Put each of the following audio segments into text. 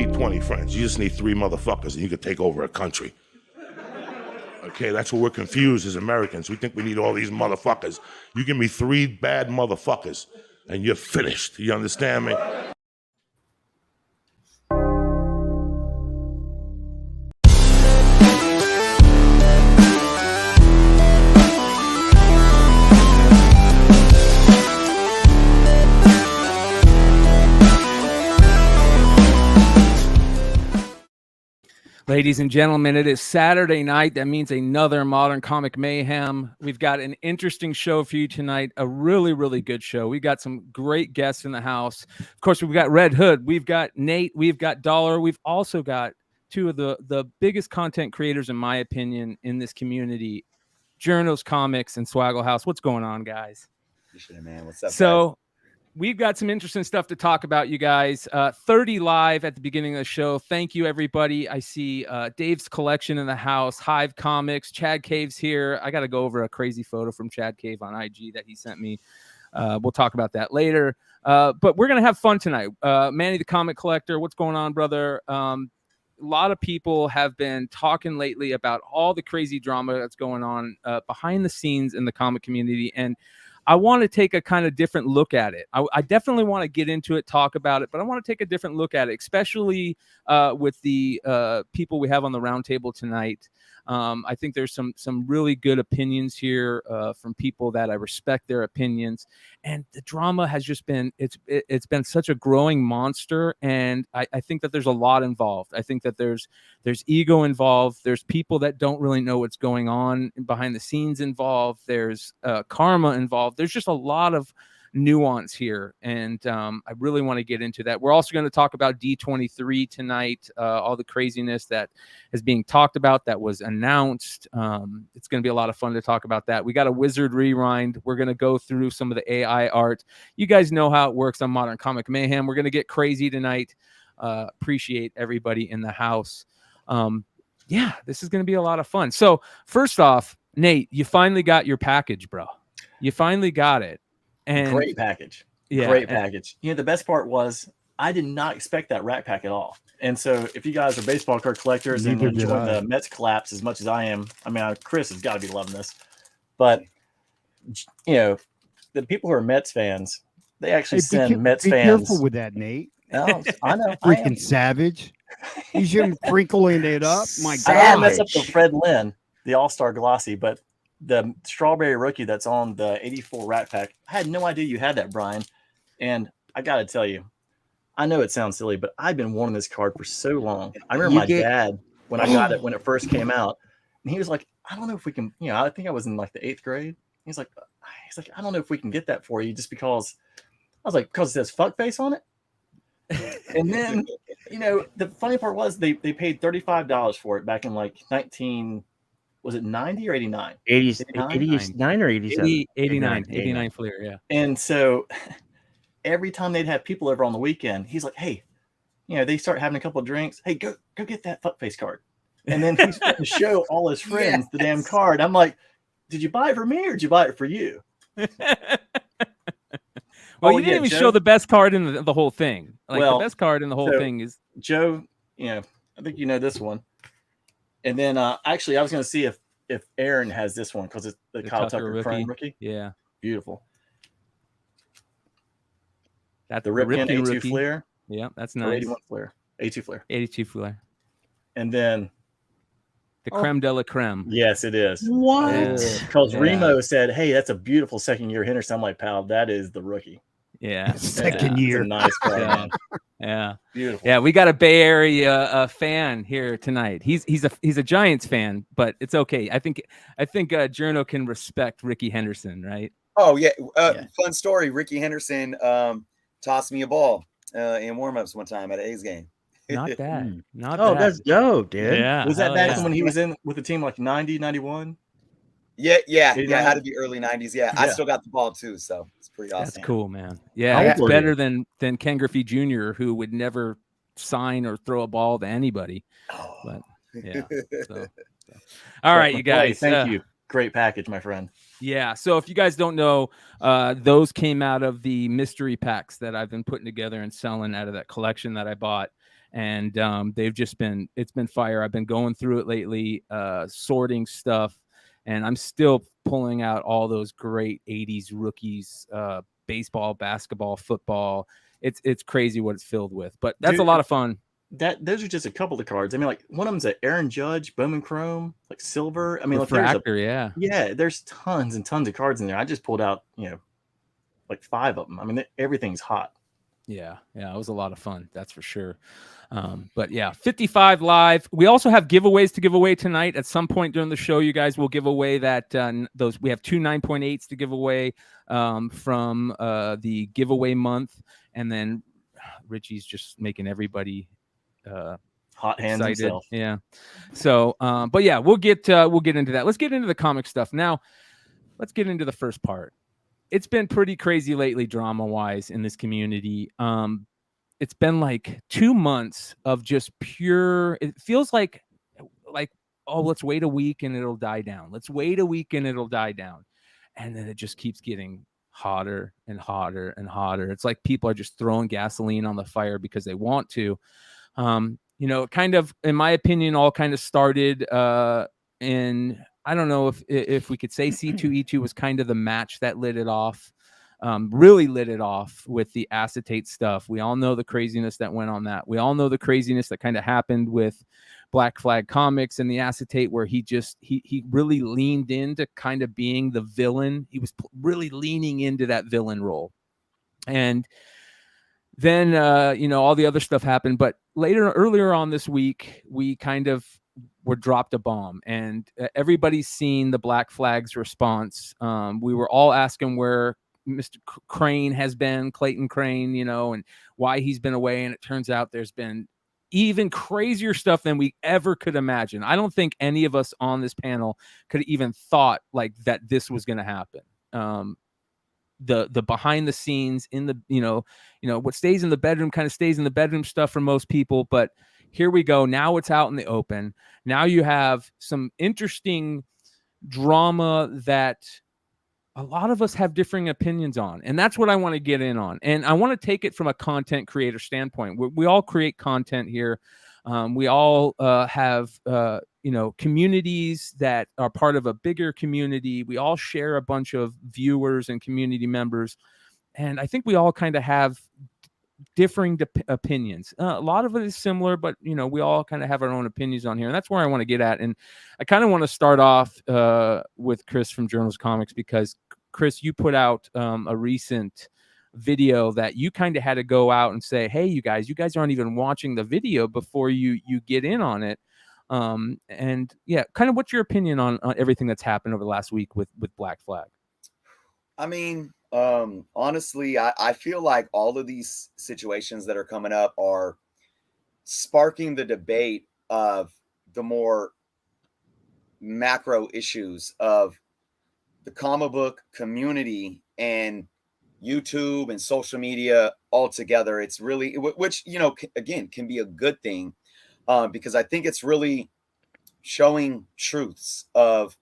need 20 friends. You just need 3 motherfuckers and you could take over a country. Okay, that's what we're confused as Americans. We think we need all these motherfuckers. You give me 3 bad motherfuckers and you're finished. You understand me? Ladies and gentlemen, it is Saturday night. That means another Modern Comic Mayhem. We've got an interesting show for you tonight, a really, really good show. We've got some great guests in the house. Of course, we've got Red Hood, we've got Nate, we've got Dollar. We've also got 2 of the biggest content creators, in my opinion, in this community, Journos Comics and Swaggle House. What's going on, guys? Appreciate it, man. What's up, So, guys? We've got some interesting stuff to talk about, you guys. 30 live at the beginning of the show. Thank you, everybody. I see Dave's Collection in the house, Hive Comics, Chad Cave's here. I got to go over a crazy photo from Chad Cave on IG that he sent me. We'll talk about that later. But we're going to have fun tonight. Manny the Comic Collector, what's going on, brother? A lot of people have been talking lately about all the crazy drama that's going on behind the scenes in the comic community. And I want to take a kind of different look at it. I definitely want to get into it, talk about it, but I want to take a different look at it, especially with the people we have on the roundtable tonight. I think there's some really good opinions here from people that I respect their opinions, and the drama has just been it's been such a growing monster, and I think that there's a lot involved. I think that there's ego involved. There's people that don't really know what's going on behind the scenes involved. There's karma involved. There's just a lot of nuance here, and I really want to get into that. We're also going to talk about D23 tonight, all the craziness that is being talked about, that was announced. It's going to be a lot of fun to talk about that. We got a Wizard Rewind. We're going to go through some of the AI art. You guys know how it works on Modern Comic Mayhem. We're going to get crazy tonight. Appreciate everybody in the house. Yeah, this is going to be a lot of fun. So first off, Nate, you finally got your package, bro. You finally got it. And great package. Yeah, great package. You know, the best part was I did not expect that Rat Pack at all. And so if you guys are baseball card collectors and enjoy the Mets collapse as much as I am, I mean, Chris has got to be loving this. But, you know, the people who are Mets fans, they actually send Mets fans. Be careful with that, Nate. No, I know. Freaking savage. You shouldn't crinkling it up. My God. I mess up the Fred Lynn, the All-Star Glossy, but the strawberry rookie that's on the 84 Rat Pack, I had no idea you had that, Brian. And I got to tell you, I know it sounds silly, but I've been wanting this card for so long. I remember dad, when I got it, when it first came out, and he was like, I don't know if we can, you know, I think I was in like the 8th grade. He's like, I don't know if we can get that for you, just because. I was like, because it says fuckface on it. And then, you know, the funny part was they paid $35 for it back in like was it 90 or 89? 89 or 87? 89 Fleer, yeah. And so every time they'd have people over on the weekend, he's like, hey, you know, they start having a couple of drinks. Hey, go get that fuckface card. And then he's going to show all his friends the damn card. I'm like, did you buy it for me or did you buy it for you? Well, you didn't even show the best card in the whole thing. Like, the best card in the whole thing is Joe. You know, I think you know this one. And then actually, I was going to see if Aaron has this one because it's the Kyle Tucker Crane rookie. Yeah, beautiful. That's the Ripken A2 Flair. Yeah, that's nice. 81 Flair, A2 Flair, 82 Flair. And then the creme de la creme. Yes, it is. What? Because Remo said, "Hey, that's a beautiful second-year Henderson." I'm like, "Pal, that is the rookie." Yeah, second year. Nice card. Yeah, beautiful. Yeah, we got a Bay Area fan here tonight. He's a Giants fan, but it's okay. I think Journo can respect Ricky Henderson, right? Oh yeah. Fun story. Ricky Henderson tossed me a ball in warmups one time at an A's game. Not bad. Not bad. That's dope, dude. Yeah. Was that back when he was in with the team like 90, 91? Yeah. It had to be early 90s. Yeah, I still got the ball too, so it's pretty awesome. That's cool, man. Yeah, it's better than Ken Griffey Jr., who would never sign or throw a ball to anybody. But yeah. So. All right, you guys. Thank you. Great package, my friend. Yeah. So if you guys don't know, those came out of the mystery packs that I've been putting together and selling out of that collection that I bought. and it's been fire. I've been going through it lately, sorting stuff, and I'm still pulling out all those great 80s rookies, baseball, basketball, football. It's crazy what it's filled with, but that's a lot of fun. Those are just a couple of cards. I mean, like one of them's an Aaron Judge, Bowman Chrome, like silver. I mean, Refractor, there's tons and tons of cards in there. I just pulled out, like 5 of them. I mean, everything's hot. Yeah, it was a lot of fun, that's for sure. But yeah, 55 live. We also have giveaways to give away tonight. At some point during the show, you guys will give away that we have 2 9.8s to give away from the giveaway month, and then Richie's just making everybody hot hands excited. himself. Yeah. So, but yeah, we'll get into that. Let's get into the comic stuff now. Let's get into the first part. It's been pretty crazy lately, drama-wise, in this community. It's been like 2 months of just pure. It feels like, oh, let's wait a week and it'll die down. Let's wait a week and it'll die down, and then it just keeps getting hotter and hotter and hotter. It's like people are just throwing gasoline on the fire because they want to. Kind of, in my opinion, all kind of started in. I don't know if we could say C2E2 was kind of the match that lit it off, really lit it off with the acetate stuff. We all know the craziness that went on that. We all know the craziness that kind of happened with Black Flag Comics and the acetate, where he really leaned into kind of being the villain. He was really leaning into that villain role. And then, all the other stuff happened. But earlier on this week, we kind of were dropped a bomb, and everybody's seen the Black Flag's response. We were all asking where Mr. Crane has been, Clayton Crane, and why he's been away. And it turns out there's been even crazier stuff than we ever could imagine. I don't think any of us on this panel could have even thought like that this was going to happen. The behind the scenes in the, what stays in the bedroom kind of stays in the bedroom stuff for most people. But here we go. Now it's out in the open. Now you have some interesting drama that a lot of us have differing opinions on. And that's what I want to get in on. And I want to take it from a content creator standpoint. We all create content here. We all have, communities that are part of a bigger community. We all share a bunch of viewers and community members. And I think we all kind of have differing opinions. A lot of it is similar, but we all kind of have our own opinions on here, and that's where I want to get at. And I kind of want to start off with Chris from Journals Comics, because Chris, you put out a recent video that you kind of had to go out and say, hey, you guys aren't even watching the video before you get in on it. And yeah, kind of what's your opinion on everything that's happened over the last week with Black Flag? I mean, honestly, I feel like all of these situations that are coming up are sparking the debate of the more macro issues of the comic book community and YouTube and social media altogether. It's really, which, again, can be a good thing, because I think it's really showing truths of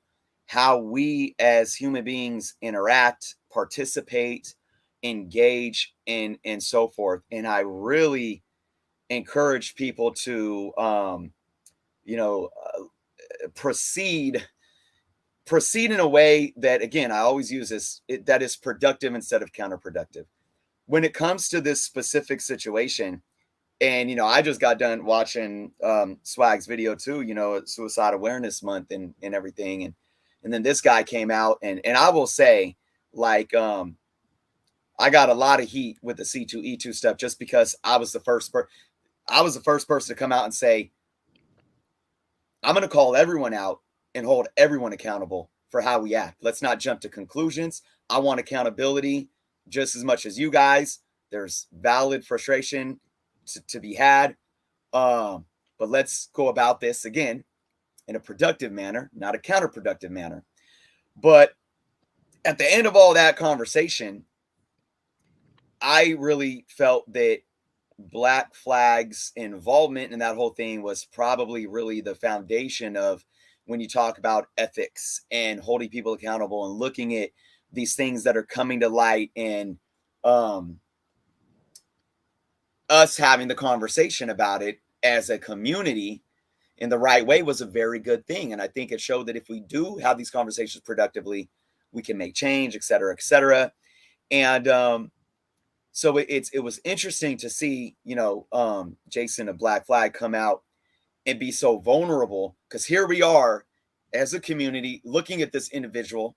how we as human beings interact, participate, engage, and so forth. And I really encourage people to, proceed in a way that, again, I always use this, that is productive instead of counterproductive. When it comes to this specific situation, and, I just got done watching Swag's video too, Suicide Awareness Month and everything. And then this guy came out and I will say, like, I got a lot of heat with the C2E2 stuff just because I was the first person to come out and say, I'm going to call everyone out and hold everyone accountable for how we act. Let's not jump to conclusions. I want accountability just as much as you guys. There's valid frustration to be had. But let's go about this again in a productive manner, not a counterproductive manner. But at the end of all that conversation, I really felt that Black Flag's involvement in that whole thing was probably really the foundation of when you talk about ethics and holding people accountable and looking at these things that are coming to light and us having the conversation about it as a community in the right way was a very good thing. And I think it showed that if we do have these conversations productively, we can make change, et cetera, et cetera. And so it was interesting to see, Jason of Black Flag come out and be so vulnerable, because here we are as a community looking at this individual.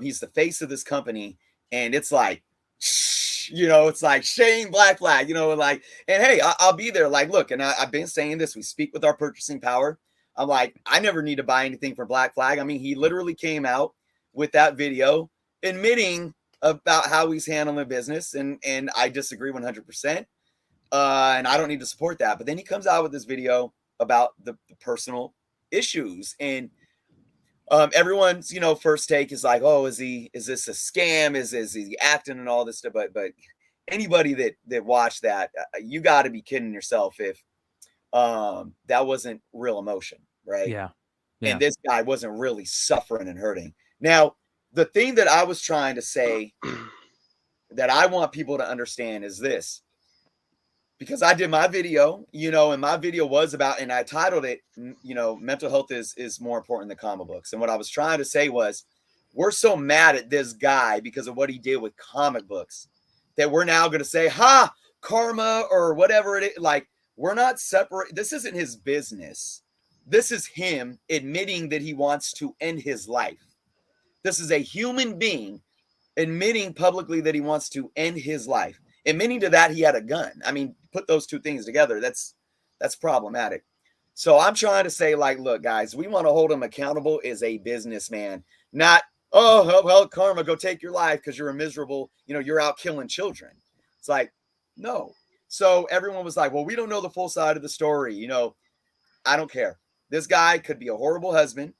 He's the face of this company, and it's like, it's like Shane Black Flag, and hey, I'll be there. Like, look, and I've been saying this, we speak with our purchasing power. I'm like, I never need to buy anything from Black Flag. I mean, he literally came out with that video admitting about how he's handling business, and I disagree 100%. And I don't need to support that. But then he comes out with this video about the personal issues, and everyone's first take is like, oh, is this a scam? Is he acting and all this stuff? But anybody that watched that, you got to be kidding yourself if that wasn't real emotion, right? Yeah. And this guy wasn't really suffering and hurting. Now, the thing that I was trying to say that I want people to understand is this, because I did my video, and my video was about, and I titled it, mental health is more important than comic books. And what I was trying to say was, we're so mad at this guy because of what he did with comic books that we're now going to say, ha, karma or whatever it is. Like, we're not separate. This isn't his business. This is him admitting that he wants to end his life. This is a human being admitting publicly that he wants to end his life. Admitting to that he had a gun. I mean, put those two things together. That's problematic. So I'm trying to say, like, look, guys, we want to hold him accountable as a businessman, not, oh, well, karma, go take your life because you're a miserable, you're out killing children. It's like, no. So everyone was like, well, we don't know the full side of the story. I don't care. This guy could be a horrible husband.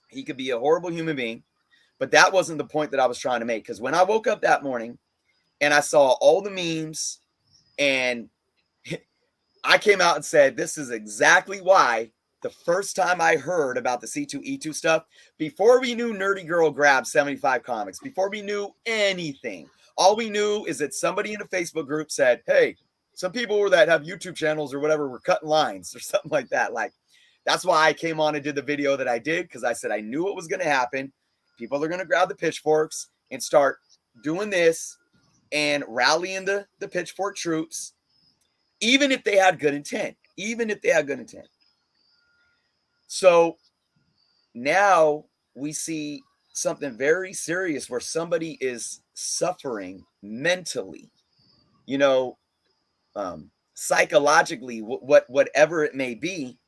He could be a horrible human being. But that wasn't the point that I was trying to make. Because when I woke up that morning and I saw all the memes, and I came out and said, this is exactly why the first time I heard about the C2E2 stuff, before we knew Nerdy Girl grabbed 75 comics, before we knew anything, all we knew is that somebody in a Facebook group said, hey, some people that have YouTube channels or whatever were cutting lines or something like that. Like, that's why I came on and did the video that I did, because I said I knew what was going to happen. People are going to grab the pitchforks and start doing this and rallying the pitchfork troops, even if they had good intent. So now we see something very serious where somebody is suffering mentally, psychologically, whatever it may be.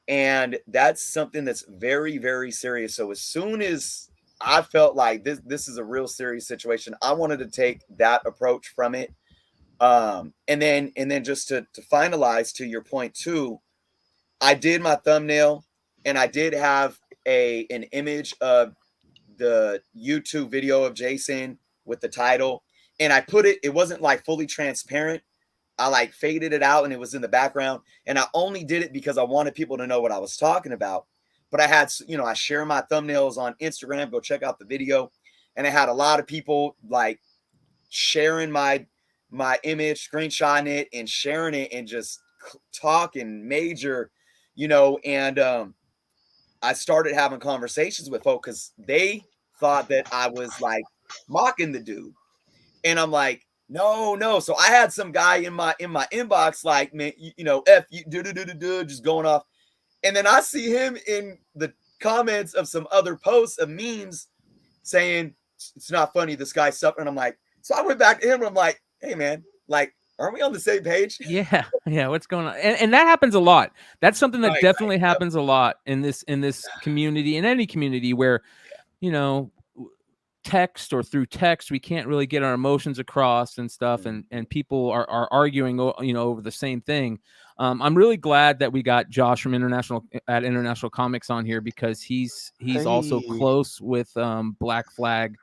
And that's something that's very, very serious. So as soon as I felt like this is a real serious situation, I wanted to take that approach from it. And then just to finalize to your point too, I did my thumbnail and I did have an image of the YouTube video of Jason with the title, and I put it wasn't like fully transparent. I like faded it out and it was in the background, and I only did it because I wanted people to know what I was talking about. But I had, I share my thumbnails on Instagram, go check out the video. And I had a lot of people like sharing my image, screenshotting it and sharing it and just talking major, and I started having conversations with folks because they thought that I was like mocking the dude. And I'm like, no. So I had some guy in my inbox like, man, F you, do, just going off. And then I see him in the comments of some other posts of memes saying, it's not funny, this guy's suffering. I'm like, so I went back to him and I'm like, hey man, like, aren't we on the same page? Yeah. What's going on? And that happens a lot. That's something that definitely happens a lot in this community, in any community where, text or through text, we can't really get our emotions across and stuff. And people are arguing, over the same thing. I'm really glad that we got Josh from International Comics on here, because he's also close with Black Flag.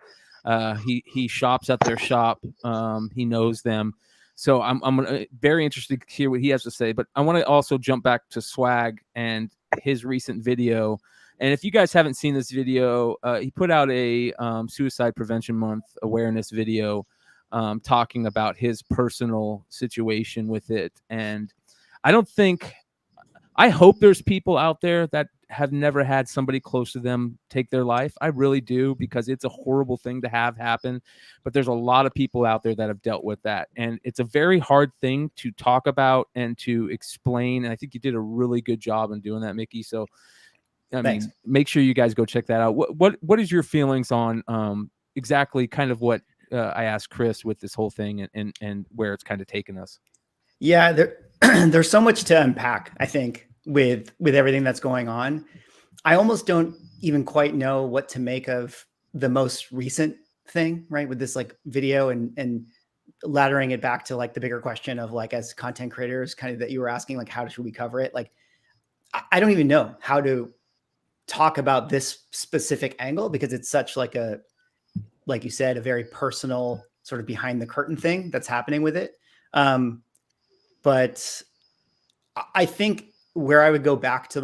He shops at their shop. He knows them. So I'm very interested to hear what he has to say. But I want to also jump back to Swag and his recent video. And if you guys haven't seen this video, he put out a Suicide Prevention Month awareness video talking about his personal situation with it. And I hope there's people out there that have never had somebody close to them take their life. I really do, because it's a horrible thing to have happen. But there's a lot of people out there that have dealt with that. And it's a very hard thing to talk about and to explain. And I think you did a really good job in doing that, Mickey. So, I Thanks. mean, make sure you guys go check that out. What is your feelings on exactly kind of what I asked Chris with this whole thing and where it's kind of taken us? Yeah, there's so much to unpack, I think, with everything that's going on. I almost don't even quite know what to make of the most recent thing, right? With this like video and laddering it back to like the bigger question of like, as content creators, kind of that you were asking, like, how should we cover it? Like, I don't even know how to talk about this specific angle, because it's such like you said, a very personal sort of behind the curtain thing that's happening with it. But I think where I would go back to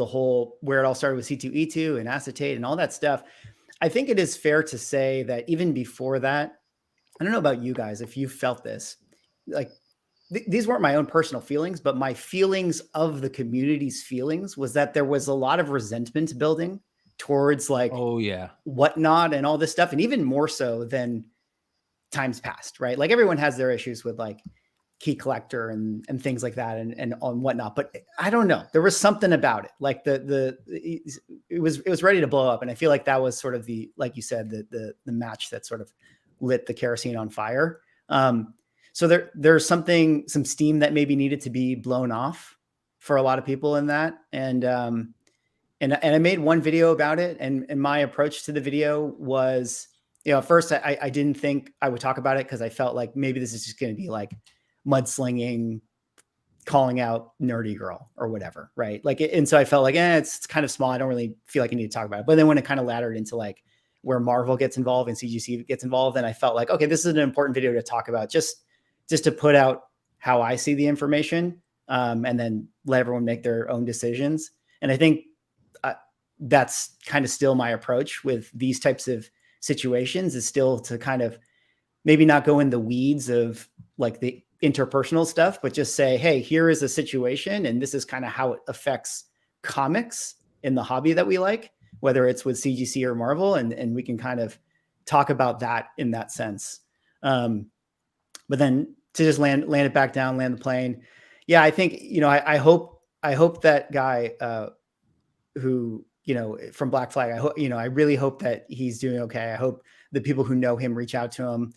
where it all started with C2E2 and acetate and all that stuff, I think it is fair to say that even before that, I don't know about you guys, if you felt this, like these weren't my own personal feelings, but my feelings of the community's feelings was that there was a lot of resentment building towards like, oh yeah, whatnot and all this stuff. And even more so than times past, right? Like everyone has their issues with like key collector and things like that and on whatnot. But I don't know. There was something about it. Like it was ready to blow up. And I feel like that was sort of like you said, the match that sort of lit the kerosene on fire. So there's some steam that maybe needed to be blown off for a lot of people in that. And I made one video about it. And my approach to the video was, at first I didn't think I would talk about it, because I felt like maybe this is just going to be like mudslinging, calling out nerdy girl or whatever. Right. Like, and so I felt like, it's kind of small. I don't really feel like I need to talk about it. But then when it kind of laddered into like where Marvel gets involved and CGC gets involved, then I felt like, okay, this is an important video to talk about, just to put out how I see the information, and then let everyone make their own decisions. And I think that's kind of still my approach with these types of situations, is still to kind of maybe not go in the weeds of like the interpersonal stuff, but just say, hey, here is a situation, and this is kind of how it affects comics in the hobby that we like, whether it's with CGC or Marvel, and we can kind of talk about that in that sense. But then to just land it back down, land the plane. Yeah, I think, I hope that guy who, from Black Flag, I really hope that he's doing okay. I hope the people who know him reach out to him.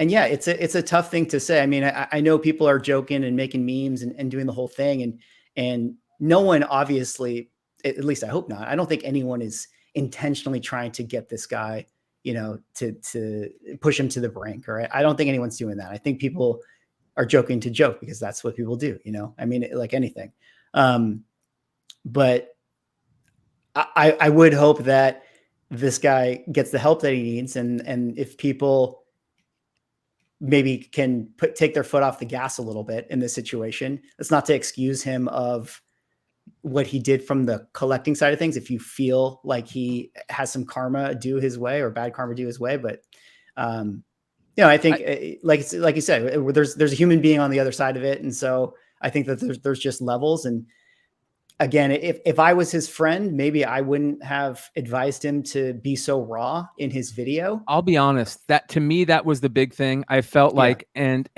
And yeah, it's a tough thing to say. I mean, I know people are joking and making memes and doing the whole thing, and no one, obviously, at least I hope not. I don't think anyone is intentionally trying to get this guy, to push him to the brink. Or I don't think anyone's doing that. I think people are joking to joke, because that's what people do. I mean, like anything. But I would hope that this guy gets the help that he needs, and if people maybe can take their foot off the gas a little bit in this situation, it's not to excuse him of what he did from the collecting side of things, if you feel like he has some karma due his way or bad karma due his way. But I think like you said, there's a human being on the other side of it, and so I think that there's just levels. And again, if I was his friend, maybe I wouldn't have advised him to be so raw in his video. I'll be honest, that to me, that was the big thing. I felt like, and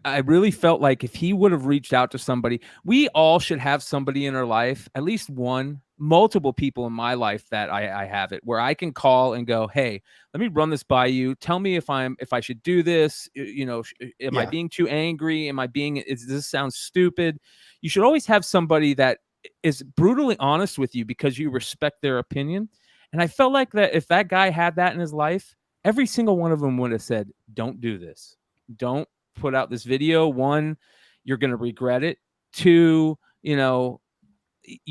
I really felt like if he would have reached out to somebody, we all should have somebody in our life, at least one, multiple people in my life that I have it, where I can call and go, hey, let me run this by you. Tell me if I should do this. Am I being too angry? Does this sound stupid? You should always have somebody that is brutally honest with you, because you respect their opinion. And I felt like that if that guy had that in his life, every single one of them would have said, don't do this. Don't put out this video. One, you're going to regret it. Two, you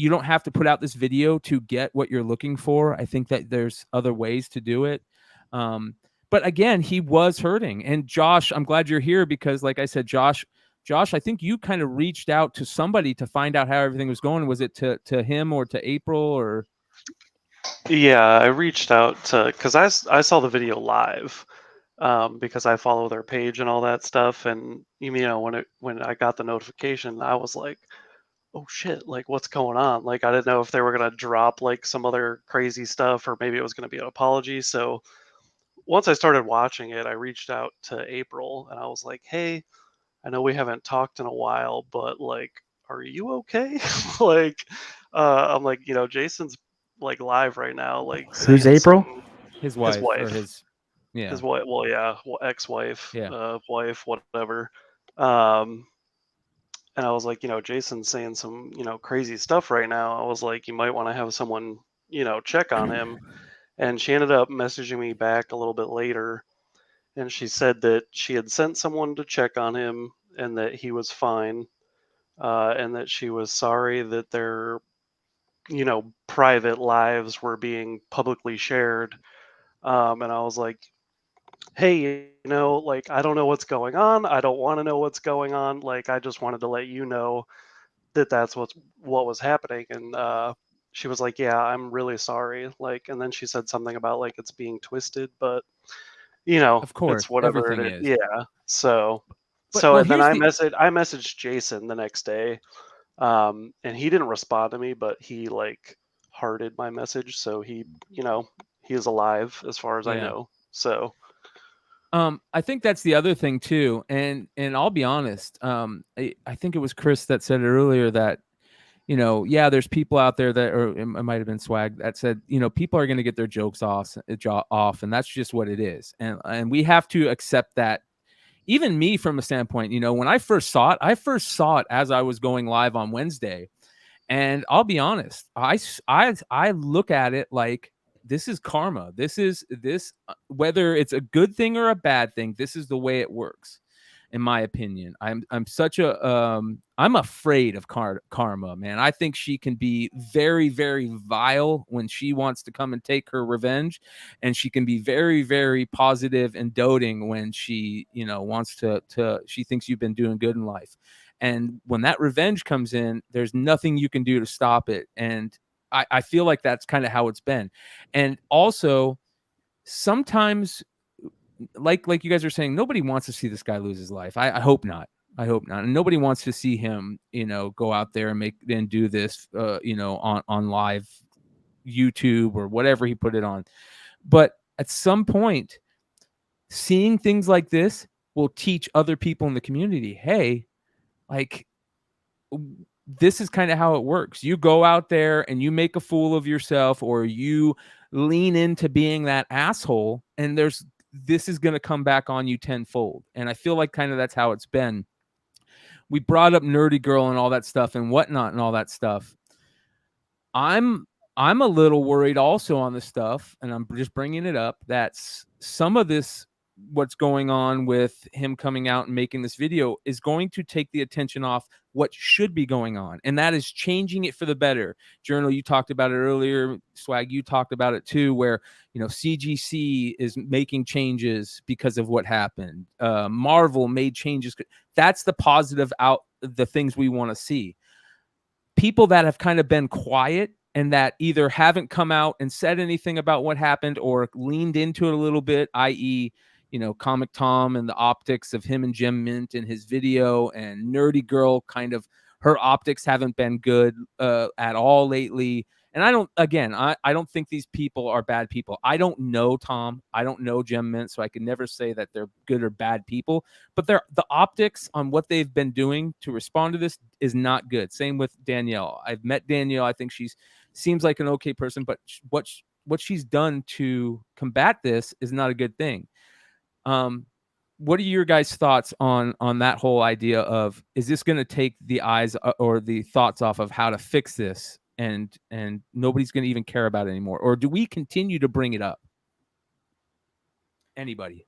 don't have to put out this video to get what you're looking for. I think that there's other ways to do it. But again, he was hurting. And Josh, I'm glad you're here, because like I said, Josh, I think you kind of reached out to somebody to find out how everything was going. Was it to him or to April or? Yeah, I reached out to because I saw the video live because I follow their page and all that stuff, and when I got the notification, I was like, oh shit, like what's going on? Like I didn't know if they were gonna drop like some other crazy stuff or maybe it was gonna be an apology. So once I started watching it, I reached out to April and I was like, hey, I know we haven't talked in a while, but like, are you okay? like, I'm like, Jason's like live right now, like Who's saying April? some His his wife or wife, yeah, his wife, well, yeah, ex-wife, yeah. wife, whatever. Um, and I was like, Jason's saying some, crazy stuff right now. I was like, you might want to have someone, check on him. And she ended up messaging me back a little bit later, and she said that she had sent someone to check on him and that he was fine, and that she was sorry that their, private lives were being publicly shared. And I was like, hey, like, I don't know what's going on. I don't want to know what's going on. Like, I just wanted to let you know that that's what was happening. And she was like, yeah, I'm really sorry. Like, and then she said something about like it's being twisted, but Of it's course, whatever everything it is. is. Yeah. So But so well, and then here's the I messaged Jason the next day, and he didn't respond to me, but he like hearted my message, so he is alive as far as I yeah. know. So I think that's the other thing too, and I'll be honest. I think it was Chris that said it earlier that yeah, there's people out there that, or it might have been Swag that said, people are going to get their jokes off, and that's just what it is, and we have to accept that. Even me, from a standpoint, when I first saw it as I was going live on Wednesday, and I'll be honest, I look at it like this is karma. This whether it's a good thing or a bad thing, this is the way it works. In my opinion, I'm such a I'm afraid of karma, man. I think she can be very, very vile when she wants to come and take her revenge, and she can be very, very positive and doting when she wants to she thinks you've been doing good in life. And when that revenge comes in, there's nothing you can do to stop it. And I feel like that's kind of how it's been. And also, sometimes, like you guys are saying, nobody wants to see this guy lose his life. I hope not. I hope not. And nobody wants to see him, go out there and do this, on live YouTube or whatever he put it on. But at some point, seeing things like this will teach other people in the community, hey, like, this is kind of how it works. You go out there and you make a fool of yourself, or you lean into being that asshole, and this is going to come back on you tenfold. And I feel like kind of that's how it's been. We brought up Nerdy Girl and all that stuff and whatnot and all that stuff. I'm a little worried also on the stuff, and I'm just bringing it up, that some of this, what's going on with him coming out and making this video, is going to take the attention off what should be going on, and that is changing it for the better. Journal, you talked about it earlier. Swag, you talked about it too, where CGC is making changes because of what happened. Marvel made changes. That's the positive out, the things we want to see. People that have kind of been quiet and that either haven't come out and said anything about what happened or leaned into it a little bit, i.e., Comic Tom and the optics of him and Jim Mint in his video, and Nerdy Girl, kind of her optics haven't been good at all lately. And I don't think these people are bad people. I don't know Tom. I don't know Jim Mint, so I can never say that they're good or bad people. But the optics on what they've been doing to respond to this is not good. Same with Danielle. I've met Danielle. I think seems like an okay person, but what she's done to combat this is not a good thing. What are your guys' thoughts on that whole idea of, is this going to take the eyes or the thoughts off of how to fix this, and nobody's going to even care about it anymore? Or do we continue to bring it up? Anybody?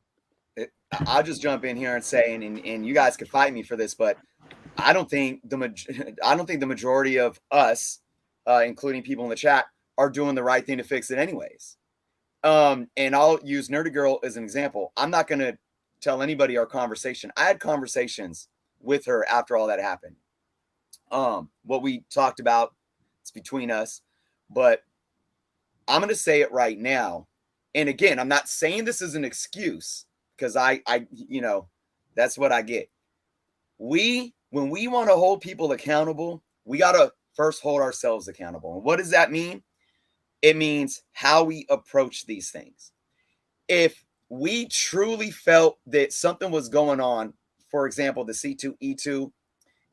I'll just jump in here and say, and you guys could fight me for this, but I don't think the majority of us, including people in the chat, are doing the right thing to fix it anyways. And I'll use Nerdy Girl as an example. I'm not going to tell anybody our conversation. I had conversations with her after all that happened. What we talked about, it's between us, but I'm going to say it right now. And again, I'm not saying this is an excuse, because I, you know, that's what I get. When we want to hold people accountable, we got to first hold ourselves accountable. And what does that mean? It means how we approach these things. If we truly felt that something was going on, for example, the C2E2,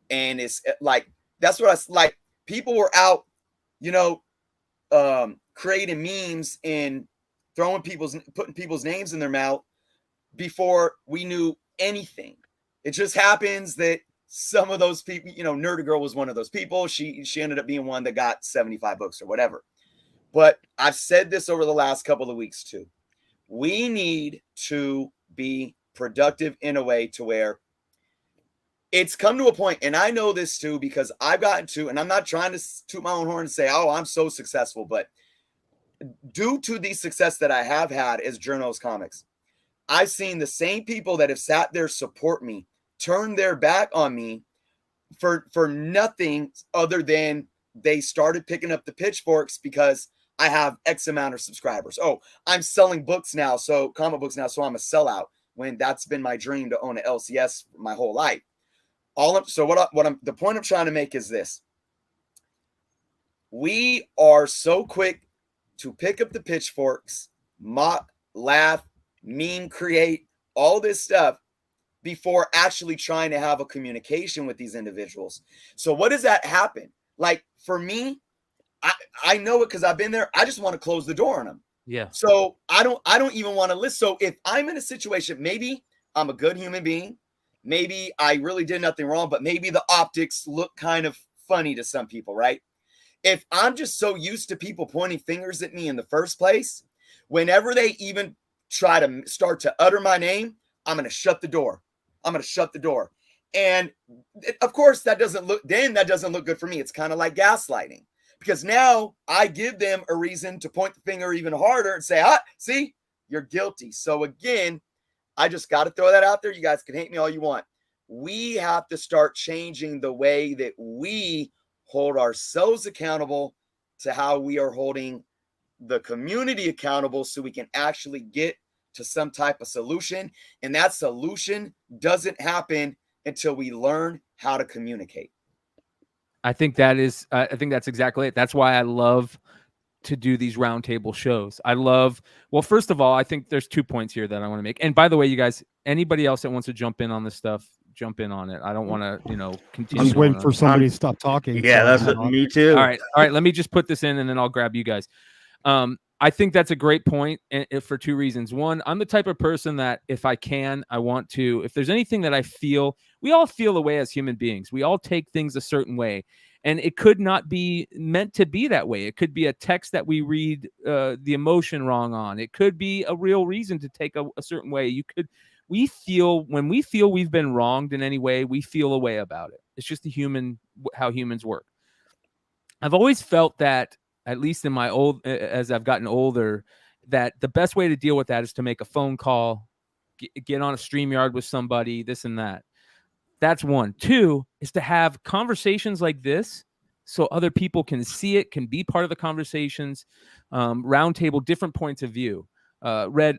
and it's like, that's what I like. People were out, you know, creating memes and putting people's names in their mouth before we knew anything. It just happens that some of those people, you know, Nerdy Girl was one of those people. She ended up being one that got 75 books or whatever. But I've said this over the last couple of weeks too. We need to be productive in a way to where it's come to a point, and I know this too, because I've gotten to, and I'm not trying to toot my own horn and say, oh, I'm so successful, but due to the success that I have had as Journos Comics, I've seen the same people that have sat there support me turn their back on me for nothing other than they started picking up the pitchforks because I have X amount of subscribers. Oh, I'm selling books now, so comic books now, so I'm a sellout, when that's been my dream to own an LCS my whole life. The point I'm trying to make is this. We are so quick to pick up the pitchforks, mock, laugh, meme create, all this stuff before actually trying to have a communication with these individuals. So what does that happen? Like for me, I know it because I've been there. I just want to close the door on them. Yeah. So I don't even want to listen. So if I'm in a situation, maybe I'm a good human being, maybe I really did nothing wrong, but maybe the optics look kind of funny to some people, right? If I'm just so used to people pointing fingers at me in the first place, whenever they even try to start to utter my name, I'm going to shut the door. And of course, that doesn't look good for me. It's kind of like gaslighting, because now I give them a reason to point the finger even harder and say, see, you're guilty. So again, I just got to throw that out there. You guys can hate me all you want. We have to start changing the way that we hold ourselves accountable to how we are holding the community accountable, so we can actually get to some type of solution. And that solution doesn't happen until we learn how to communicate. I think that's exactly it. That's why I love to do these roundtable shows. Well, first of all, I think there's 2 points here that I want to make. And by the way, you guys, anybody else that wants to jump in on this stuff, jump in on it. I don't want to, continue. I'm just waiting for somebody to stop talking. Yeah, that's me too. All right. Let me just put this in and then I'll grab you guys. I think that's a great point, and for 2 reasons. One, I'm the type of person that if I can, I want to, if there's anything that I feel, we all feel a way as human beings. We all take things a certain way, and it could not be meant to be that way. It could be a text that we read the emotion wrong on. It could be a real reason to take a certain way. When we feel we've been wronged in any way, we feel a way about it. It's just how humans work. I've always felt that, at least in as I've gotten older, that the best way to deal with that is to make a phone call, get on a StreamYard with somebody, this and that. That's one. 2 is to have conversations like this so other people can see it, can be part of the conversations, roundtable, different points of view. Hood,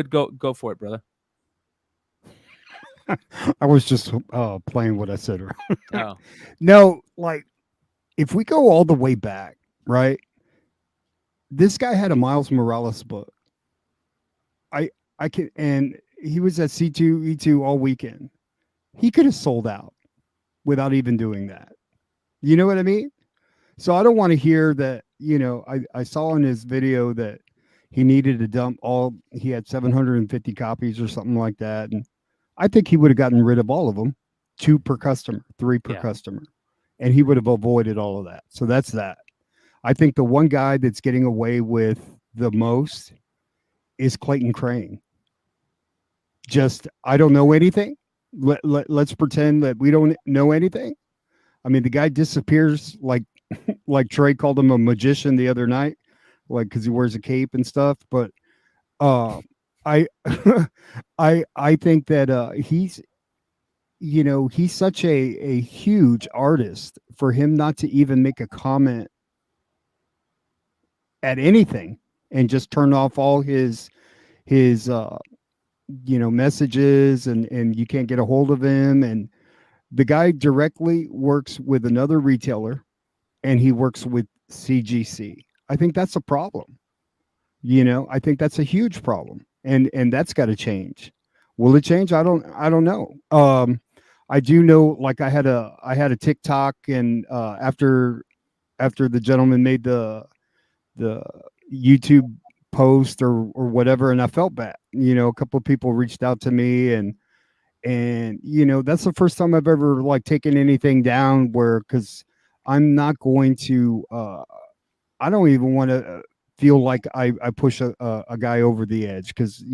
go for it, brother. I was just playing what I said. Oh. No, like, if we go all the way back, right? This guy had a Miles Morales book. And he was at C2E2 all weekend. He could have sold out without even doing that. You know what I mean? So I don't want to hear that, I saw in his video that he needed to dump he had 750 copies or something like that. And I think he would have gotten rid of all of them, 2 per customer, 3 per customer. And he would have avoided all of that. So that's that. I think the one guy that's getting away with the most is Clayton Crane. I don't know anything. Let's pretend that we don't know anything. I mean, the guy disappears like Trey called him a magician the other night, because he wears a cape and stuff. But I think that he's such a huge artist for him not to even make a comment at anything and just turn off all his messages, and you can't get a hold of him. And the guy directly works with another retailer, and he works with CGC. I think that's a problem. I think that's a huge problem, and that's got to change. Will it change? I don't know. I do know, like I had a TikTok, and after the gentleman made the YouTube post or whatever, and I felt bad. A couple of people reached out to me, and that's the first time I've ever like taken anything down, because I'm not going to I don't even want to feel like I push a guy over the edge, because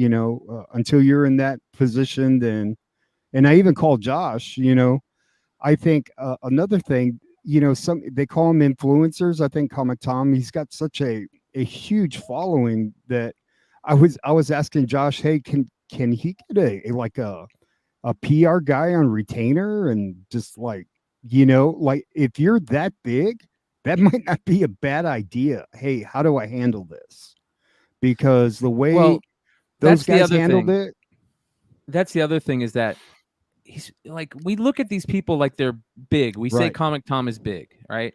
until you're in that position, then. And I even called Josh. I think another thing, some they call them influencers. I think Comic Tom, he's got such a huge following that I was asking Josh, hey, can he get a PR guy on retainer, and just like if you're that big, that might not be a bad idea. Hey, how do I handle this? Because the way those guys handled it. That's the other thing, is that he's like, we look at these people like they're big. We say Comic Tom is big, right?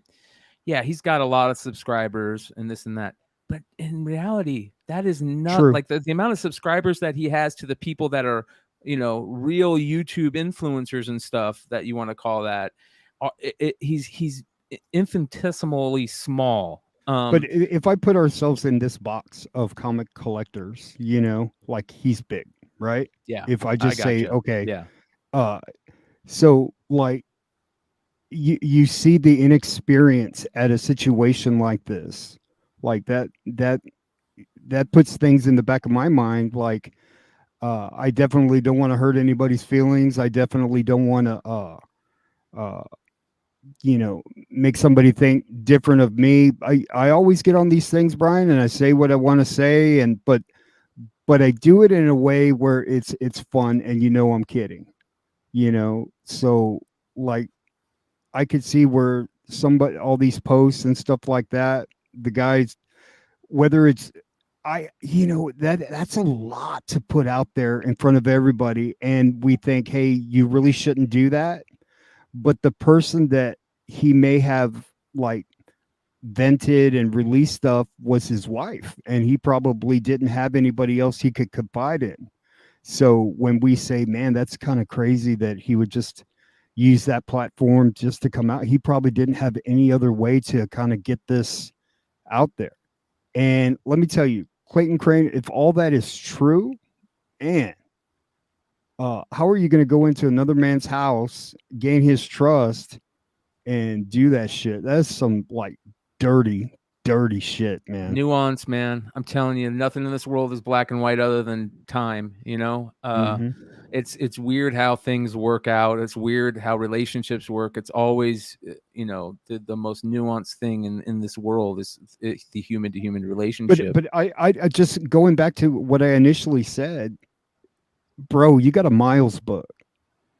Yeah, he's got a lot of subscribers and this and that. But in reality, that is not true. Like the amount of subscribers that he has to the people that are, real YouTube influencers and stuff that you want to call that. He's infinitesimally small. But if I put ourselves in this box of comic collectors, like he's big, right? Yeah. If I just say, okay, yeah. So like you see the inexperience at a situation like this, like that puts things in the back of my mind. Like, I definitely don't want to hurt anybody's feelings. I definitely don't want to, make somebody think different of me. I always get on these things, Brian, and I say what I want to say, but I do it in a way where it's fun, and I'm kidding. So like I could see where all these posts and stuff like that, the guys, whether it's that's a lot to put out there in front of everybody, and we think, hey, you really shouldn't do that. But the person that he may have like vented and released stuff was his wife, and he probably didn't have anybody else he could confide in. So when we say, man, that's kind of crazy that he would just use that platform just to come out, he probably didn't have any other way to kind of get this out there. And let me tell you, Clayton Crane, if all that is true, and how are you going to go into another man's house, gain his trust, and do that shit? That's some like dirty shit, man. Nuance, man. I'm telling you, nothing in this world is black and white other than time. It's weird how things work out. It's weird how relationships work. It's always, the most nuanced thing in this world is the human to human relationship. But I just going back to what I initially said, bro, you got a Miles book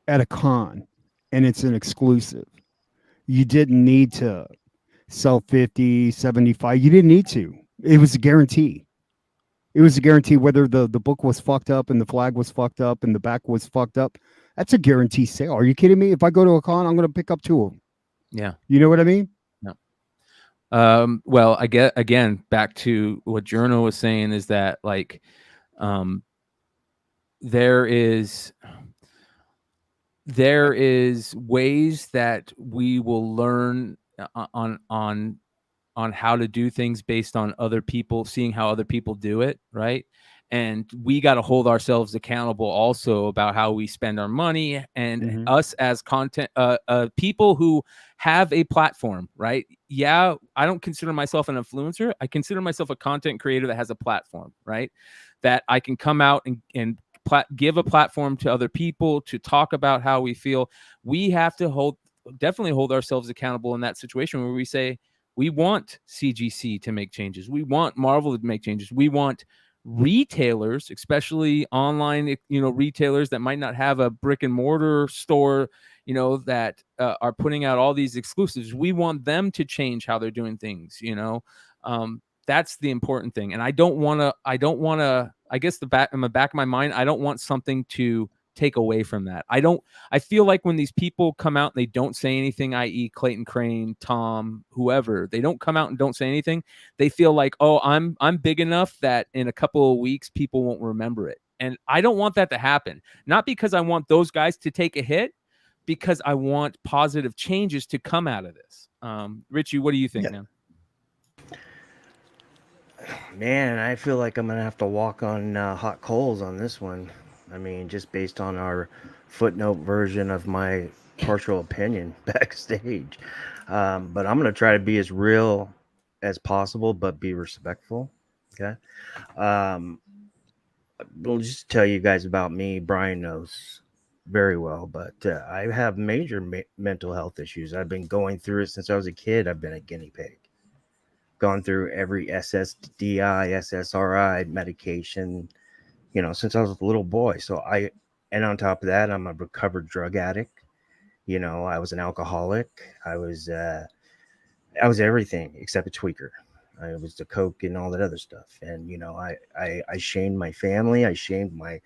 at a con, and it's an exclusive. You didn't need to sell 50, 75. You didn't need to. It was a guarantee. It was a guarantee, whether the book was fucked up and the flag was fucked up and the back was fucked up. That's a guarantee sale. Are you kidding me? If I go to a con, I'm going to pick up 2 of them. Yeah. You know what I mean? No. Well, I get, again, back to what Journo was saying, is that like, there is ways that we will learn on how to do things based on other people, seeing how other people do it, right? And we got to hold ourselves accountable also about how we spend our money, and us as content people who have a platform, right? Yeah, I don't consider myself an influencer. I consider myself a content creator that has a platform, right? That I can come out and give a platform to other people to talk about how we feel. We have to definitely hold ourselves accountable in that situation where we say, we want CGC to make changes. We want Marvel to make changes. We want retailers, especially online, retailers that might not have a brick and mortar store, that are putting out all these exclusives. We want them to change how they're doing things, That's the important thing. And I don't want to, I guess in the back of my mind, I don't want something to take away from that. I feel like when these people come out and they don't say anything, i.e. Clayton Crane, Tom, whoever, they don't come out and don't say anything. They feel like, oh, I'm big enough that in a couple of weeks, people won't remember it. And I don't want that to happen. Not because I want those guys to take a hit, because I want positive changes to come out of this. Richie, what do you think, man? Man, I feel like I'm gonna have to walk on hot coals on this one. I mean, just based on our footnote version of my partial opinion backstage. But I'm gonna try to be as real as possible, but be respectful. Okay. We'll just tell you guys about me. Brian knows very well, but I have major mental health issues. I've been going through it since I was a kid. I've been a guinea pig. Gone through every SSDI, SSRI medication, since I was a little boy. And on top of that, I'm a recovered drug addict. I was an alcoholic. I was everything except a tweaker. I was the coke and all that other stuff. And, I shamed my family. I shamed my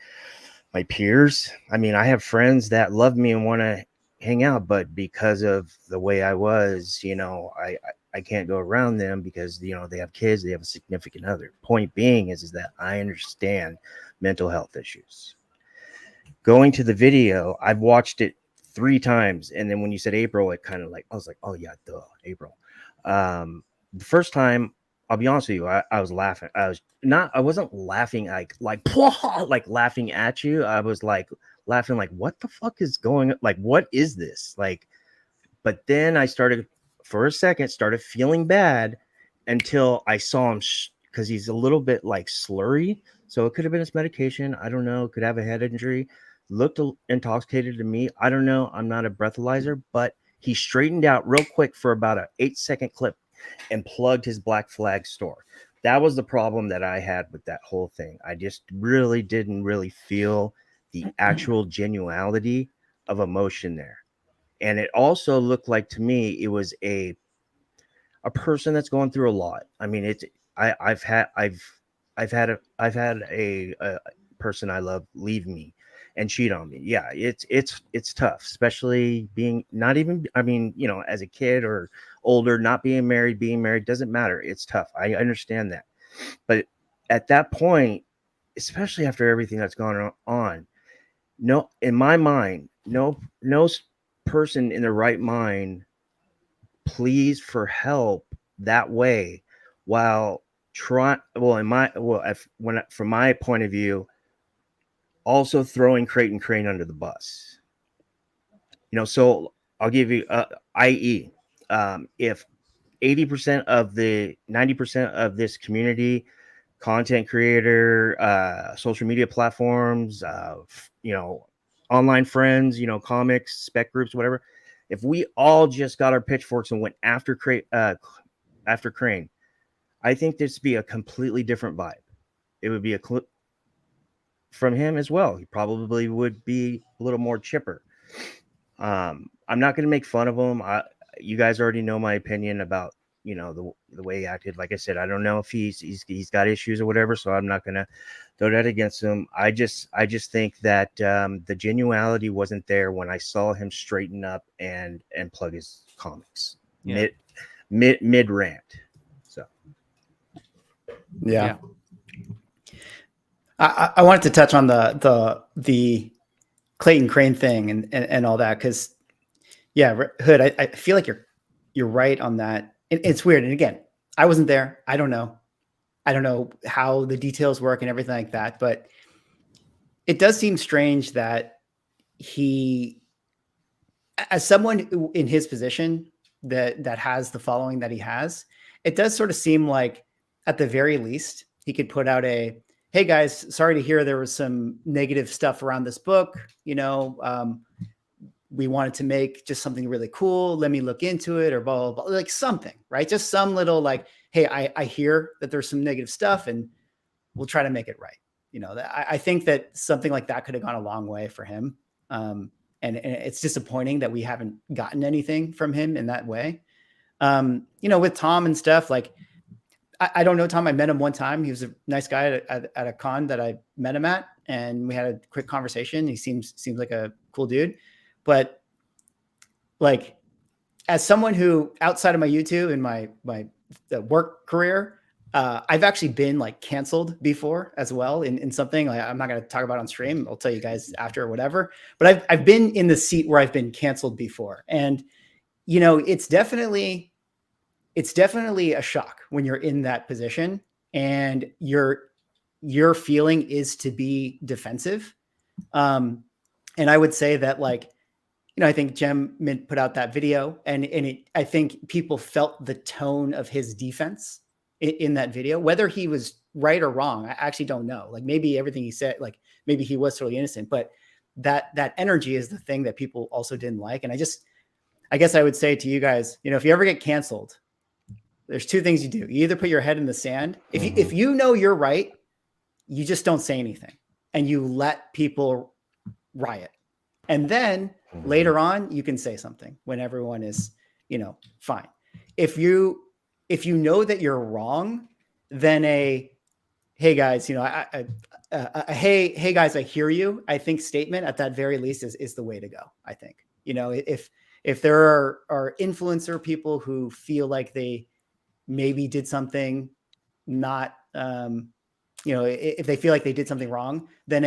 peers. I mean, I have friends that love me and want to hang out, but because of the way I was, I can't go around them because, they have kids, they have a significant other. Point being is that I understand mental health issues. Going to the video, I've watched it 3 times. And then when you said April, it kind of like, I was like, oh yeah, duh, April. The first time, I'll be honest with you, I was laughing. I wasn't laughing like laughing at you. I was like laughing like, what the fuck is going on? Like, what is this? Like, but then I started for a second, started feeling bad until I saw him because he's a little bit like slurry. So it could have been his medication. I don't know. Could have a head injury. Looked intoxicated to me. I don't know. I'm not a breathalyzer, but he straightened out real quick for about an 8-second clip and plugged his Black Flag store. That was the problem that I had with that whole thing. I just really didn't feel the actual genuality of emotion there. And it also looked like to me it was a person that's going through a lot. I mean, I've had a person I love leave me and cheat on me. Yeah, it's tough, especially being not even, I mean, as a kid or older, not being married doesn't matter. It's tough. I understand that. But at that point, especially after everything that's gone on, no, in my mind, no person in the right mind pleads for help that way while from my point of view, also throwing Clayton Crane under the bus. So I'll give you i.e. If 80% of the 90% of this community, content creator, social media platforms, online friends, comics, spec groups, whatever. If we all just got our pitchforks and went after Crane, I think this would be a completely different vibe. It would be from him as well. He probably would be a little more chipper. I'm not going to make fun of him. You guys already know my opinion about the way he acted. Like I said, I don't know if he's got issues or whatever, so I'm not going to throw that against him. I just think that the genuality wasn't there when I saw him straighten up and plug his comics mid rant. So yeah. I wanted to touch on the Clayton Crane thing and all that, because Hood, I feel like you're right on that. It's weird. And again, I wasn't there. I don't know how the details work and everything like that, but it does seem strange that he, as someone in his position that has the following that he has, it does sort of seem like at the very least he could put out a, hey guys, sorry to hear there was some negative stuff around this book. We wanted to make just something really cool. Let me look into it, or blah, blah, blah, like something, right? Just some little like, hey, I hear that there's some negative stuff and we'll try to make it right. I think that something like that could have gone a long way for him. And it's disappointing that we haven't gotten anything from him in that way. With Tom and stuff, like, I don't know Tom. I met him one time. He was a nice guy at a con that I met him at, and we had a quick conversation. He seems like a cool dude, but like as someone who outside of my YouTube and my work career, I've actually been like canceled before as well in something. Like, I'm not going to talk about on stream. I'll tell you guys after or whatever. But I've been in the seat where I've been canceled before, and you know, it's definitely a shock when you're in that position and your feeling is to be defensive. And I would say that, like, you know, I think Jem Mint put out that video, and I think people felt the tone of his defense in that video, whether he was right or wrong. I actually don't know. Like, maybe everything he said, like maybe he was totally innocent, but that energy is the thing that people also didn't like. And I guess I would say to you guys, you know, if you ever get canceled, there's two things you do. You either put your head in the sand. If you know you're right, you just don't say anything and you let people riot. And then later on, you can say something when everyone is, you know, fine. If you know that you're wrong, then hey guys, you know, hey guys, I hear you, I think statement at that very least is the way to go. I think, you know, if there are influencer people who feel like they maybe did something not, you know, if they feel like they did something wrong, then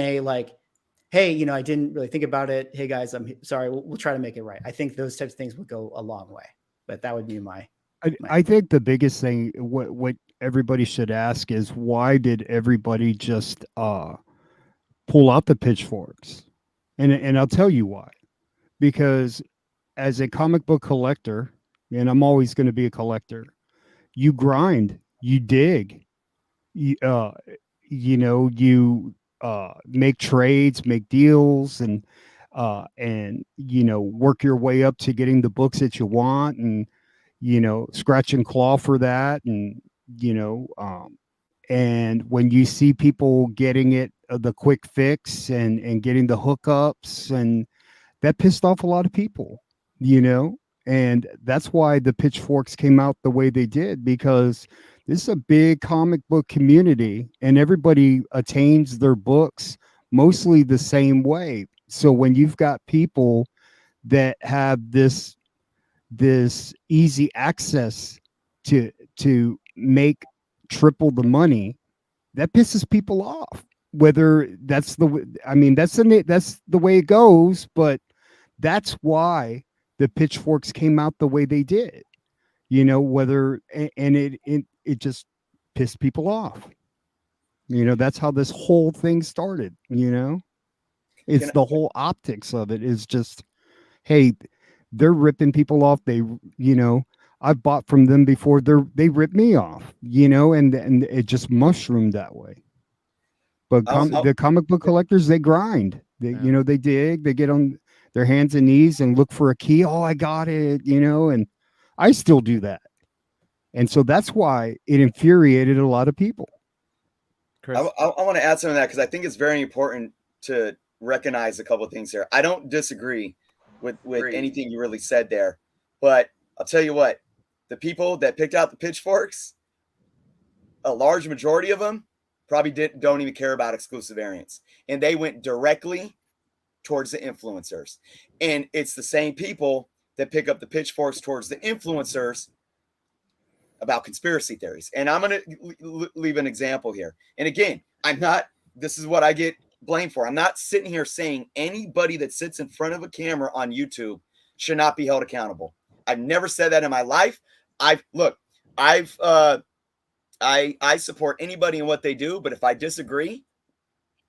hey, you know, I didn't really think about it. Hey guys, I'm sorry. We'll try to make it right. I think those types of things would go a long way, but that would be I think the biggest thing, what everybody should ask is, why did everybody just pull out the pitchforks? And I'll tell you why. Because as a comic book collector, and I'm always going to be a collector, you grind, you dig, you know, you make trades, make deals, and you know, work your way up to getting the books that you want, and you know, scratch and claw for that, and you know, and when you see people getting it the quick fix and getting the hookups, and that pissed off a lot of people, you know. And that's why the pitchforks came out the way they did, because this is a big comic book community and everybody attains their books mostly the same way. So when you've got people that have this easy access to make triple the money, that pisses people off. Whether that's that's the way it goes, but that's why the pitchforks came out the way they did, you know, and it just pissed people off. You know, that's how this whole thing started, you know. It's the whole optics of it is just, hey, they're ripping people off. They, you know, I've bought from them before. They rip me off, you know, and it just mushroomed that way. But the comic book collectors, they grind. They, you know, they dig. They get on their hands and knees and look for a key. Oh, I got it, you know, and I still do that. And so that's why it infuriated a lot of people. I want to add some of that because I think it's very important to recognize a couple of things here. I don't disagree with anything you really said there, but I'll tell you what, the people that picked out the pitchforks, a large majority of them probably don't even care about exclusive variants, and they went directly towards the influencers. And it's the same people that pick up the pitchforks towards the influencers about conspiracy theories. And I'm going to leave an example here. And again, this is what I get blamed for. I'm not sitting here saying anybody that sits in front of a camera on YouTube should not be held accountable. I've never said that in my life. I support anybody in what they do, but if I disagree,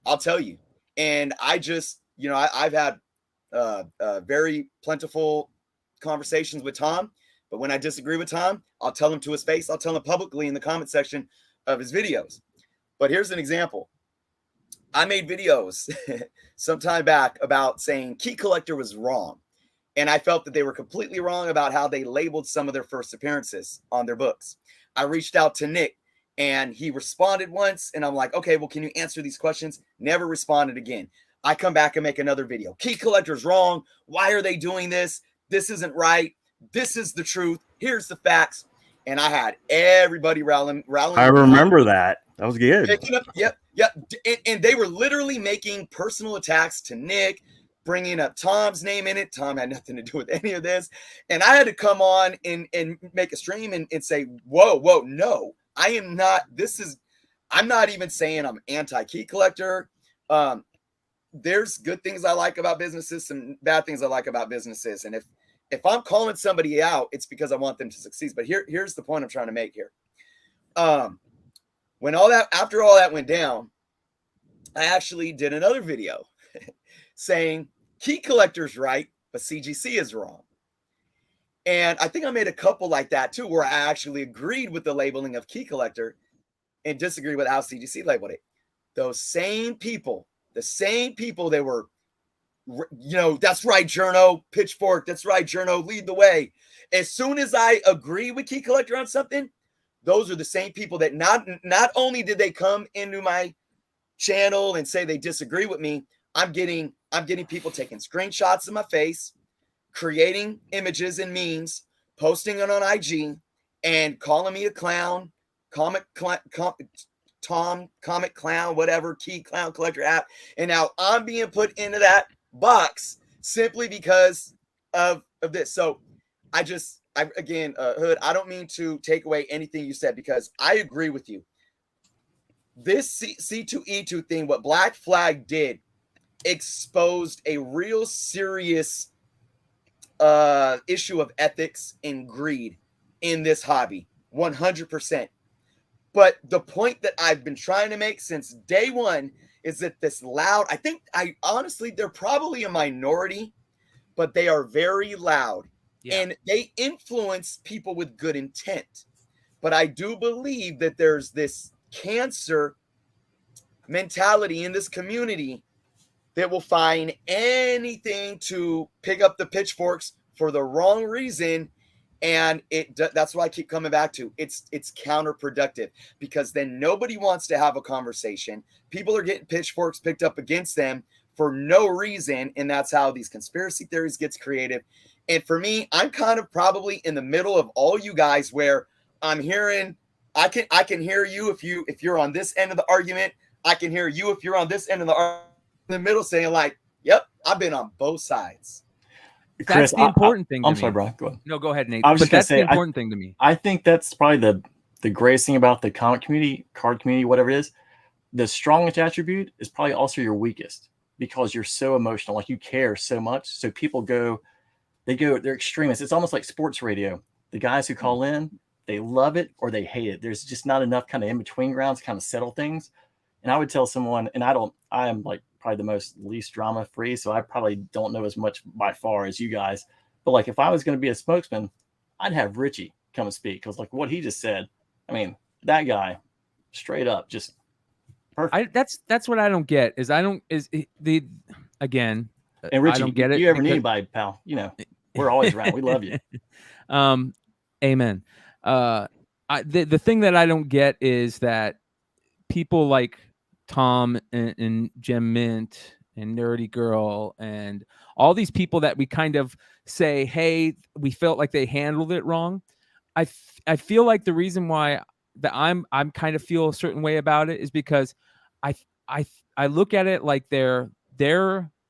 I'll tell you. And I just, you know, I've had very plentiful conversations with Tom, but when I disagree with Tom, I'll tell him to his face. I'll tell him publicly in the comment section of his videos. But here's an example. I made videos some time back about saying Key Collector was wrong. And I felt that they were completely wrong about how they labeled some of their first appearances on their books. I reached out to Nick and he responded once. And I'm like, okay, well, can you answer these questions? Never responded again. I come back and make another video. Key Collector's wrong. Why are they doing this? This isn't right. This is the truth. Here's the facts. and I had everybody rallying. I remember that. That was good. Picking up, yep. And they were literally making personal attacks to Nick, bringing up Tom's name in it. Tom had nothing to do with any of this. And I had to come on and make a stream and say, whoa, no, I am not. I'm not even saying I'm anti-key collector. There's good things I like about businesses, some bad things I like about businesses. And if I'm calling somebody out, it's because I want them to succeed. But here's the point I'm trying to make here. After all that went down, I actually did another video saying key collector's right, but CGC is wrong. And I think I made a couple like that too, where I actually agreed with the labeling of key collector and disagree with how CGC labeled it. Those same people, that were, that's right, Journo, Pitchfork, that's right, Journo, lead the way. As soon as I agree with key collector on something, those are the same people that not only did they come into my channel and say they disagree with me, I'm getting people taking screenshots of my face, creating images and memes, posting it on IG, and calling me a clown, comic clown, whatever, key clown collector app. And now I'm being put into that box simply because of this. So again, Hood, I don't mean to take away anything you said, because I agree with you. This C2E2 thing, what Black Flag did, exposed a real serious issue of ethics and greed in this hobby, 100%. But the point that I've been trying to make since day one is that this loud, honestly, they're probably a minority, but they are very loud. Yeah. And they influence people with good intent. But I do believe that there's this cancer mentality in this community that will find anything to pick up the pitchforks for the wrong reason. And that's why I keep coming back to it's counterproductive, because then nobody wants to have a conversation. People are getting pitchforks picked up against them for no reason. And that's how these conspiracy theories gets creative. And for me, I'm kind of probably in the middle of all you guys, where I'm hearing, I can hear you if you're on this end of the argument. I can hear you if you're on this end of the middle, saying like, "Yep, I've been on both sides." That's Chris, the important thing. I'm sorry, bro. Go ahead. No, go ahead, Nate. I was just that's say, the important thing to me. I think that's probably the greatest thing about the comic community, card community, whatever it is. The strongest attribute is probably also your weakest, because you're so emotional, like you care so much. So people they're extremists. It's almost like sports radio. The guys who call in, they love it or they hate it. There's just not enough kind of in between grounds, kind of settle things. And I would tell someone, and I am like probably the most least drama free, so I probably don't know as much by far as you guys. But like, if I was going to be a spokesman, I'd have Richie come and speak, because like what he just said, I mean, that guy, straight up, just perfect. That's what I don't get. And Richie, I don't get it. If you ever need anybody, pal, we're always around. We love you. Amen. The thing that I don't get is that people like Tom and Gem Mint and Nerdy Girl and all these people that we kind of say, hey, we felt like they handled it wrong. I feel like the reason why that I'm kind of feel a certain way about it is because I look at it like they're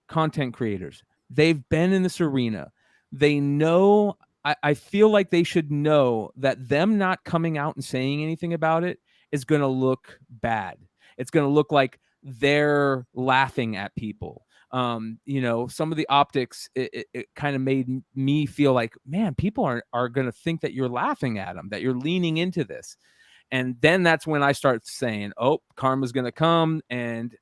content creators. They've been in this arena. They know. I feel like they should know that them not coming out and saying anything about it is going to look bad. It's going to look like they're laughing at people. Some of the optics, it kind of made me feel like, man, people are going to think that you're laughing at them, that you're leaning into this. And then that's when I start saying, oh, karma's going to come, and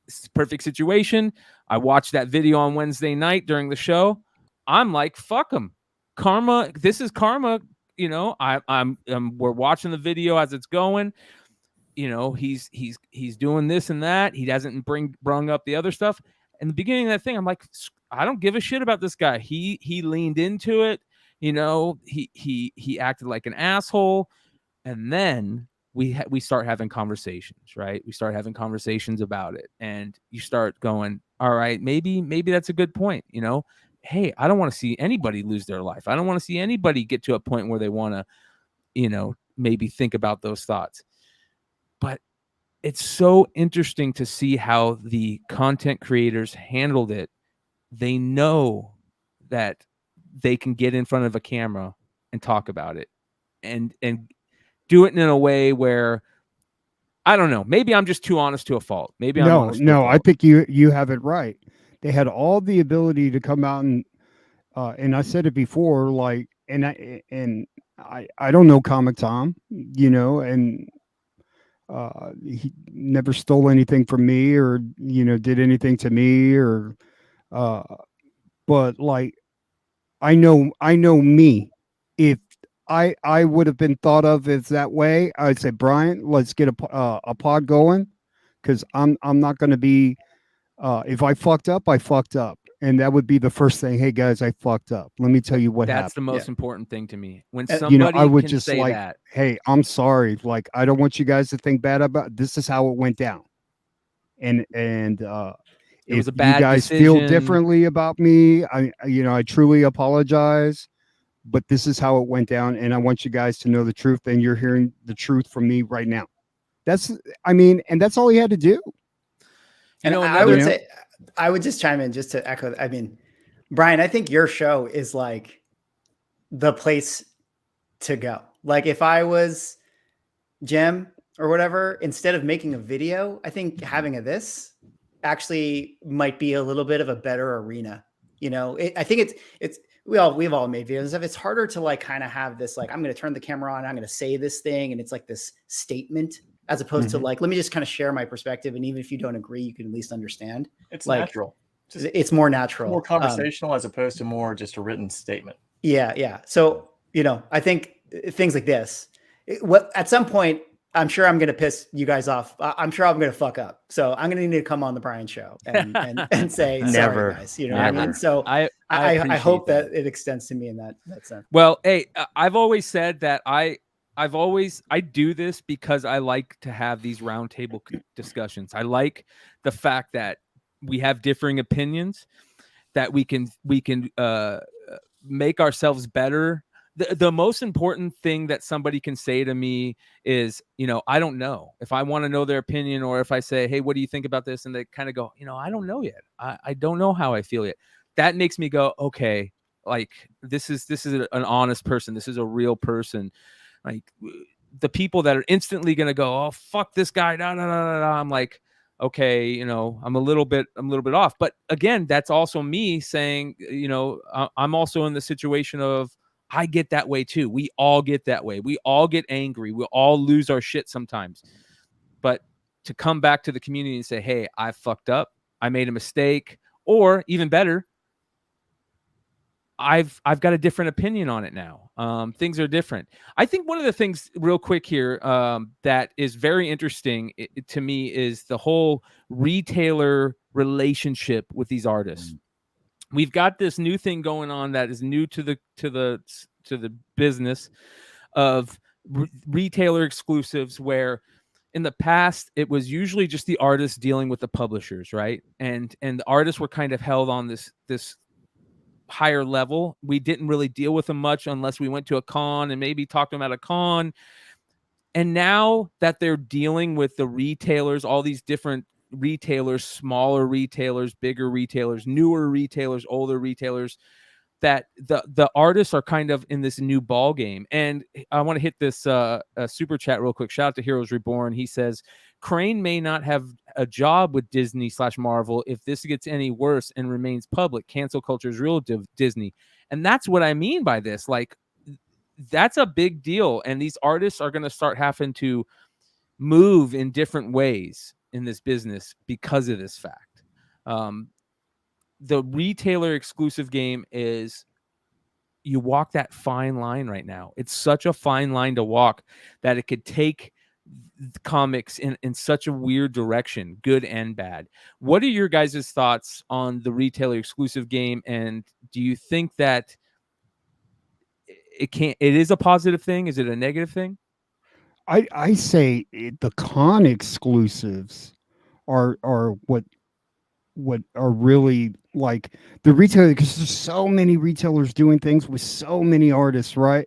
it's a perfect situation. I watched that video on Wednesday night during the show. I'm like, fuck them. Karma, this is karma. We're watching the video as it's going. He's doing this and that. He hasn't brung up the other stuff. In the beginning of that thing, I'm like, I don't give a shit about this guy. He leaned into it. He acted like an asshole. And then we start having conversations, right? We start having conversations about it, and you start going, all right, maybe that's a good point. Hey, I don't want to see anybody lose their life. I don't want to see anybody get to a point where they want to maybe think about those thoughts. But it's so interesting to see how the content creators handled it. They know that they can get in front of a camera and talk about it and do it in a way where, I don't know, maybe I'm just too honest to a fault. Maybe I'm honest to a fault. I think you have it right. They had all the ability to come out and I said it before, like, and I don't know Comic Tom, and he never stole anything from me or did anything to me or but like I know me. If I would have been thought of as that way, I'd say, Brian, let's get a pod going, because I'm not going to be if I fucked up, I fucked up. And that would be the first thing. Hey guys, I fucked up. Let me tell you what happened. That's the most important thing to me. When somebody I would can just say like, that. Hey, I'm sorry. Like, I don't want you guys to think bad about this. Is how it went down. And it if was a bad you guys decision. feel differently about me, I truly apologize. But this is how it went down, and I want you guys to know the truth. And you're hearing the truth from me right now. And that's all he had to do. And I would say, I would just chime in just to echo. I mean, Brian, I think your show is like the place to go. Like if I was Jim or whatever, instead of making a video, I think having this actually might be a little bit of a better arena. I think we've all made videos and stuff. It's harder to like kind of have this, like, I'm going to turn the camera on, I'm going to say this thing. And it's like this statement, as opposed to like, let me just kind of share my perspective. And even if you don't agree, you can at least understand. It's like, natural. It's more natural, more conversational as opposed to more just a written statement. Yeah. So, I think things like this, at some point, I'm sure I'm going to piss you guys off. I'm sure I'm going to fuck up. So I'm going to need to come on the Brian show and say, Never, sorry guys, what I mean? So I hope that it extends to me in that sense. Well, hey, I've always said that I do this because I like to have these roundtable discussions. I like the fact that we have differing opinions, that we can make ourselves better. The most important thing that somebody can say to me is, I don't know. If I want to know their opinion, or if I say, hey, what do you think about this? And they kind of go, I don't know yet. I don't know how I feel yet. That makes me go, okay, like this is an honest person. This is a real person. Like the people that are instantly going to go, oh, fuck this guy. I'm like, okay, I'm a little bit off. But again, that's also me saying, I'm also in the situation of, I get that way too. We all get that way. We all get angry. We all lose our shit sometimes. But to come back to the community and say, hey, I fucked up. I made a mistake. Or even better, I've got a different opinion on it now. Things are different. I think one of the things real quick here that is very interesting to me is the whole retailer relationship with these artists. We've got this new thing going on that is new to the business of retailer exclusives, where in the past it was usually just the artists dealing with the publishers, right? And the artists were kind of held on this higher level. We didn't really deal with them much unless we went to a con and maybe talked to them at a con. And now that they're dealing with the retailers, all these different retailers, smaller retailers, bigger retailers, newer retailers, older retailers, that the artists are kind of in this new ball game. And I want to hit this super chat real quick. Shout out to Heroes Reborn. He says, Crane may not have a job with Disney/Marvel if this gets any worse and remains public. Cancel culture is real, Disney. And that's what I mean by this. Like, that's a big deal. And these artists are going to start having to move in different ways in this business because of this fact. The retailer exclusive game is, you walk that fine line right now. It's such a fine line to walk that it could take comics in such a weird direction, good and bad. What are your guys' thoughts on the retailer exclusive game? And do you think that it is a positive thing? Is it a negative thing? I say the con exclusives are what are really like the retailer, because there's so many retailers doing things with so many artists, right?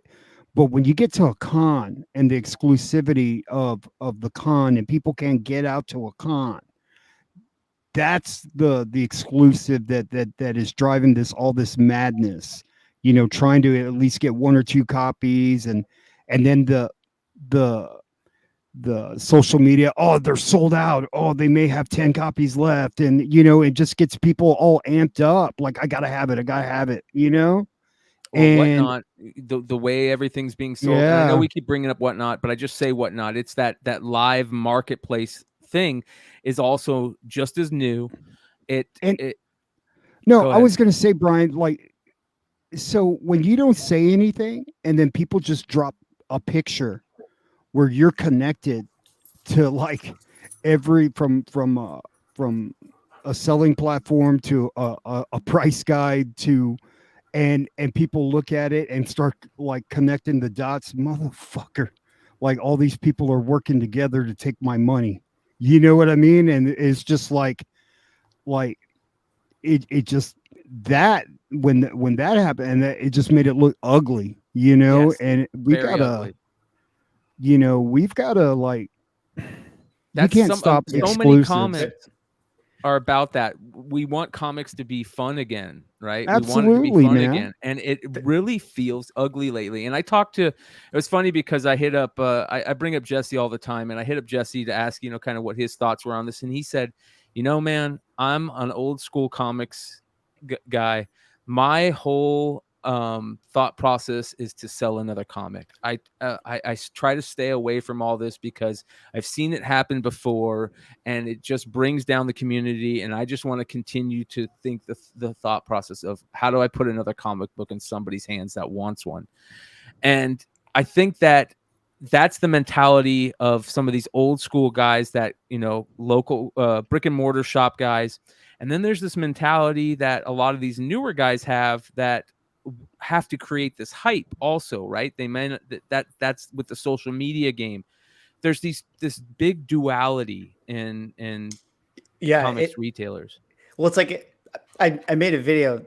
But when you get to a con and the exclusivity of the con, and people can't get out to a con, that's the exclusive that is driving all this madness. Trying to at least get 1 or 2 copies, and then the social media, oh, they're sold out, oh, they may have 10 copies left, and it just gets people all amped up, like I gotta have it. Or And Whatnot, the way everything's being sold. And I know we keep bringing up Whatnot, but I just say Whatnot. It's that live marketplace thing is also just as new. No, I was gonna say, Brian, like, so when you don't say anything and then people just drop a picture where you're connected to like every from a selling platform to a price guide to and people look at it and start like connecting the dots, motherfucker, like all these people are working together to take my money, you know what I mean? And it's just like it just that when that happened, and it just made it look ugly, Yes, and we very gotta ugly. We've gotta like, you That's can't stop so many exclusives. comments are about that. We want comics to be fun again, right? We want it to Absolutely, be fun man. again, and it really feels ugly lately. And I talked to, it was funny because I hit up, I bring up Jesse all the time, and I hit up Jesse to ask, kind of what his thoughts were on this, and he said, man, I'm an old school comics guy. My whole thought process is to sell another comic. I try to stay away from all this because I've seen it happen before, and it just brings down the community. And I just want to continue to think the thought process of how do I put another comic book in somebody's hands that wants one. And I think that's the mentality of some of these old school guys that, local brick and mortar shop guys. And then there's this mentality that a lot of these newer guys have that have to create this hype also, right? They meant that's with the social media game. There's this big duality in comics retailers. Well, it's like I made a video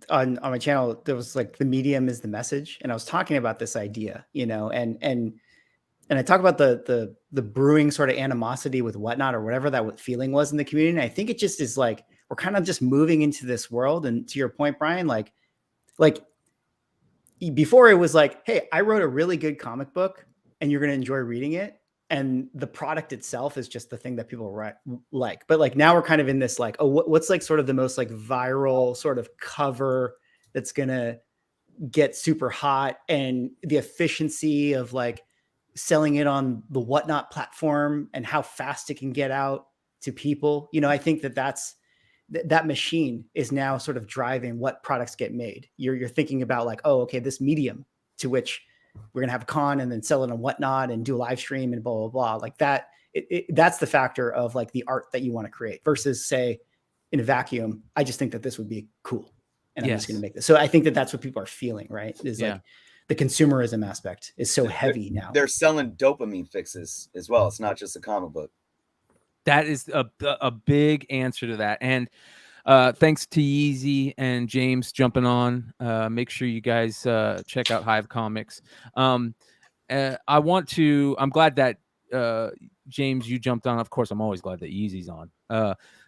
on my channel that was like the medium is the message, and I was talking about this idea, and I talk about the brewing sort of animosity with Whatnot or whatever that feeling was in the community. And I think it just is like we're kind of just moving into this world. And to your point, Brian, like before it was like, hey, I wrote a really good comic book and you're going to enjoy reading it. And the product itself is just the thing that people like. But like now we're kind of in this like, oh, what's like sort of the most like viral sort of cover that's going to get super hot, and the efficiency of like selling it on the Whatnot platform and how fast it can get out to people. I think that machine is now sort of driving what products get made. You're thinking about like, oh, okay, this medium to which we're going to have a con and then sell it on Whatnot and do a live stream and blah, blah, blah. Like that, that's the factor of like the art that you want to create versus say in a vacuum. I just think that this would be cool. And I'm just going to make this. So I think that that's what people are feeling, right? Is like the consumerism aspect is so heavy now. They're selling dopamine fixes as well. It's not just a comic book. That is a big answer to that. And thanks to Yeezy and James jumping on. Make sure you guys check out Hive Comics. I'm glad that James, you jumped on. Of course, I'm always glad that Yeezy's on.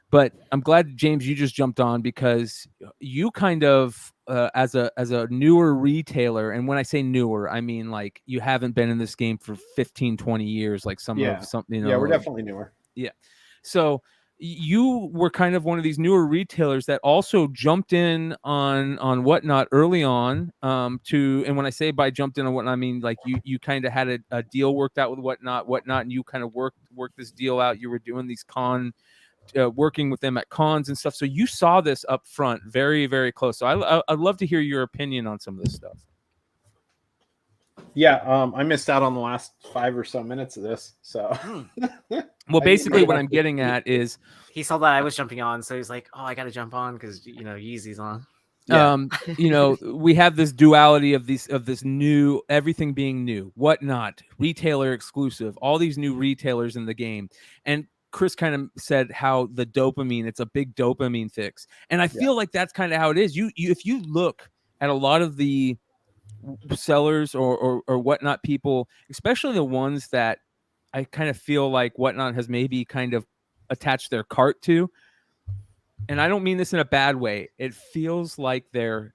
But I'm glad, James, you just jumped on because you kind of, as a newer retailer, and when I say newer, I mean like you haven't been in this game for 15, 20 years, like Yeah, we're definitely newer. Yeah. So you were kind of one of these newer retailers that also jumped in on Whatnot early on. And when I say by jumped in on Whatnot, I mean like you kind of had a deal worked out with Whatnot, and you kind of worked this deal out. You were doing these working with them at cons and stuff. So you saw this up front, very, very close. So I'd love to hear your opinion on some of this stuff. Yeah, I missed out on the last 5 or so minutes of this. So, well, basically, what I'm getting at is he saw that I was jumping on, so he's like, "Oh, I got to jump on because Yeezy's on." Yeah. We have this duality of this new, everything being new, Whatnot, retailer exclusive, all these new retailers in the game, and Chris kind of said how the dopamine, it's a big dopamine fix, and I feel like that's kind of how it is. You if you look at a lot of the sellers or whatnot people, especially the ones that I kind of feel like Whatnot has maybe kind of attached their cart to. And I don't mean this in a bad way. It feels like they're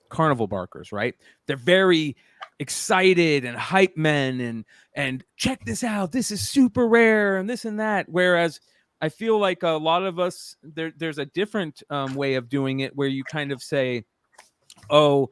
carnival barkers, right? They're very excited and hype men and check this out. This is super rare and this and that. Whereas I feel like a lot of us, there's a different way of doing it where you kind of say, oh,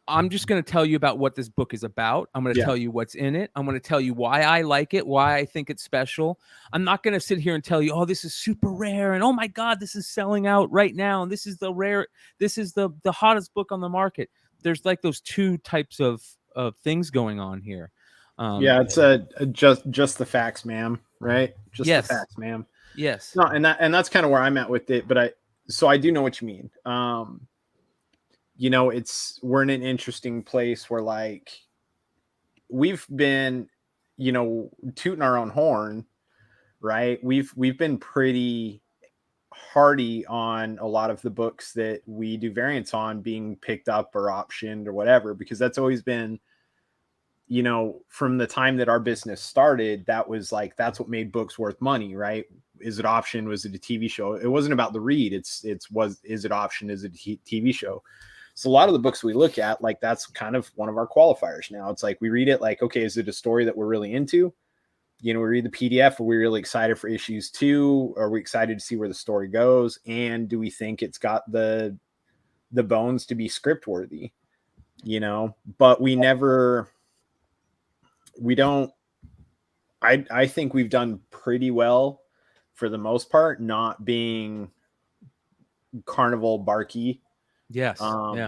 I'm just going to tell you about what this book is about. I'm going to tell you what's in it. I'm going to tell you why I like it, why I think it's special. I'm not going to sit here and tell you, oh, this is super rare. And oh my God, this is selling out right now. And this is the hottest book on the market. There's like those two types of things going on here. It's just the facts, ma'am. Right. Just the facts, ma'am. Yes. No, and that's kind of where I'm at with it. But I do know what you mean. We're in an interesting place where like we've been, tooting our own horn, right? We've been pretty hardy on a lot of the books that we do variants on being picked up or optioned or whatever, because that's always been, from the time that our business started, that was like, that's what made books worth money, right? Is it option? Was it a TV show? It wasn't about the read. Is it option? Is it a TV show? So a lot of the books we look at, like that's kind of one of our qualifiers now. It's like we read it like, okay, is it a story that we're really into? We read the PDF. Are we really excited for issues 2? Are we excited to see where the story goes? And do we think it's got the bones to be script worthy? But I think we've done pretty well for the most part, not being carnival barky. Yes.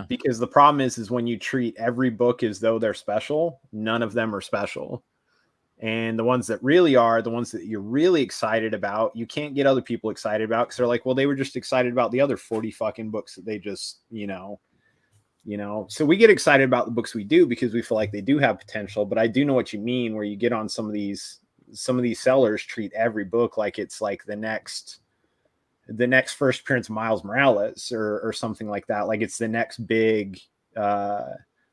Because the problem is when you treat every book as though they're special, none of them are special. And the ones that really are, the ones that you're really excited about, you can't get other people excited about because they're like, well, they were just excited about the other 40 fucking books that they just, So we get excited about the books we do because we feel like they do have potential. But I do know what you mean where you get on some of these sellers treat every book like it's like the next first appearance of Miles Morales or something like that. Like it's the next big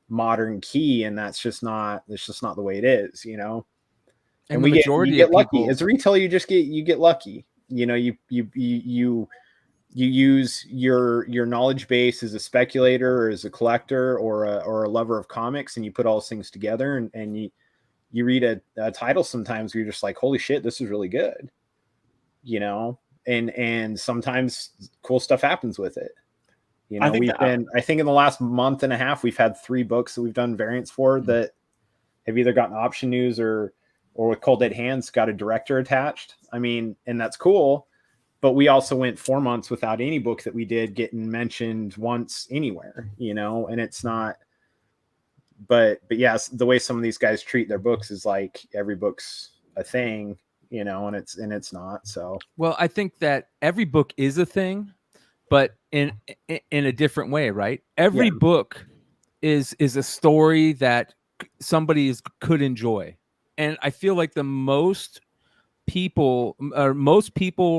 modern key, and that's just not the way it is, And we get lucky as a retailer. You get lucky. You use your knowledge base as a speculator or as a collector or a lover of comics, and you put all those things together, and you read a title sometimes where you're just like, holy shit, this is really good, and sometimes cool stuff happens with it. I think in the last month and a half, we've had 3 books that we've done variants for that have either gotten option news or with Cold Dead Hands got a director attached. I mean, and that's cool. But we also went 4 months without any book that we did getting mentioned once anywhere, and it's not, but yes, the way some of these guys treat their books is like every book's a thing, and it's not. So, well, I think that every book is a thing, but in a different way, right? Every book is a story that somebody could enjoy. And I feel like most people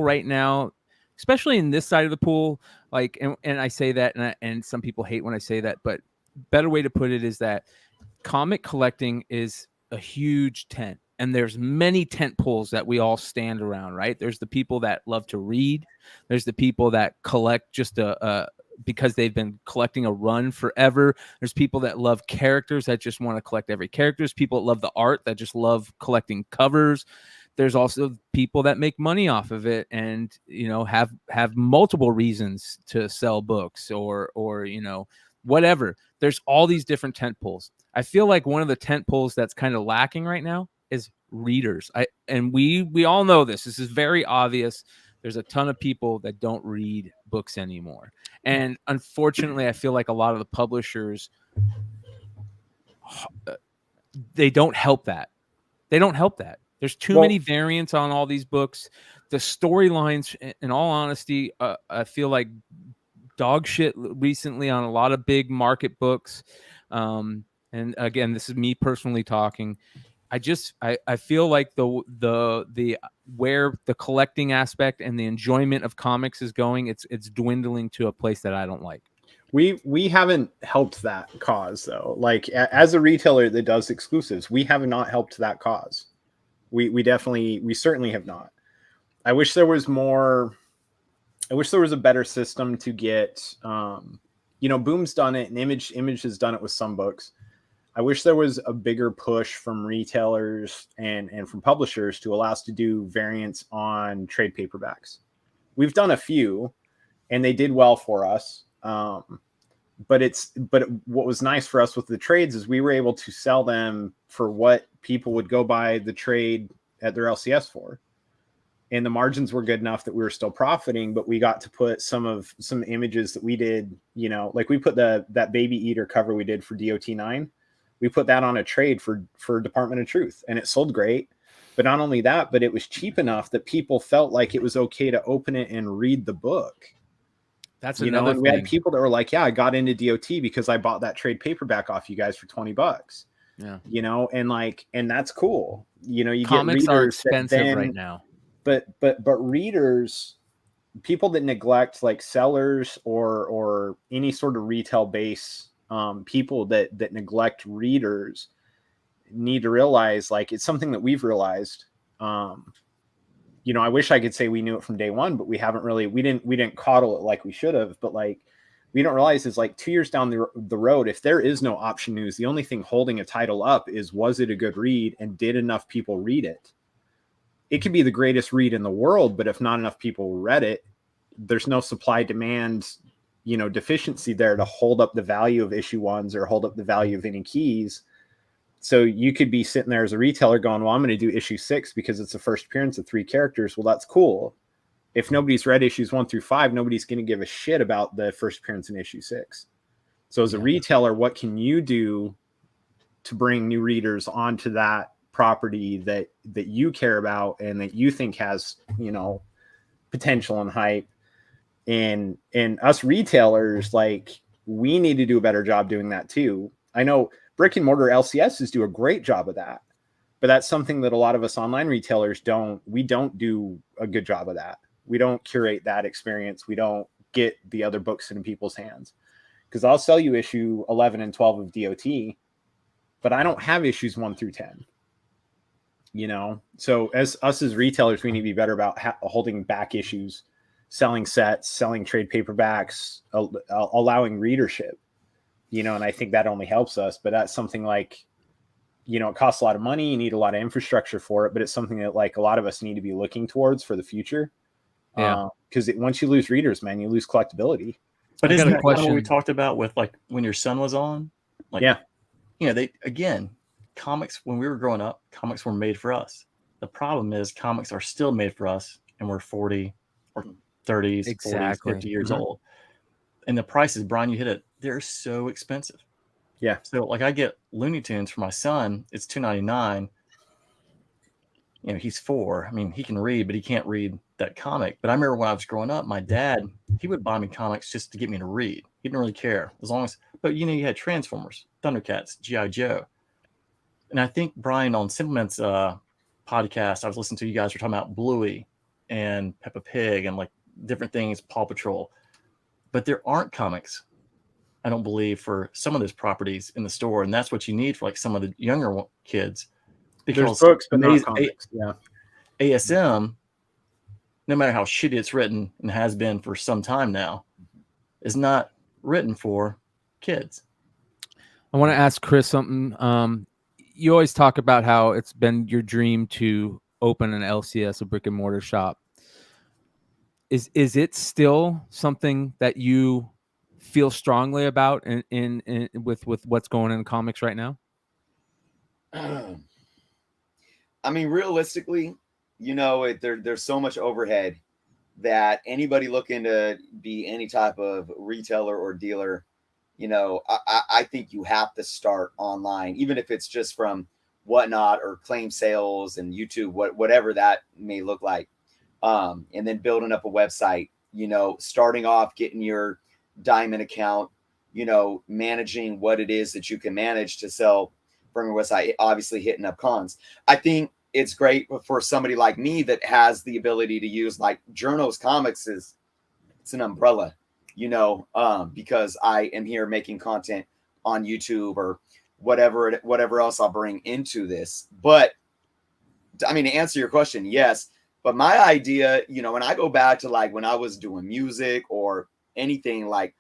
right now, especially in this side of the pool, like, and I say that, and some people hate when I say that, but better way to put it is that comic collecting is a huge tent, and there's many tent poles that we all stand around, right? There's the people that love to read. There's the people that collect just because they've been collecting a run forever. There's people that love characters that just want to collect every character. There's people that love the art that just love collecting covers. There's also people that make money off of it and, have multiple reasons to sell books or whatever. There's all these different tent poles. I feel like one of the tent poles that's kind of lacking right now is readers. We all know this. This is very obvious. There's a ton of people that don't read books anymore. And unfortunately, I feel like a lot of the publishers, they don't help that. There's too many variants on all these books. The storylines, in all honesty, I feel like dog shit recently on a lot of big market books. And again, this is me personally talking. I feel like the where the collecting aspect and the enjoyment of comics is going, it's dwindling to a place that I don't like. We haven't helped that cause though. Like as a retailer that does exclusives, we have not helped that cause. We certainly have not. I wish there was more. I wish there was a better system to get. Boom's done it, and Image has done it with some books. I wish there was a bigger push from retailers and from publishers to allow us to do variants on trade paperbacks. We've done a few, and they did well for us. But what was nice for us with the trades is we were able to sell them for what people would go buy the trade at their LCS for. And the margins were good enough that we were still profiting, but we got to put some images that we did, like we put that baby eater cover we did for DOT9. We put that on a trade for Department of Truth, and it sold great. But not only that, but it was cheap enough that people felt like it was okay to open it and read the book. That's another thing. We had people that were like, yeah, I got into DOT because I bought that trade paperback off you guys for $20. Yeah. And that's cool. You comics get are readers expensive right now. But readers, people that neglect like sellers or any sort of retail base, people that neglect readers need to realize, like, it's something that we've realized. I wish I could say we knew it from day one, but we haven't really. We didn't coddle it like we should have. But like, we don't realize is like 2 years down the road, if there is no option news, the only thing holding a title up is, was it a good read and did enough people read it? It could be the greatest read in the world, but if not enough people read it, there's no supply demand, deficiency there to hold up the value of issue ones or hold up the value of any keys. So you could be sitting there as a retailer going, well, I'm going to do issue 6 because it's the first appearance of 3 characters. Well, that's cool. If nobody's read issues 1 through 5, nobody's going to give a shit about the first appearance in issue 6. So as a retailer, what can you do to bring new readers onto that property that you care about and that you think has, potential and hype? And us retailers, like, we need to do a better job doing that too. I know brick and mortar LCSs do a great job of that, but that's something that a lot of us online retailers don't do a good job of that. We don't curate that experience. We don't get the other books in people's hands, because I'll sell you issue 11 and 12 of DOT, but I don't have issues 1 through 10. So as retailers, we need to be better about holding back issues, selling sets, selling trade paperbacks, allowing readership, and I think that only helps us. But that's something like, it costs a lot of money. You need a lot of infrastructure for it, but it's something that like a lot of us need to be looking towards for the future. Yeah. Because once you lose readers, man, you lose collectability. But I isn't got a that kind of what we question. talked about with like when your son was on? Like, Yeah. Comics, when we were growing up, comics were made for us. The problem is comics are still made for us, and we're 40 or 30s, Exactly. 40s, 50 years old. And the prices, Brian, you hit it, they're so expensive. Yeah. So like I get Looney Tunes for my son, it's $2.99. He's 4. I mean, he can read, but he can't read that comic. But I remember when I was growing up, my dad, he would buy me comics just to get me to read. He didn't really care as long as, but you had Transformers, Thundercats, G.I. Joe. And I think, Brian, on Simplement's podcast, I was listening to, you guys were talking about Bluey and Peppa Pig and like different things, Paw Patrol. But there aren't comics, I don't believe, for some of those properties in the store. And that's what you need for like some of the younger kids. Because there's books, but not comics. ASM, no matter how shitty it's written and has been for some time now, is not written for kids. I want to ask Chris something. You always talk about how it's been your dream to open an LCS, a brick and mortar shop. Is it still something that you feel strongly about in with what's going on in comics right now? I mean, realistically, there's so much overhead that anybody looking to be any type of retailer or dealer, I think you have to start online, even if it's just from Whatnot or claim sales and YouTube, whatever that may look like. And then building up a website, starting off, getting your diamond account, managing what it is that you can manage to sell from your website, obviously hitting up cons. I think it's great for somebody like me that has the ability to use like Journos Comics it's an umbrella. because I am here making content on YouTube or whatever else I'll bring into this. But I mean, to answer your question, yes. But my idea, when I go back to like when I was doing music or anything, like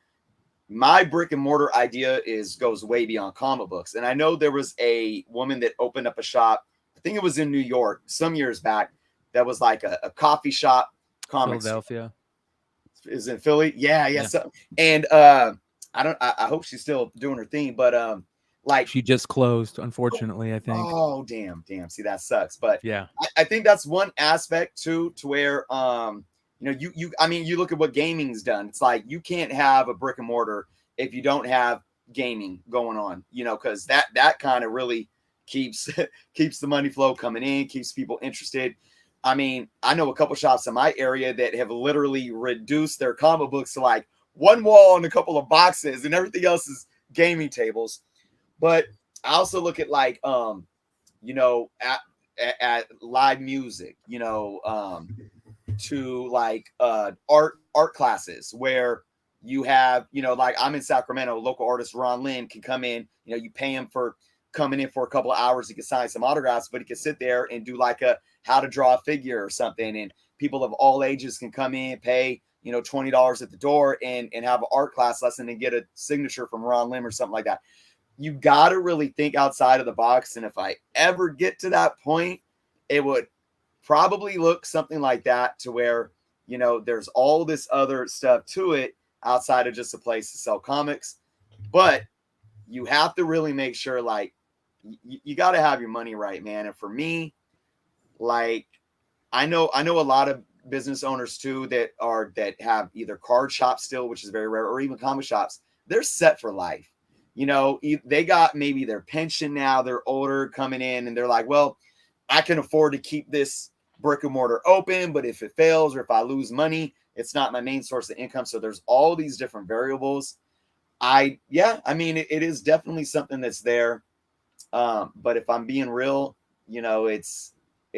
my brick and mortar idea goes way beyond comic books. And I know there was a woman that opened up a shop, I think it was in New York some years back, that was like a coffee shop, comics. Philadelphia. Is in Philly? Yeah. So, and I hope she's still doing her thing, but like she just closed, unfortunately, I think. Oh, damn. See, that sucks. But yeah, I think that's one aspect too, to where you look at what gaming's done. It's like you can't have a brick and mortar if you don't have gaming going on, because that kind of really keeps the money flow coming in, keeps people interested. I mean, I know a couple shops in my area that have literally reduced their comic books to like one wall and a couple of boxes, and everything else is gaming tables. But I also look at like at live music, to like art classes where you have, like I'm in Sacramento, local artist Ron Lynn can come in, you pay him for coming in for a couple of hours. He can sign some autographs, but he can sit there and do like a how to draw a figure or something. And people of all ages can come in, pay, $20 at the door and have an art class lesson and get a signature from Ron Lim or something like that. You got to really think outside of the box. And if I ever get to that point, it would probably look something like that, to where, there's all this other stuff to it outside of just a place to sell comics. But you have to really make sure, like, you got to have your money right, man. And for me, like, I know a lot of business owners too that have either card shops still, which is very rare, or even comic shops. They're set for life. They got maybe their pension now, they're older, coming in, and they're like, well, I can afford to keep this brick and mortar open, but if it fails or if I lose money, it's not my main source of income. So there's all these different variables. I mean, it is definitely something that's there. But if I'm being real, it's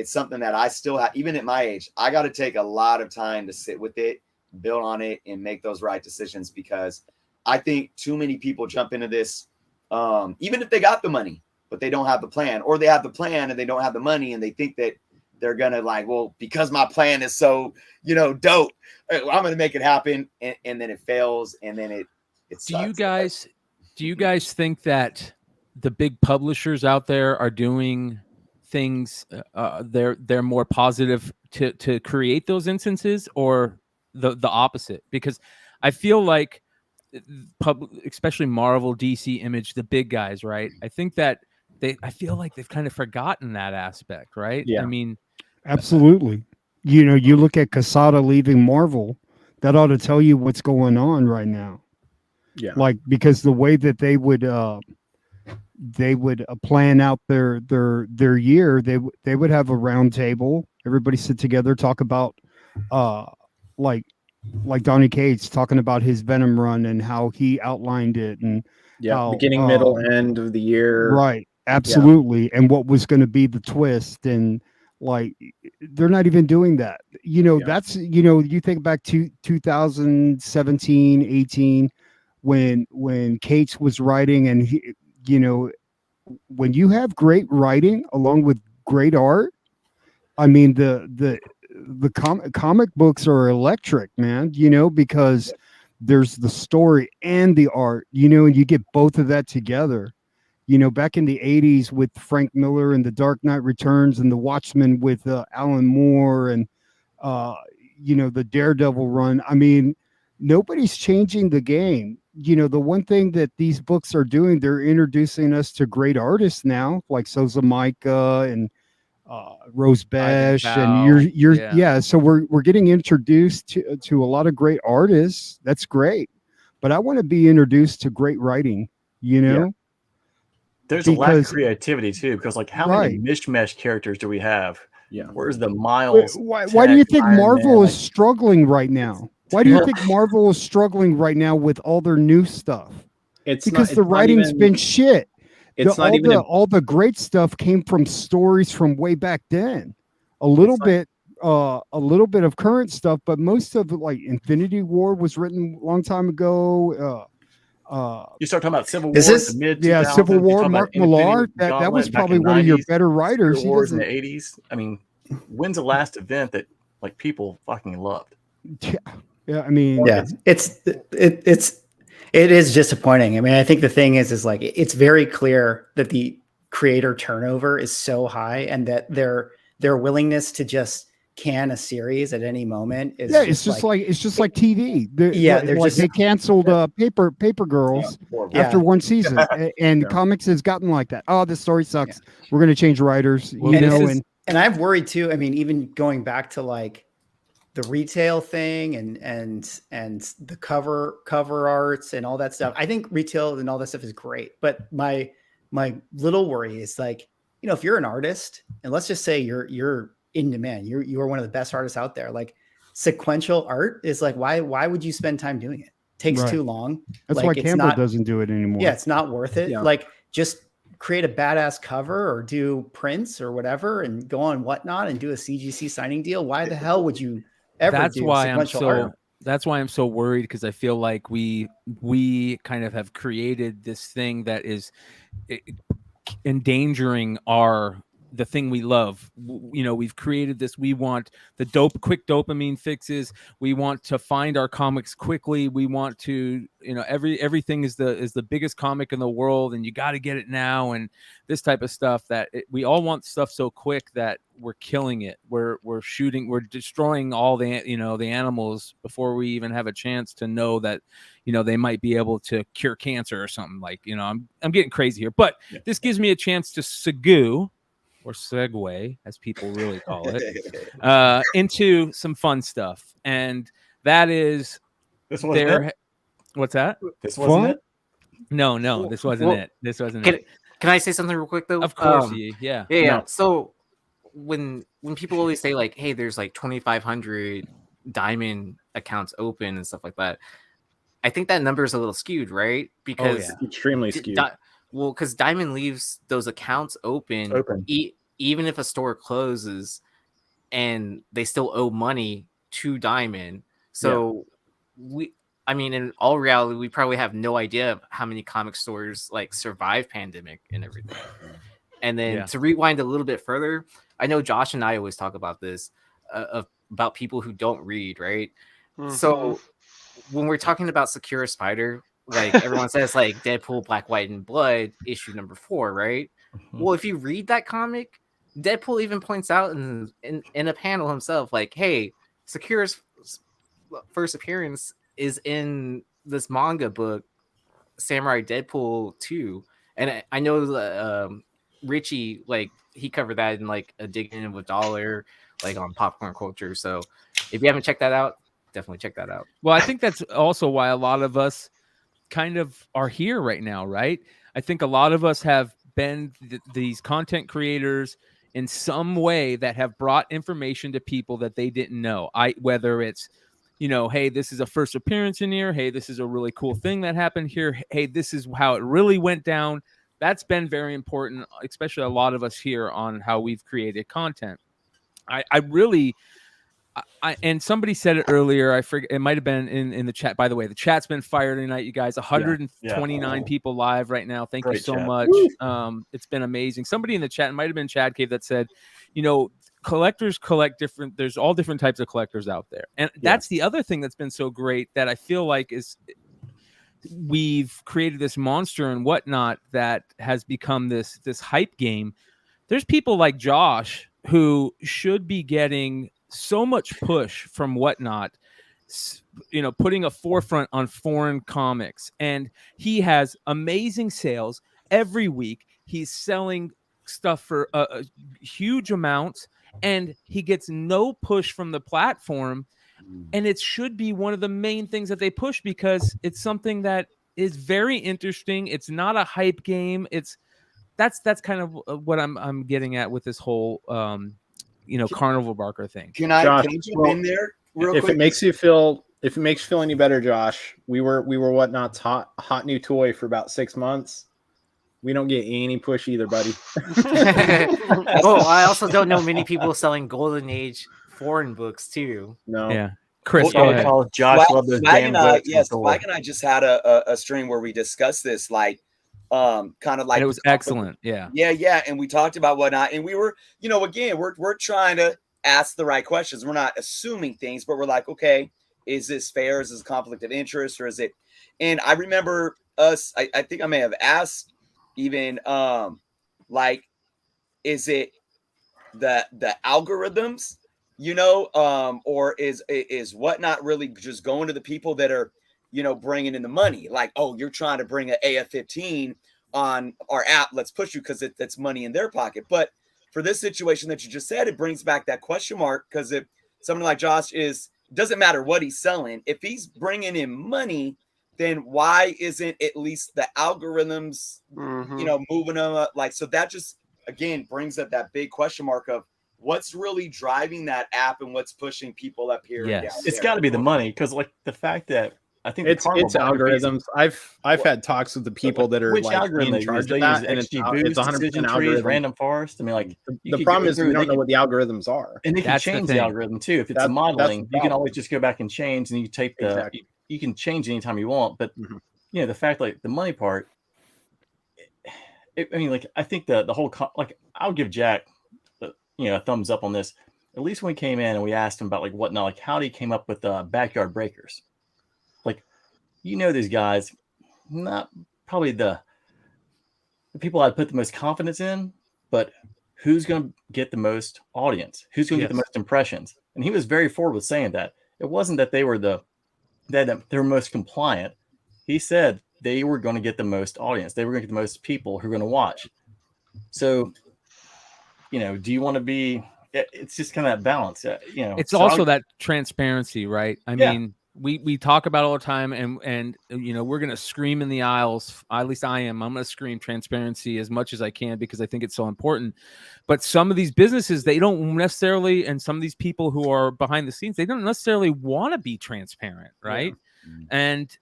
something that I still have, even at my age, I got to take a lot of time to sit with it, build on it, and make those right decisions, because I think too many people jump into this, even if they got the money, but they don't have the plan, or they have the plan and they don't have the money, and they think that they're going to like, well, because my plan is so, dope, I'm going to make it happen. And then it fails. And then it sucks. Do you guys think that the big publishers out there are doing things, they're more positive to create those instances, or the opposite? Because I feel like especially Marvel, DC, Image, the big guys, right? I think that I feel like they've kind of forgotten that aspect, right? Yeah. I mean, absolutely. You look at Quesada leaving Marvel, that ought to tell you what's going on right now. Yeah. Like, because the way that they would plan out their year, they would have a round table, everybody sit together, talk about like Donny Cates talking about his Venom run and how he outlined it, and beginning, middle, end of the year, right? Absolutely. Yeah. And what was going to be the twist, and like they're not even doing that. That's you think back to 2017, 18, when Cates was writing, and he, when you have great writing along with great art, I mean the comic books are electric, man, because there's the story and the art, and you get both of that together. Back in the 80s with Frank Miller and The Dark Knight Returns and The Watchmen with Alan Moore and, the Daredevil run. I mean, nobody's changing the game. The one thing that these books are doing, they're introducing us to great artists now, like Sousa Micah and Rose Besh, and so we're getting introduced to a lot of great artists. That's great, but I want to be introduced to great writing. There's a lack of creativity too, because like how many mishmash characters do we have? Yeah, where's the Miles? Why do you think Marvel is struggling right now? Why do you think Marvel is struggling right now with all their new stuff? Because the writing's been shit. All the great stuff came from stories from way back then. A little bit a little bit of current stuff, but most of like Infinity War was written a long time ago. You start talking about Civil War Is in this- the mid Yeah, 2000s, Civil you War, talk Mark about Infinity Millar. That Gauntlet was back probably in the one of your 90s, better writers. Secret He Wars in doesn't. the 80s. I mean, when's the last event that like people fucking loved? Yeah, I mean, Yeah, it is disappointing. I mean, I think the thing is like it's very clear that the creator turnover is so high, and that their willingness to just can a series at any moment is yeah, it's just like TV. Yeah, they're like just- they canceled Paper Girls Horrible. after Yeah. one season, and Yeah. comics has gotten like that. Oh, this story sucks. We're gonna change writers, Well, you this know, is- And I'm worried too. I mean, even going back to like the retail thing and the cover arts and all that stuff. I think retail and all that stuff is great. But my little worry is like, you know, if you're an artist and let's just say you're in demand, you are one of the best artists out there. Like sequential art is like, why would you spend time doing it? Takes Right. too long. That's Like, why it's Campbell not- doesn't do it anymore. Yeah, it's not worth it. Yeah. Like just create a badass cover or do prints or whatever and go on Whatnot and do a CGC signing deal. Why the hell would you ever That's do why I'm sequential so art? that's why I'm so worried, because I feel like we kind of have created this thing that is endangering the thing we love. You know, we've created this. We want the quick dopamine fixes. We want to find our comics quickly. We want to, you know, everything is the biggest comic in the world, and you got to get it now, and this type of stuff. We all want stuff so quick that we're killing it. We're destroying all the animals before we even have a chance to know that, you know, they might be able to cure cancer or something. Like, you know, I'm getting crazy here, but this gives me a chance to segue, as people really call it, into some fun stuff. And that is This wasn't it? What's that? This wasn't Fun? it? No, this wasn't Well, it. This wasn't Can, it. can I say something real quick though? Of course, yeah. Yeah. No. So when people always say like, hey, there's like 2,500 diamond accounts open and stuff like that, I think that number is a little skewed, right? Because Extremely D- skewed. Di- well, because Diamond leaves those accounts open, even if a store closes, and they still owe money to Diamond. So I mean, in all reality, we probably have no idea of how many comic stores like survive pandemic and everything. And then to rewind a little bit further, I know Josh and I always talk about this about people who don't read, right? So when we're talking about Secure Spider, like everyone says, like Deadpool, Black, White, and Blood, issue number 4, right? Well, if you read that comic, Deadpool even points out in a panel himself, like, hey, Secure's first appearance is in this manga book, Samurai Deadpool 2. And I know Richie, like, he covered that in like a Digging In with Dollar, like on Popcorn Culture. So if you haven't checked that out, definitely check that out. Well, I think that's also why a lot of us kind of are here right now, right? I think a lot of us have been these content creators in some way that have brought information to people that they didn't know. Whether it's, you know, hey, this is a first appearance in here. Hey, this is a really cool thing that happened here. Hey, this is how it really went down. That's been very important, especially a lot of us here on how we've created content. I really, and somebody said it earlier. I forget. It might have been in the chat. By the way, the chat's been fired tonight, you guys. 129 people live right now. Thank you so much. It's been amazing. Somebody in the chat, it might have been Chad Cave, that said, you know, collectors collect different. There's all different types of collectors out there, and that's the other thing that's been so great that I feel like is we've created this monster and whatnot that has become this hype game. There's people like Josh who should be getting so much push from whatnot, you know, putting a forefront on foreign comics, and he has amazing sales every week. He's selling stuff for huge amounts, and he gets no push from the platform. And it should be one of the main things that they push, because it's something that is very interesting. It's not a hype game. That's kind of what I'm getting at with this whole you know, Carnival Barker thing. Can I Josh, jump in there real if quick? it makes you feel any better, Josh, we were Whatnot's hot new toy for about 6 months. We don't get any push either, buddy. Well, I also don't know many people selling Golden Age foreign books too. No. Yeah. Chris, Well, go ahead. Josh loved those damn books. Yes, Spike and I just had a stream where we discussed this, like, kind of like And it was excellent. Yeah. Yeah, and we talked about whatnot, and we were, again, we're trying to ask the right questions. We're not assuming things, but we're like, okay, is this fair? Is this conflict of interest, or is it? And I remember us. I think I may have asked even, like, is it the algorithms? Or is whatnot really just going to the people that are, bringing in the money? Like, oh, you're trying to bring an AF-15 on our app. Let's push you because that's money in their pocket. But for this situation that you just said, it brings back that question mark, because if something like Josh doesn't matter what he's selling, if he's bringing in money, then why isn't at least the algorithms, moving them up? Like, so that just, again, brings up that big question mark of, what's really driving that app and what's pushing people up here? Yes. And down It's there? got to be the money, because like the fact that I think It's algorithms. I've had talks with the people that are which like algorithm in charge of that, and it's 100% decision trees, algorithm. random forest. I mean, like The problem is we don't know what the algorithms are, and they can That's the change the thing. algorithm too. If it's That's a modeling, the you can problem. always just go back and change, and you take the Exactly. you can change anytime you want. But the fact, like the money part, I mean, like I think the whole like I'll give Jack a thumbs up on this. At least when we came in and we asked him about like whatnot, like how he came up with backyard breakers. Like, these guys, not probably the people I'd put the most confidence in, but who's going to get the most audience? Who's going to get the most impressions? And he was very forward with saying that. It wasn't that they were they were most compliant. He said they were going to get the most audience. They were going to get the most people who are going to watch. So, do you want to be? It's just kind of that balance, It's also that transparency, right? I mean, we talk about it all the time, and we're gonna scream in the aisles. At least I am. I'm gonna scream transparency as much as I can because I think it's so important. But some of these businesses, they don't necessarily, and some of these people who are behind the scenes, they don't necessarily want to be transparent, right? Yeah. And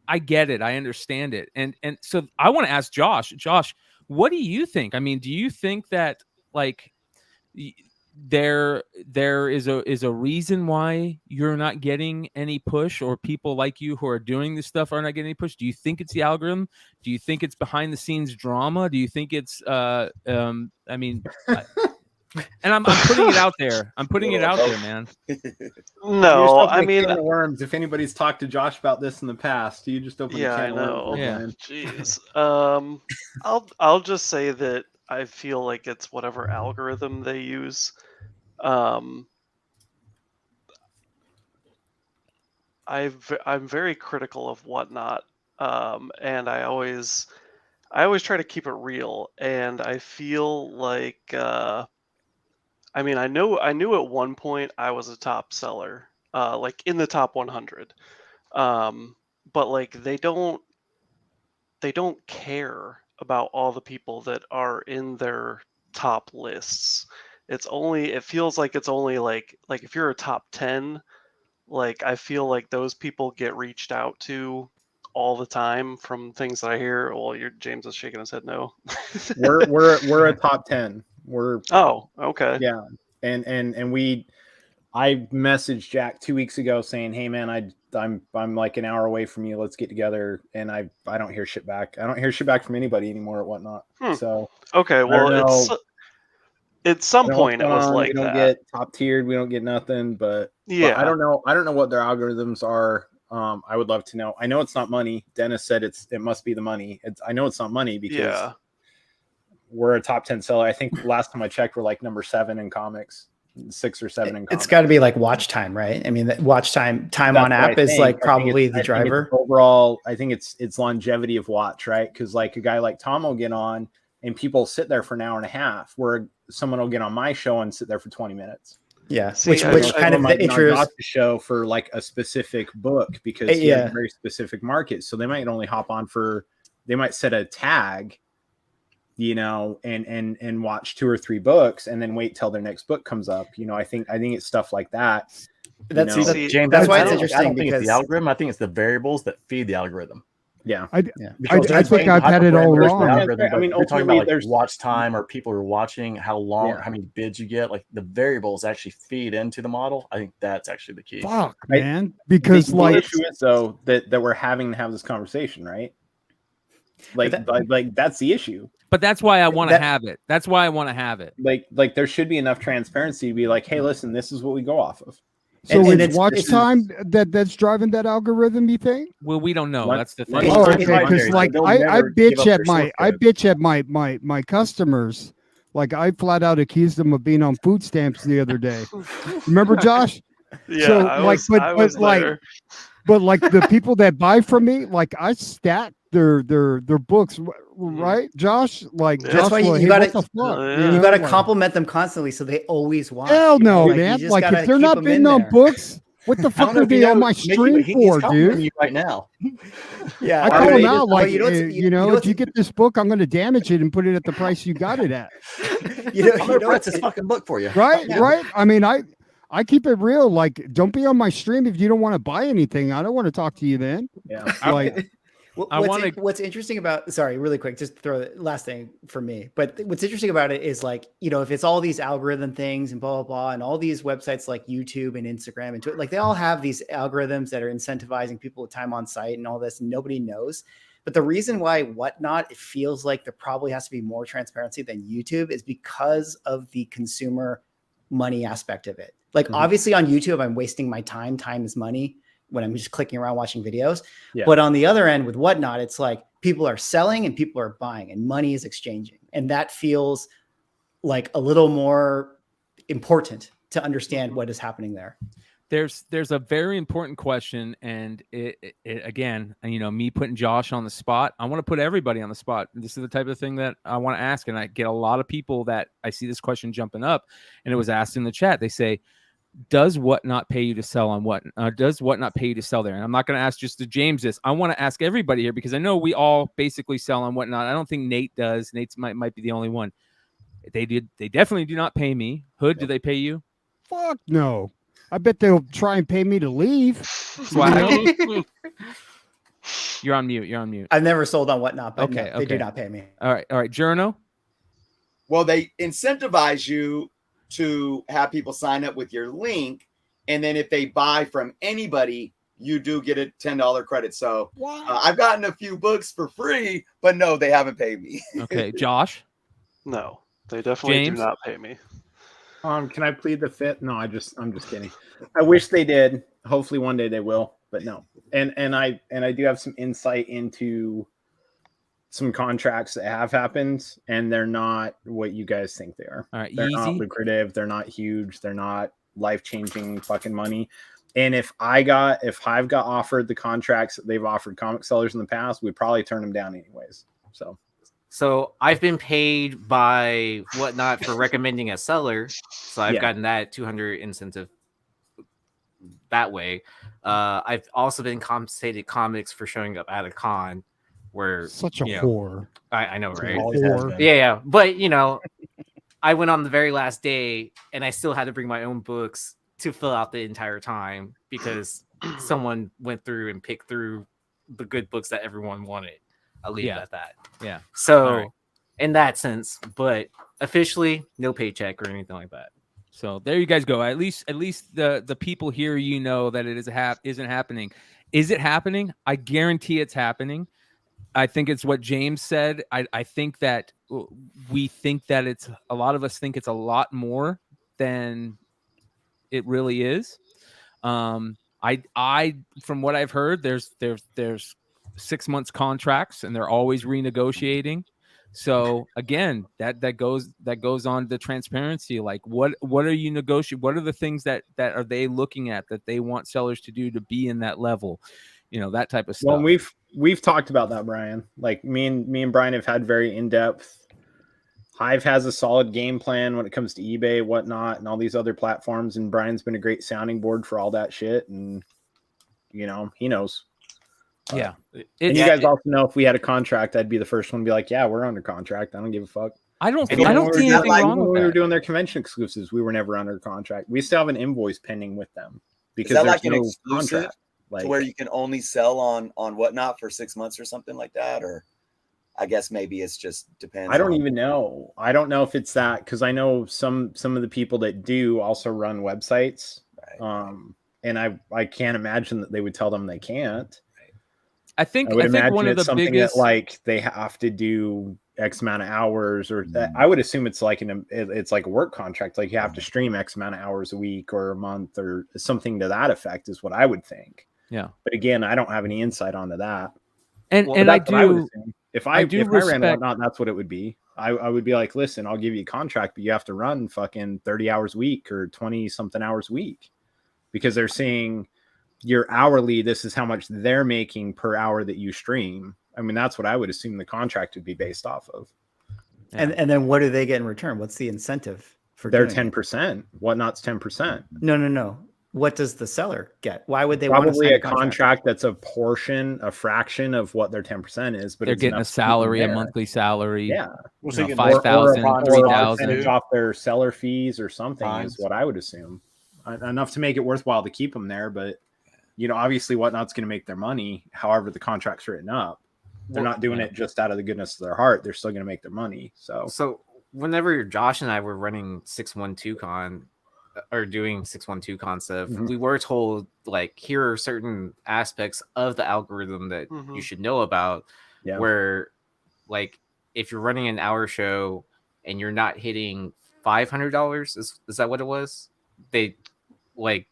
I get it. I understand it. And so I want to ask Josh. Josh, what do you think? I mean, do you think that like there is a reason why you're not getting any push, or people like you who are doing this stuff are not getting any push? Do you think it's the algorithm? Do you think it's behind the scenes drama? Do you think it's I mean, and I'm putting it out there. I'm putting it out there, man. No, I mean, the worms. If anybody's talked to Josh about this in the past, you just open the can of worms. Yeah, jeez. I'll just say that I feel like it's whatever algorithm they use. I'm very critical of whatnot, and I always try to keep it real. And I feel like, I mean, I knew at one point I was a top seller, like in the top 100, but like they don't care about all the people that are in their top lists. It feels like it's only like if you're a top 10, like I feel like those people get reached out to all the time from things that I hear. Well, James is shaking his head no. we're a top 10. Okay. Yeah. And I messaged Jack 2 weeks ago saying, "Hey man, I'm like an hour away from you. Let's get together." And I don't hear shit back. I don't hear shit back from anybody anymore at whatnot. So okay, well, at some point it was like we don't that. get top tiered. We don't get nothing. But yeah, but I don't know what their algorithms are. I would love to know. I know it's not money. Dennis said it must be the money. I know it's not money because we're a top 10 seller. I think last time I checked, we're like number 7 in comics, 6 or 7 in comics. It's got to be like watch time, right? I mean, that watch time on app is like probably the driver. Overall, I think it's longevity of watch, right? Because like a guy like Tom will get on and people sit there for an hour and a half, where someone will get on my show and sit there for 20 minutes. Yeah, which kind of the intro is the show for like a specific book because he has a very specific market. So they might only hop on they might set a tag, and watch 2 or 3 books and then wait till their next book comes up. I think it's stuff like that. James, that's why it's interesting. I don't think it's the algorithm. I think it's the variables that feed the algorithm. Yeah. I Because think I've had it all wrong. Algorithm, I mean, you're talking about like there's watch time or people are watching, how long, Yeah. how many bids you get. Like the variables actually feed into the model. I think that's actually the key. Fuck, man. Because the like issue is though that we're having to have this conversation, right? Like that's the issue. But that's why I want to have it. That's why I want to have it. Like there should be enough transparency to be like, hey, listen, this is what we go off of. so it's watch time that's driving that algorithm, you think? Well, we don't know. What- That's the what- thing. Oh, It's okay. primary, Because so like they'll I never give bitch up at their my source I code. bitch at my customers. Like I flat out accused them of being on food stamps the other day. Remember, Josh? Yeah, So, I like, was, but- I but, was like, there. But like the people that buy from me, like I stack their books, right, Josh? Like Yeah. That's Josh, why you hey, gotta- what the fuck? Yeah. You know, got to like, compliment them constantly so they always watch. hell you know? no, Like, you man. just Like gotta if they're keep not 'em bidding in on there. books, what the I fuck don't know are if you they on know, my Mickey, stream but he's for, complimenting dude? you right now. Yeah, I call mean, them out well, like, you know what's- you know, what's- if you get this book, I'm going to damage it and put it at the price you got it at. you know, I'm you gonna know press what's- this fucking book for you. Right, Yeah. right. I mean, I keep it real. Like, don't be on my stream if you don't want to buy anything. I don't want to talk to you then. Yeah. Like, What's interesting about, sorry, really quick, just throw the last thing for me. But what's interesting about it is like, you know, if it's all these algorithm things and blah, blah, blah, and all these websites like YouTube and Instagram and Twitter, like they all have these algorithms that are incentivizing people with time on site and all this, and nobody knows. But the reason why Whatnot, it feels like there probably has to be more transparency than YouTube is because of the consumer money aspect of it. Like obviously on YouTube, I'm wasting my time. Time is money when I'm just clicking around watching videos. Yeah. But on the other end with Whatnot, it's like people are selling and people are buying and money is exchanging. And that feels like a little more important to understand what is happening there. There's a very important question, and it again, you know, me putting Josh on the spot. I want to put everybody on the spot. This is the type of thing that I want to ask, and I get a lot of people that I see this question jumping up, and it was asked in the chat. They say, does Whatnot pay you to sell on what? Does Whatnot pay you to sell there? And I'm not going to ask just to James this. I want to ask everybody here because I know we all basically sell on Whatnot. I don't think Nate does. Nate's might be the only one. They definitely do not pay me. Hood, do they pay you? fuck no. I bet they'll try and pay me to leave. Wow. You're on mute. You're on mute. I've never sold on Whatnot, but Okay, no, they do okay. not pay me. All right. Journo. Well, they incentivize you to have people sign up with your link. And then if they buy from anybody, you do get a $10 credit. So I've gotten a few books for free, but no, they haven't paid me. Okay. Josh. No, they definitely James? do not pay me. Can I plead the fifth? No, I'm just kidding. I wish they did. Hopefully one day they will, but no. And I do have some insight into some contracts that have happened, and they're not what you guys think they are. All right. They're not Easy. lucrative. They're not huge. They're not life-changing fucking money. And if Hive got offered the contracts that they've offered comic sellers in the past, we'd probably turn them down anyways. So I've been paid by Whatnot for recommending a seller. So I've gotten that 200 incentive that way. I've also been compensated comics for showing up at a con where Such a you know, whore. I know, right? Always has Or- been. Yeah. But you know, I went on the very last day and I still had to bring my own books to fill out the entire time because someone went through and picked through the good books that everyone wanted. I'll leave it at that. Yeah. So All right. in that sense, but officially no paycheck or anything like that. So there you guys go. At least the people here, you know that it isn't happening. Is it happening? I guarantee it's happening. I think it's what James said. I think that we think that it's a lot of us think it's a lot more than it really is. I from what I've heard, there's 6 months contracts and they're always renegotiating. So again, that goes on the transparency. Like what are you negotiating? What are the things that are they looking at that they want sellers to do to be in that level? You know, that type of stuff. Well, we've talked about that, Brian. Like me and Brian have had very in-depth. Hive has a solid game plan when it comes to eBay, Whatnot, and all these other platforms. And Brian's been a great sounding board for all that shit. And you know, he knows. Yeah. And you guys also know if we had a contract, I'd be the first one to be like, yeah, we're under contract. I don't give a fuck. I don't Even when see anything wrong when with we were that. doing their convention exclusives, we were never under contract. We still have an invoice pending with them because Is that there's like an no exclusive? contract. to where you can only sell on Whatnot for 6 months or something like that, or I guess maybe it's just depends. I don't even know. I don't know if it's that, because I know some of the people that do also run websites, and I can't imagine that they would tell them they can't. I think imagine one of the something biggest, that like they have to do X amount of hours, or I would assume it's like it's like a work contract, like you have to stream X amount of hours a week or a month or something to that effect is what I would think. Yeah. But again, I don't have any insight onto that. And If I ran Whatnot, that's what it would be. I would be like, listen, I'll give you a contract, but you have to run fucking 30 hours a week or 20 something hours a week, because they're saying your hourly, this is how much they're making per hour that you stream. I mean, that's what I would assume the contract would be based off of. Yeah. And then what do they get in return? What's the incentive for their doing 10%? Whatnot's 10%. No. What does the seller get? Why would they probably a contract that's a fraction of what their 10% is, but they're getting a salary, a monthly salary. Yeah, well, so 5,000, 3,000 off their seller fees or something is what I would assume. Enough to make it worthwhile to keep them there, but obviously Whatnot's going to make their money. However, the contract's written up, they're not doing it just out of the goodness of their heart. They're still going to make their money. So whenever Josh and I were running 612 Con or doing 612 Con stuff, we were told like, here are certain aspects of the algorithm that you should know about. Yeah. Where like if you're running an hour show and you're not hitting $500, is that what it was? They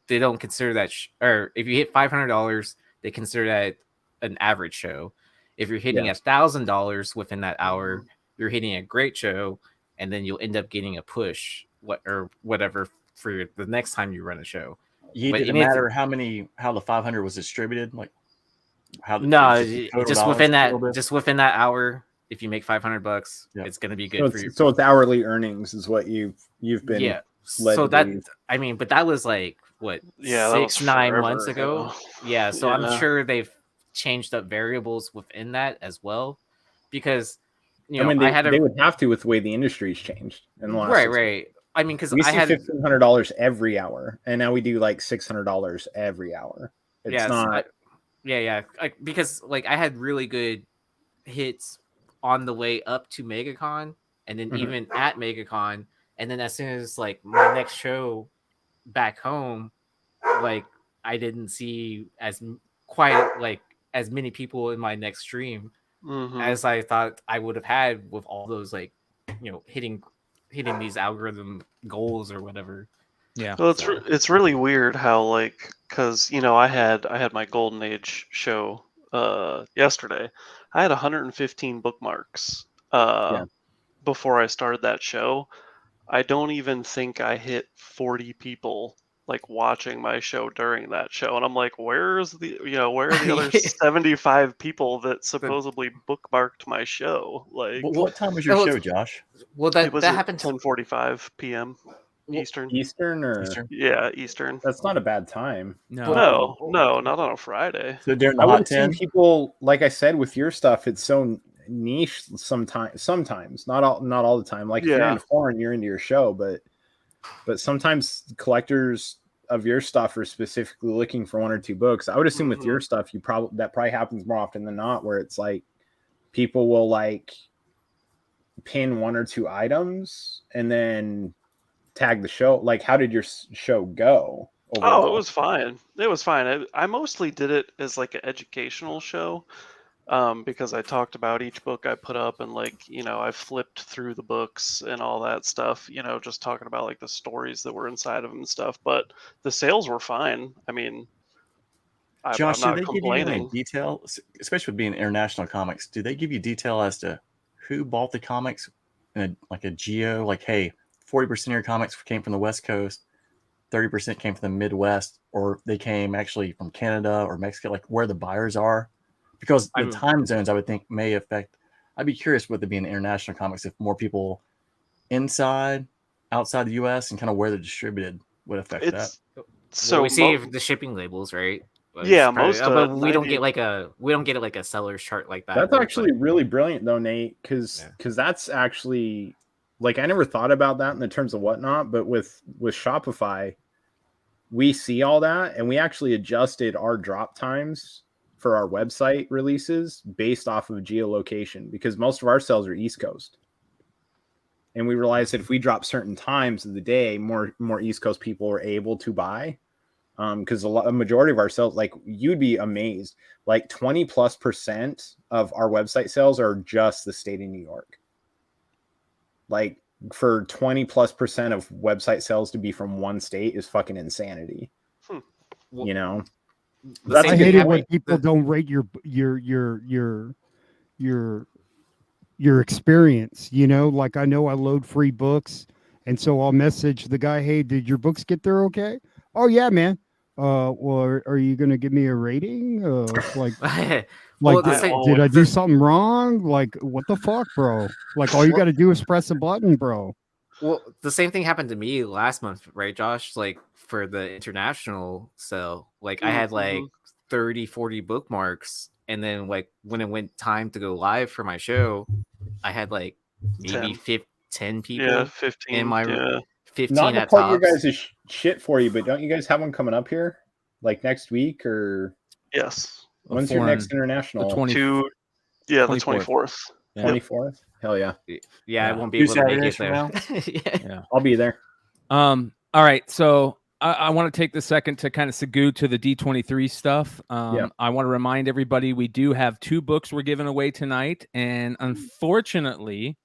don't consider that, or if you hit $500, they consider that an average show. If you're hitting $1,000 within that hour, you're hitting a great show, and then you'll end up getting a push, whatever for the next time you run a show. It didn't matter how the 500 was distributed, like how just within that hour. If you make $500, it's going to be good for you. So it's hourly earnings is what you've been. Yeah. So that but that was like what 6-9 months ago. Yeah. So I'm sure they've changed up variables within that as well, because they would have to with the way the industry's changed in the last right. I mean, because we see $1,500 every hour, and now we do like $600 every hour. It's not. Because like I had really good hits on the way up to MegaCon, and then even at MegaCon. And then as soon as like my next show back home, like I didn't see as many people in my next stream as I thought I would have had with all those like, hitting these algorithm goals or whatever. Yeah. Well, it's really weird how like, cause I had my Golden Age show yesterday. I had 115 bookmarks before I started that show. I don't even think I hit 40 people like watching my show during that show, and I'm like, where are the other 75 people that supposedly bookmarked my show? Like, what time was your show, Josh? Well, that happened 10:45 p.m. Eastern. Eastern. Yeah, Eastern. That's not a bad time. No, not on a Friday. So during the Hot 10, people, like I said, with your stuff, it's so niche sometimes not all the time. Like if you're in foreign, you're into your show, but sometimes collectors of your stuff are specifically looking for one or two books. I would assume with your stuff, that probably happens more often than not, where it's like people will like pin one or two items and then tag the show. Like, how did your show go overall? It was fine. I mostly did it as like an educational show. Because I talked about each book I put up, and like, I flipped through the books and all that stuff, just talking about like the stories that were inside of them and stuff. But the sales were fine. I mean, Josh, I'm not do they complaining. give you any detail, especially with being international comics? Do they give you detail as to who bought the comics in a geo? Like, hey, 40% of your comics came from the West Coast, 30% came from the Midwest, or they came actually from Canada or Mexico, like where the buyers are? Because the time zones, I would think, may affect. I'd be curious with it being international comics, if more people outside the U.S. and kind of where they're distributed would affect that. So we see the shipping labels, right? But most of but we don't get like a seller's chart like that. That's actually really brilliant, though, Nate, because that's actually like I never thought about that in the terms of Whatnot, but with Shopify, we see all that, and we actually adjusted our drop times for our website releases based off of geolocation, because most of our sales are East Coast. And we realized that if we drop certain times of the day, more East Coast people are able to buy. Because a majority of our sales, like, you'd be amazed, like 20+% of our website sales are just the state of New York. Like, for 20+% of website sales to be from one state is fucking insanity. You know, I hate it when people don't rate your experience. You know, like, I know I load free books, and so I'll message the guy, "Hey, did your books get there okay?" "Oh yeah, man." Well, are you gonna give me a rating? Well, did I do something wrong? Like, what the fuck, bro? Like, all you got to do is press a button, bro. Well, the same thing happened to me last month, right, Josh? Like, for the international sale, like, I had like 30, 40 bookmarks. And then, like, when it went time to go live for my show, I had like maybe 10 people. Yeah, 15. In my 15 not to at put tops. your guys' shit for you, but don't you guys have one coming up here, like next week or? Yes. When's your next international? The 24th. 24th. Hell yeah. Yeah, I won't be able to make it there. Yeah, I'll be there. All right, so I want to take the second to kind of segue to the D23 stuff. I want to remind everybody we do have 2 books we're giving away tonight, and unfortunately,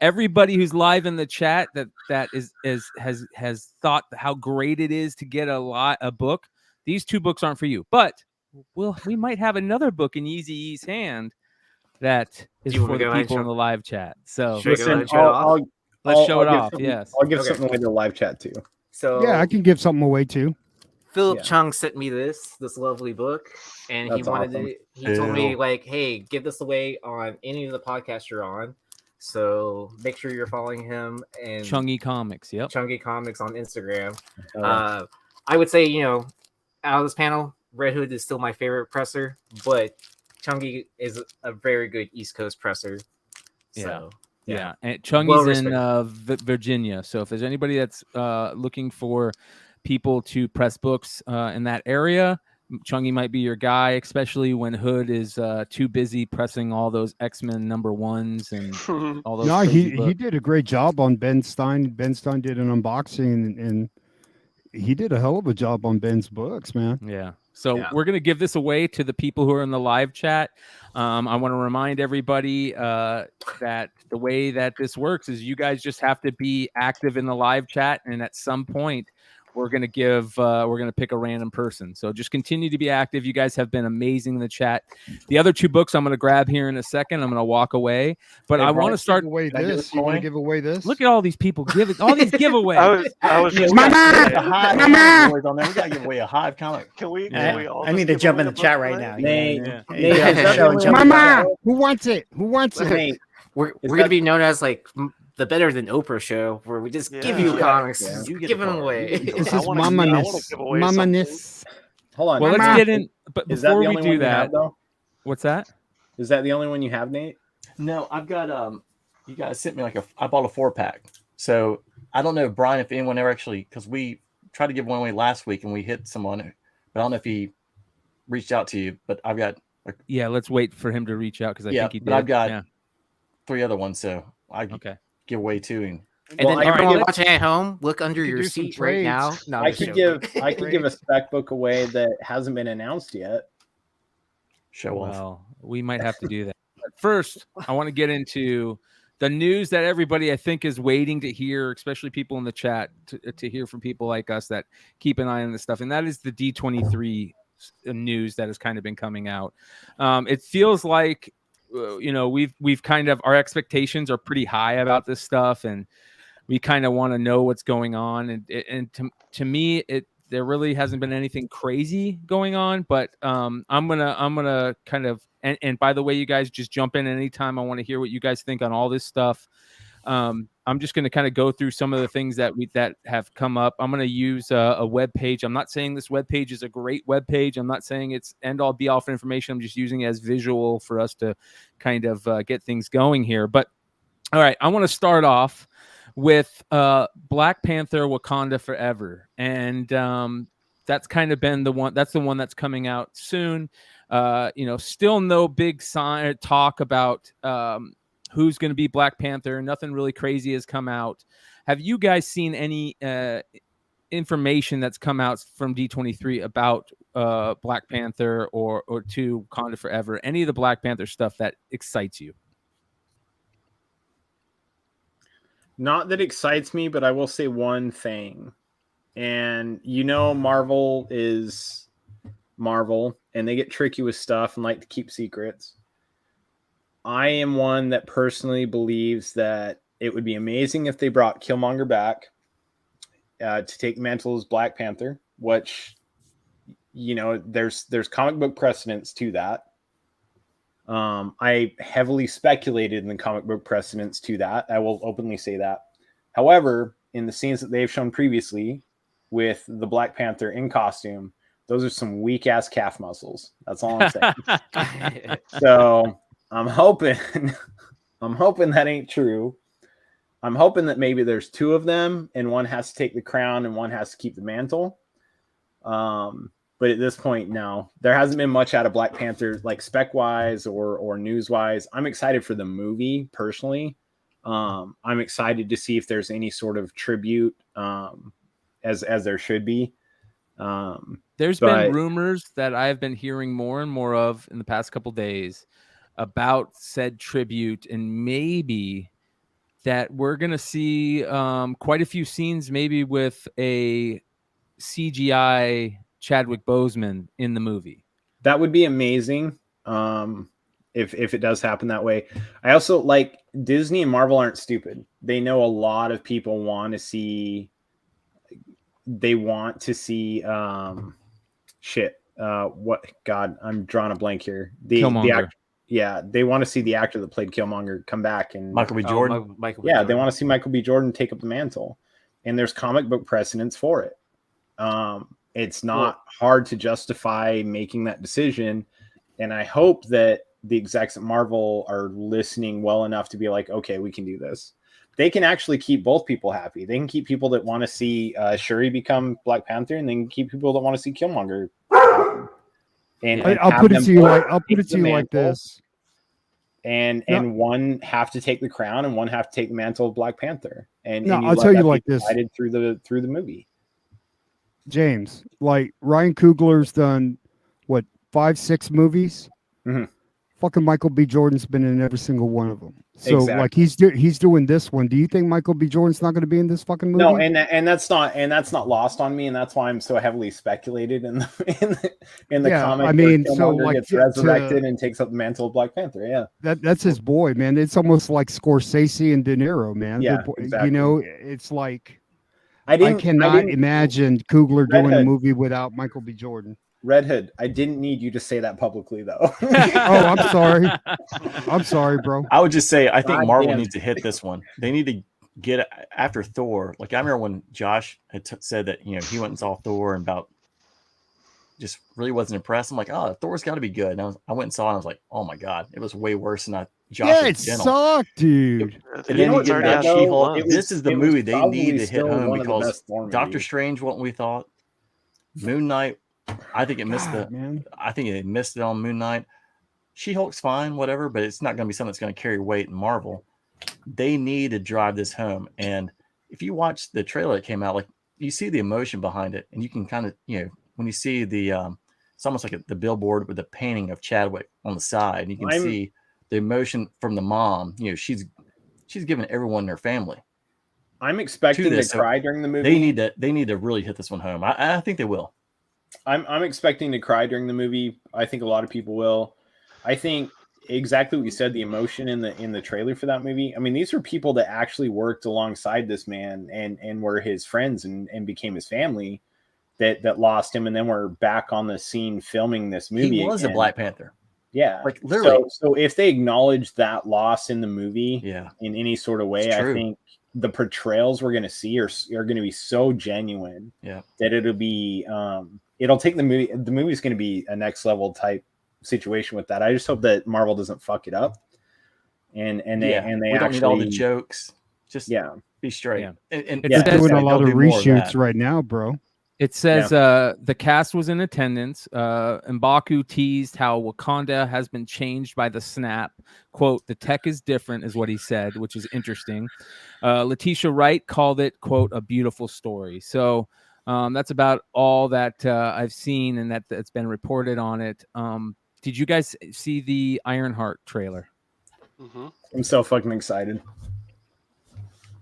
everybody who's live in the chat has thought how great it is to get a book. These 2 books aren't for you, but we might have another book in Easy E's hand that is for the people in the live chat. So listen, let's show it off. Yes, I'll give something away to the live chat too. So yeah, I can give something away too. Philip Chung sent me this lovely book, and he wanted awesome. he told me, like, hey, give this away on any of the podcasts you're on. So make sure you're following him and Chungy Comics. Yep, Chungy Comics on Instagram. I would say, you know, out of this panel, Red Hood is still my favorite presser, but Chungy is a very good East Coast presser. So, yeah. And Chungy's in Virginia. So if there's anybody that's looking for people to press books in that area, Chungy might be your guy, especially when Hood is too busy pressing all those X-Men #1s and all those. No, he did a great job on Ben Stein. Ben Stein did an unboxing, and he did a hell of a job on Ben's books, man. Yeah. So we're going to give this away to the people who are in the live chat. I want to remind everybody that the way that this works is you guys just have to be active in the live chat. And at some point, we're going to pick a random person. So just continue to be active. You guys have been amazing in the chat. The other 2 books I'm going to grab here in a second. I'm going to walk away, but I want to start away this. You want to give away this? Look at all these people giving all these giveaways. I was just Mama. We got to give away a Hive comic. Can we all I need to jump in the chat right now. Mama, who wants it? Who wants it? We're going to be known as like the Better Than Oprah show, where we just give you comics, you give them away. This is Mama-ness. Hold on. Well, let's get in. But Is that before the we only do one you that, have, though? what's that? Is that the only one you have, Nate? No, I've got you guys sent me I bought a 4-pack. So I don't know, Brian, if anyone ever actually, because we tried to give one away last week and we hit someone, but I don't know if he reached out to you. But I've got yeah, let's wait for him to reach out because I think he did. But I've got 3 other ones, so I give away 2. And then everyone watching at home, look under your seat right now. No, I could give a spec book away that hasn't been announced yet. Show off. Well, we might have to do that. But first, I want to get into the news that everybody I think is waiting to hear, especially people in the chat, to hear from people like us that keep an eye on this stuff, and that is the D23 news that has kind of been coming out. It feels like we've kind of, our expectations are pretty high about this stuff, and we kind of want to know what's going on. And to me, there really hasn't been anything crazy going on, but I'm gonna kind of, and by the way, you guys just jump in anytime. I want to hear what you guys think on all this stuff. I'm just going to kind of go through some of the things that have come up. I'm going to use a web page. I'm not saying this web page is a great web page. I'm not saying it's end all be all for information. I'm just using it as visual for us to kind of get things going here. But all right, I want to start off with Black Panther Wakanda Forever. And that's kind of been the one. That's the one that's coming out soon. Still no big talk about who's going to be Black Panther. Nothing really crazy has come out. Have you guys seen any information that's come out from D23 about Black Panther or to Wakanda Forever? Any of the Black Panther stuff that excites you? Not that excites me, but I will say one thing. And Marvel is Marvel, and they get tricky with stuff and like to keep secrets. I am one that personally believes that it would be amazing if they brought Killmonger back to take mantle as Black Panther, which, there's comic book precedents to that. I heavily speculated in the comic book precedents to that. I will openly say that. However, in the scenes that they've shown previously with the Black Panther in costume, those are some weak ass calf muscles. That's all I'm saying. So I'm hoping that ain't true. I'm hoping that maybe there's two of them and one has to take the crown and one has to keep the mantle. But at this point, no, there hasn't been much out of Black Panther, like spec wise or news wise. I'm excited for the movie personally. I'm excited to see if there's any sort of tribute, as there should be. There's been rumors that I've been hearing more and more of in the past couple days about said tribute, and maybe that we're going to see quite a few scenes, maybe with a CGI Chadwick Boseman in the movie. That would be amazing. If it does happen that way. I also like Disney and Marvel aren't stupid. They know a lot of people want to see. They want to see what God, I'm drawing a blank here. The actor, they want to see the actor that played Killmonger come back and Michael B. Jordan. They want to see Michael B. Jordan take up the mantle, and there's comic book precedents for it. It's not hard to justify making that decision, and I hope that the execs at Marvel are listening well enough to be like, okay, we can do this. They can actually keep both people happy. They can keep people that want to see Shuri become Black Panther, and they can keep people that want to see Killmonger happy. And I'll put it to you like this. And one have to take the crown, and one have to take the mantle of Black Panther. And I'll tell you like this: through the movie. James, like Ryan Coogler's done what 5-6 movies. Mm-hmm. Fucking Michael B. Jordan's been in every single one of them. So exactly. like he's doing this one. Do you think Michael B. Jordan's not going to be in this fucking movie? No, and that's not lost on me, and that's why I'm so heavily speculated in the comic. I mean, so like gets resurrected and takes up the mantle of Black Panther. Yeah, that's his boy, man. It's almost like Scorsese and De Niro, man. Yeah, exactly. It's like I cannot imagine Coogler doing a movie without Michael B. Jordan. Red Hood, I didn't need you to say that publicly, though. Oh, I'm sorry. I'm sorry, bro. I would just say I think Marvel needs to hit this one. They need to get after Thor. Like I remember when Josh had said that he went and saw Thor and about just really wasn't impressed. I'm like, oh, Thor's got to be good. And I went and saw it. And I was like, oh my god, it was way worse than Josh. Yeah, it sucked, dude. And then you get that She-Hulk. This is the movie they need to hit home because Doctor Strange wasn't what we thought. Moon Knight. I think it missed I think it missed it on Moon Knight. She-Hulk's fine, whatever, but it's not going to be something that's going to carry weight in Marvel. They need to drive this home. And if you watch the trailer that came out, like you see the emotion behind it, and you can kind of, when you see the, it's almost like the billboard with the painting of Chadwick on the side, and you can see the emotion from the mom. She's giving everyone in her family. I'm expecting to cry during the movie. They need to really hit this one home. I think they will. I'm expecting to cry during the movie. I think a lot of people will. I think exactly what you said, the emotion in the trailer for that movie. I mean, these are people that actually worked alongside this man and were his friends and became his family that lost him, and then were back on the scene filming this movie. He was a Black Panther. Yeah. Like literally. So if they acknowledge that loss in the movie in any sort of way, I think the portrayals we're going to see are going to be so genuine that it'll be it'll take the movie. The movie's going to be a next level type situation with that. I just hope that Marvel doesn't fuck it up, and they we don't need all the jokes. Just be straight. It's doing a lot of reshoots right now, bro. It says the cast was in attendance. M'Baku teased how Wakanda has been changed by the snap. Quote, the tech is different, is what he said, which is interesting. Letitia Wright called it, quote, a beautiful story. So that's about all that I've seen and that's been reported on it. Did you guys see the Ironheart trailer? Mm-hmm. I'm so fucking excited.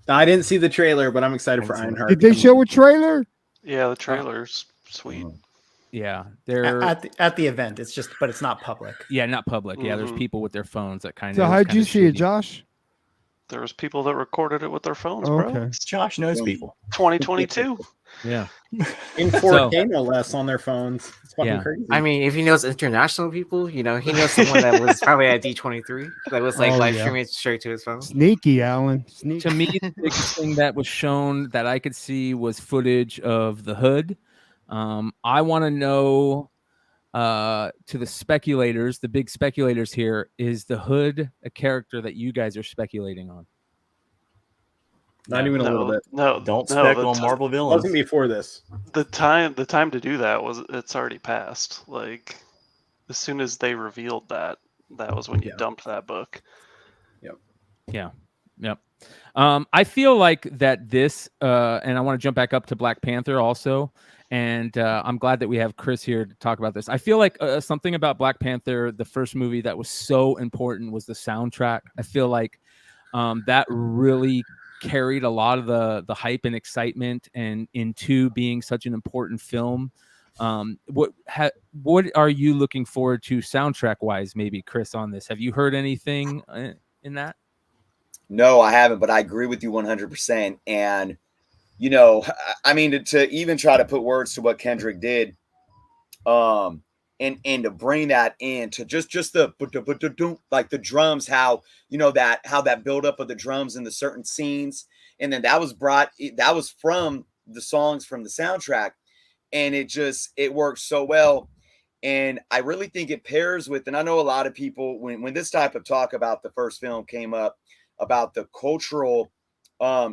I didn't see the trailer, but I'm excited for Ironheart. Did they show a trailer? Yeah, the trailer's sweet. Yeah, they're at the event. It's just, but it's not public. Yeah, not public. Yeah, there's Mhm. people with their phones that kind of. So how'd you see it, Josh? There was people that recorded it with their phones, Okay. bro. Josh knows people. 2022. Yeah. In 4K no less on their phones. It's fucking crazy. I mean, if he knows international people, you know, he knows someone that was probably at D23 that was like live streaming it straight to his phone. Sneaky, Alan. Sneaky. To me, the biggest thing that was shown that I could see was footage of the hood. I want to know to the speculators, the big speculators here, is the hood a character that you guys are speculating on? Not even a little bit. No, Don't spec on Marvel villains. Wasn't before this. The time to do that it's already passed. Like as soon as they revealed that was when you dumped that book. Yep. I feel like that this and I want to jump back up to Black Panther also. And I'm glad that we have Chris here to talk about this. I feel like something about Black Panther, the first movie, that was so important was the soundtrack. I feel like that really carried a lot of the hype and excitement, and into being such an important film. What are you looking forward to soundtrack wise, maybe, Chris, on this? Have you heard anything in that? No, I haven't, but I agree with you 100%. And you know, I mean, to even try to put words to what Kendrick did, and to bring that into just the like the drums, how that buildup of the drums in the certain scenes, and then that was from the songs from the soundtrack, and it works so well, and I really think it pairs with, and I know a lot of people when this type of talk about the first film came up about the cultural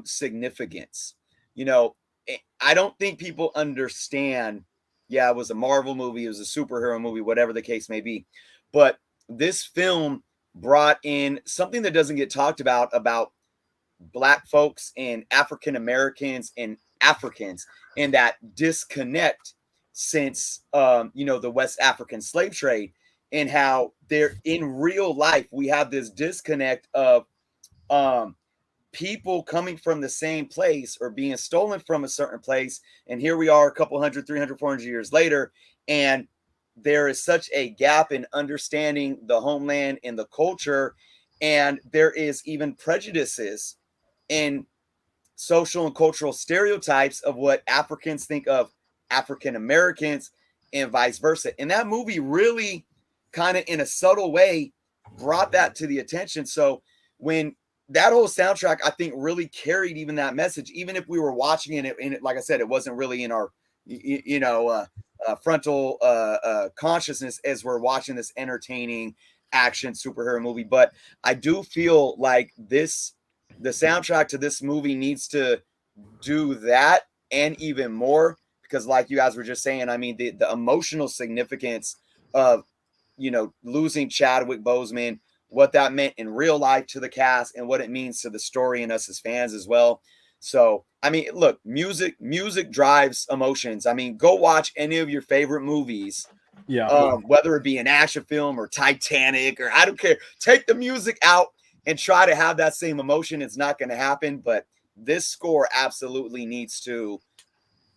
significance. You know, I don't think people understand. Yeah, it was a Marvel movie, it was a superhero movie, whatever the case may be. But this film brought in something that doesn't get talked about Black folks and African Americans and Africans, and that disconnect since the West African slave trade, and how they're in real life. We have this disconnect of people coming from the same place or being stolen from a certain place. And here we are a couple 100, 300, 400 years later. And there is such a gap in understanding the homeland and the culture. And there is even prejudices in social and cultural stereotypes of what Africans think of African Americans and vice versa. And that movie really kind of in a subtle way brought that to the attention. So when that whole soundtrack, I think, really carried even that message, even if we were watching it, and like I said, it wasn't really in our, frontal consciousness as we're watching this entertaining action superhero movie. But I do feel like the soundtrack to this movie needs to do that and even more, because like you guys were just saying, I mean, the emotional significance of, losing Chadwick Boseman, what that meant in real life to the cast, and what it means to the story and us as fans as well. So, I mean, look, music drives emotions. I mean, go watch any of your favorite movies. Yeah. Whether it be an action film or Titanic, or I don't care. Take the music out and try to have that same emotion. It's not going to happen, but this score absolutely needs to,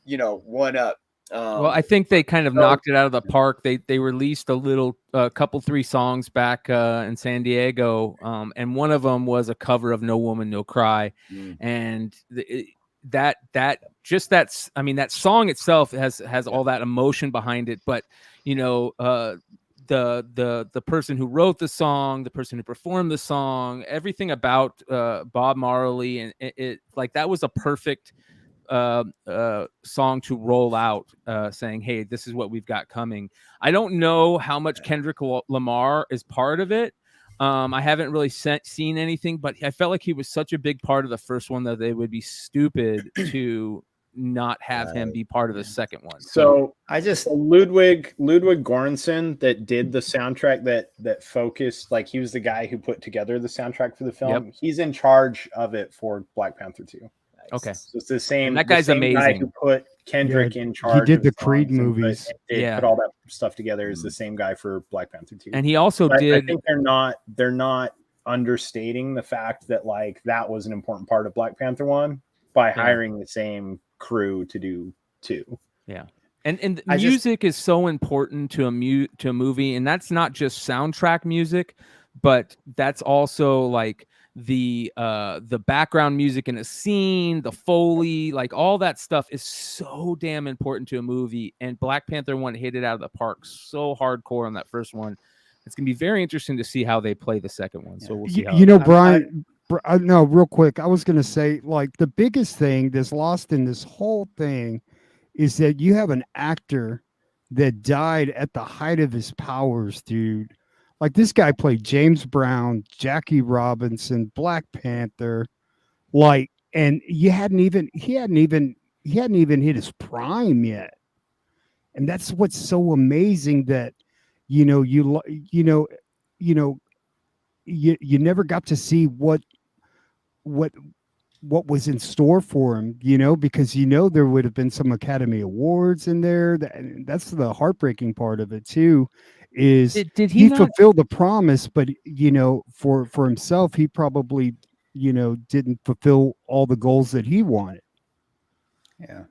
one up. Well, I think they kind of knocked it out of the park. They released a couple 3 songs back in San Diego, and one of them was a cover of "No Woman, No Cry," and that song itself has all that emotion behind it. But the person who wrote the song, the person who performed the song, everything about Bob Marley, and it like that was a perfect song to roll out, saying, hey, this is what we've got coming. I don't know how much Kendrick Lamar is part of it. I haven't really seen anything, but I felt like he was such a big part of the first one that they would be stupid to not have him be part of the second one. So so Ludwig Göransson that did the soundtrack that focused, like he was the guy who put together the soundtrack for the film. Yep. He's in charge of it for Black Panther 2. Okay. So it's the same. And that guy's the same guy amazing. who put Kendrick in charge. He did of the Creed songs and movies. put all that stuff together. Is the same guy for Black Panther 2. And he also I did. think they're not understating the fact that like that was an important part of Black Panther 1 by hiring the same crew to do 2. Yeah. And music is so important to a movie, and that's not just soundtrack music, but that's also like the background music in a scene, the Foley, like all that stuff is so damn important to a movie. And Black Panther 1 hit it out of the park so hardcore on that first one. It's gonna be very interesting to see how they play the second one. So we'll see how Brian. No, real quick. I was gonna say, like, the biggest thing that's lost in this whole thing is that you have an actor that died at the height of his powers, dude. Like, this guy played James Brown, Jackie Robinson, Black Panther, like, and he hadn't even hit his prime yet. And that's what's so amazing, that you never got to see what was in store for him, because there would have been some Academy Awards in there. That's the heartbreaking part of it too. Is did he not fulfill the promise, but for himself, he probably didn't fulfill all the goals that he wanted. Yeah.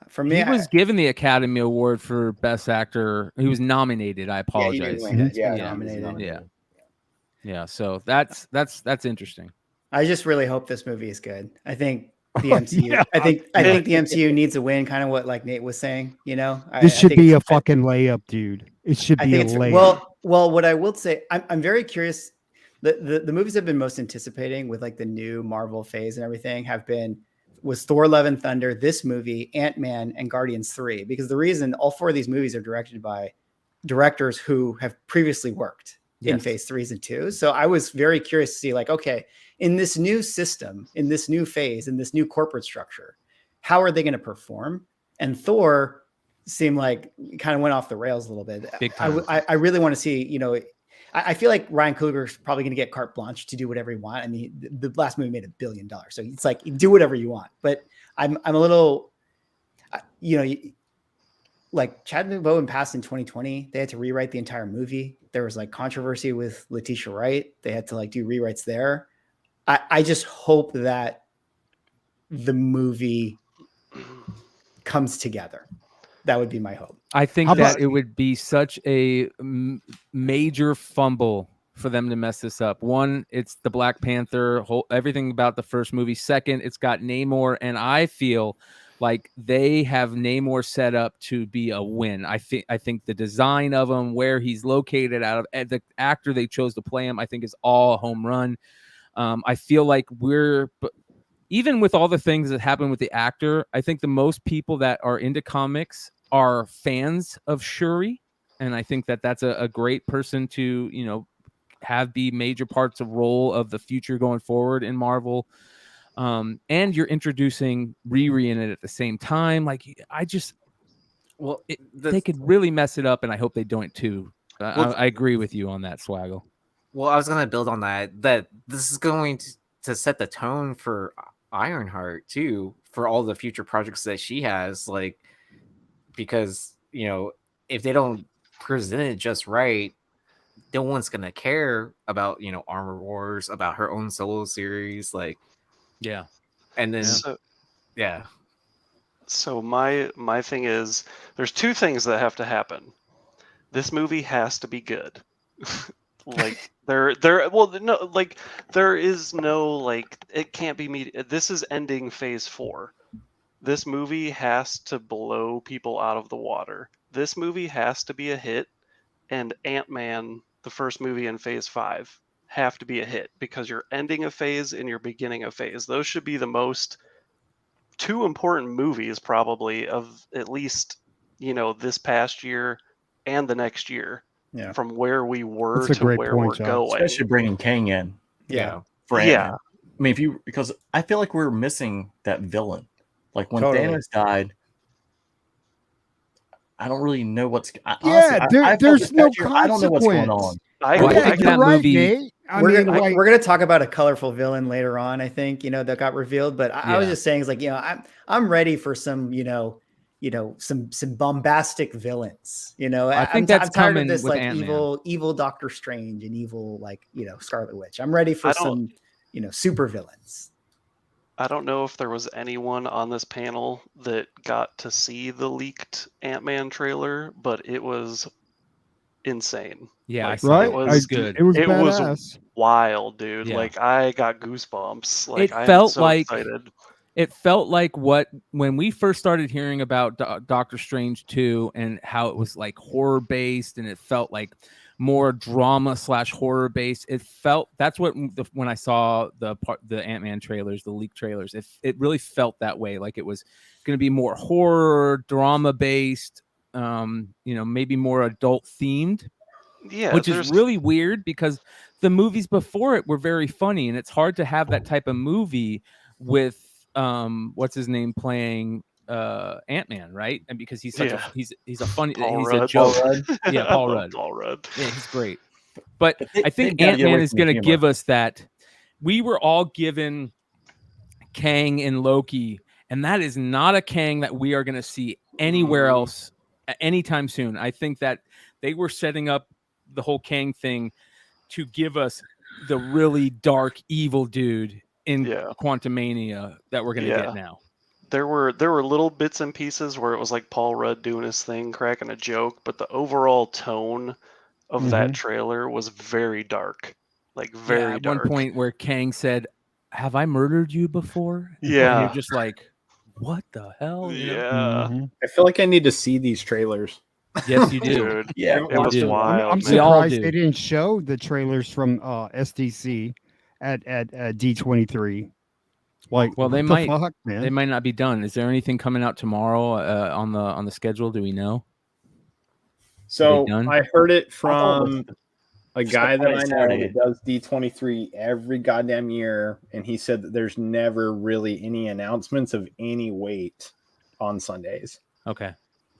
For me, he was given the Academy Award for Best Actor. He was nominated. I apologize. Nominated. Yeah. So that's interesting. I just really hope this movie is good. I think the MCU. I think the MCU needs a win. Kind of what like Nate was saying. This should be a fucking layup, dude. It should be a layup. Well, what I will say, I'm very curious. The movies I've been most anticipating with like the new Marvel phase and everything was Thor: Love and Thunder, this movie, Ant-Man, and Guardians 3. Because the reason all 4 of these movies are directed by directors who have previously worked in phase 3s and 2s. So I was very curious to see, like, okay, in this new system, in this new phase, in this new corporate structure, how are they going to perform? And Thor seemed like kind of went off the rails a little bit. Big time. I really want to see, I feel like Ryan Coogler's probably going to get carte blanche to do whatever he wants. I mean, the last movie made $1 billion, so it's like do whatever you want. But I'm a little, like Chadwick Boseman passed in 2020. They had to rewrite the entire movie. There was like controversy with Letitia Wright. They had to like do rewrites there. I just hope that the movie comes together. That would be my hope. I think that it would be such a major fumble for them to mess this up. One, it's the Black Panther, everything about the first movie. Second, it's got Namor, and I feel like they have Namor set up to be a win. I think the design of him, where he's located, out of the actor they chose to play him, I think is all a home run. I feel like even with all the things that happen with the actor, I think the most people that are into comics are fans of Shuri, and I think that that's a great person to have be major parts of role of the future going forward in Marvel. And you're introducing Riri in it at the same time. Like they could really mess it up, and I hope they don't too. I agree with you on that, Swaggle. Well, I was going to build on that this is going to set the tone for Ironheart too, for all the future projects that she has, like, because if they don't present it just right, no one's gonna care about Armor Wars, about her own solo series, like, yeah. And then so my thing is, there's 2 things that have to happen. This movie has to be good. Like there is no, like, it can't be this is ending phase 4. This movie has to blow people out of the water. This movie has to be a hit, and Ant-Man, the first movie in phase 5, have to be a hit, because you're ending a phase and you're beginning a phase. Those should be the most 2 important movies probably of at least this past year and the next year. Yeah. From where we were That's a to great where point, we're John. going. Especially bringing Kang in. Yeah. For Ant-Man. I mean, because I feel like we're missing that villain. Like when Totally. Thanos died, I don't really know what's. Yeah, there's no I don't know what's going on. consequence. I Well, I Yeah, think you're that right, movie- Nate. I we're, mean, gonna, like, we're gonna talk about a colorful villain later on, I think, that got revealed. But I was Yeah. just saying, it's like, I'm ready for some, some bombastic villains. I think that's I'm tired coming of this with like Ant-Man. evil Doctor Strange and evil Scarlet Witch. I'm ready for I don't- some super villains. I don't know if there was anyone on this panel that got to see the leaked Ant-Man trailer, but it was insane. Yeah, I Like, saw right? it. It was good. It was It was badass. wild, dude. Yeah. Like I got goosebumps. Like It I'm felt so like- excited. It felt like when we first started hearing about Doctor Strange 2 and how it was like horror based, and it felt like more drama / horror based. It felt that's what when I saw the Ant-Man trailers, the leaked trailers, it really felt that way. Like it was going to be more horror drama based, maybe more adult themed. Yeah, Which is there's- really weird because the movies before it were very funny, and it's hard to have that type of movie with what's his name playing Ant-Man, right? And because he's such Yeah. he's a funny Paul he's Rudd. a joke. Paul Rudd. Yeah, Paul Rudd. Paul Rudd. Yeah, he's great. But They- I think they've gotta get away Ant-Man is from the going to humor. give us that. We were all given Kang and Loki, and that is not a Kang that we are going to see anywhere else anytime soon. I think that they were setting up the whole Kang thing to give us the really dark, evil dude in Yeah. Quantumania that we're going to Yeah. get now. There were little bits and pieces where it was like Paul Rudd doing his thing, cracking a joke, but the overall tone of that trailer was very dark. Like very at dark. one point where Kang said, "Have I murdered you before?" And Yeah. you're just like, "What the hell?" You know? Yeah. Mm-hmm. I feel like I need to see these trailers. Yes, you do. Dude. Yeah, It was do. wild. I'm man. We all surprised do. they didn't show the trailers from SDC at D23. Like, Well, they what might- the fuck, man. They might not be done. Is there anything coming out tomorrow on the schedule? Do we know? So done? I heard it thought it was from a guy that I know Saturday. that does D23 every goddamn year, and he said that there's never really any announcements of any weight on Sundays. Okay.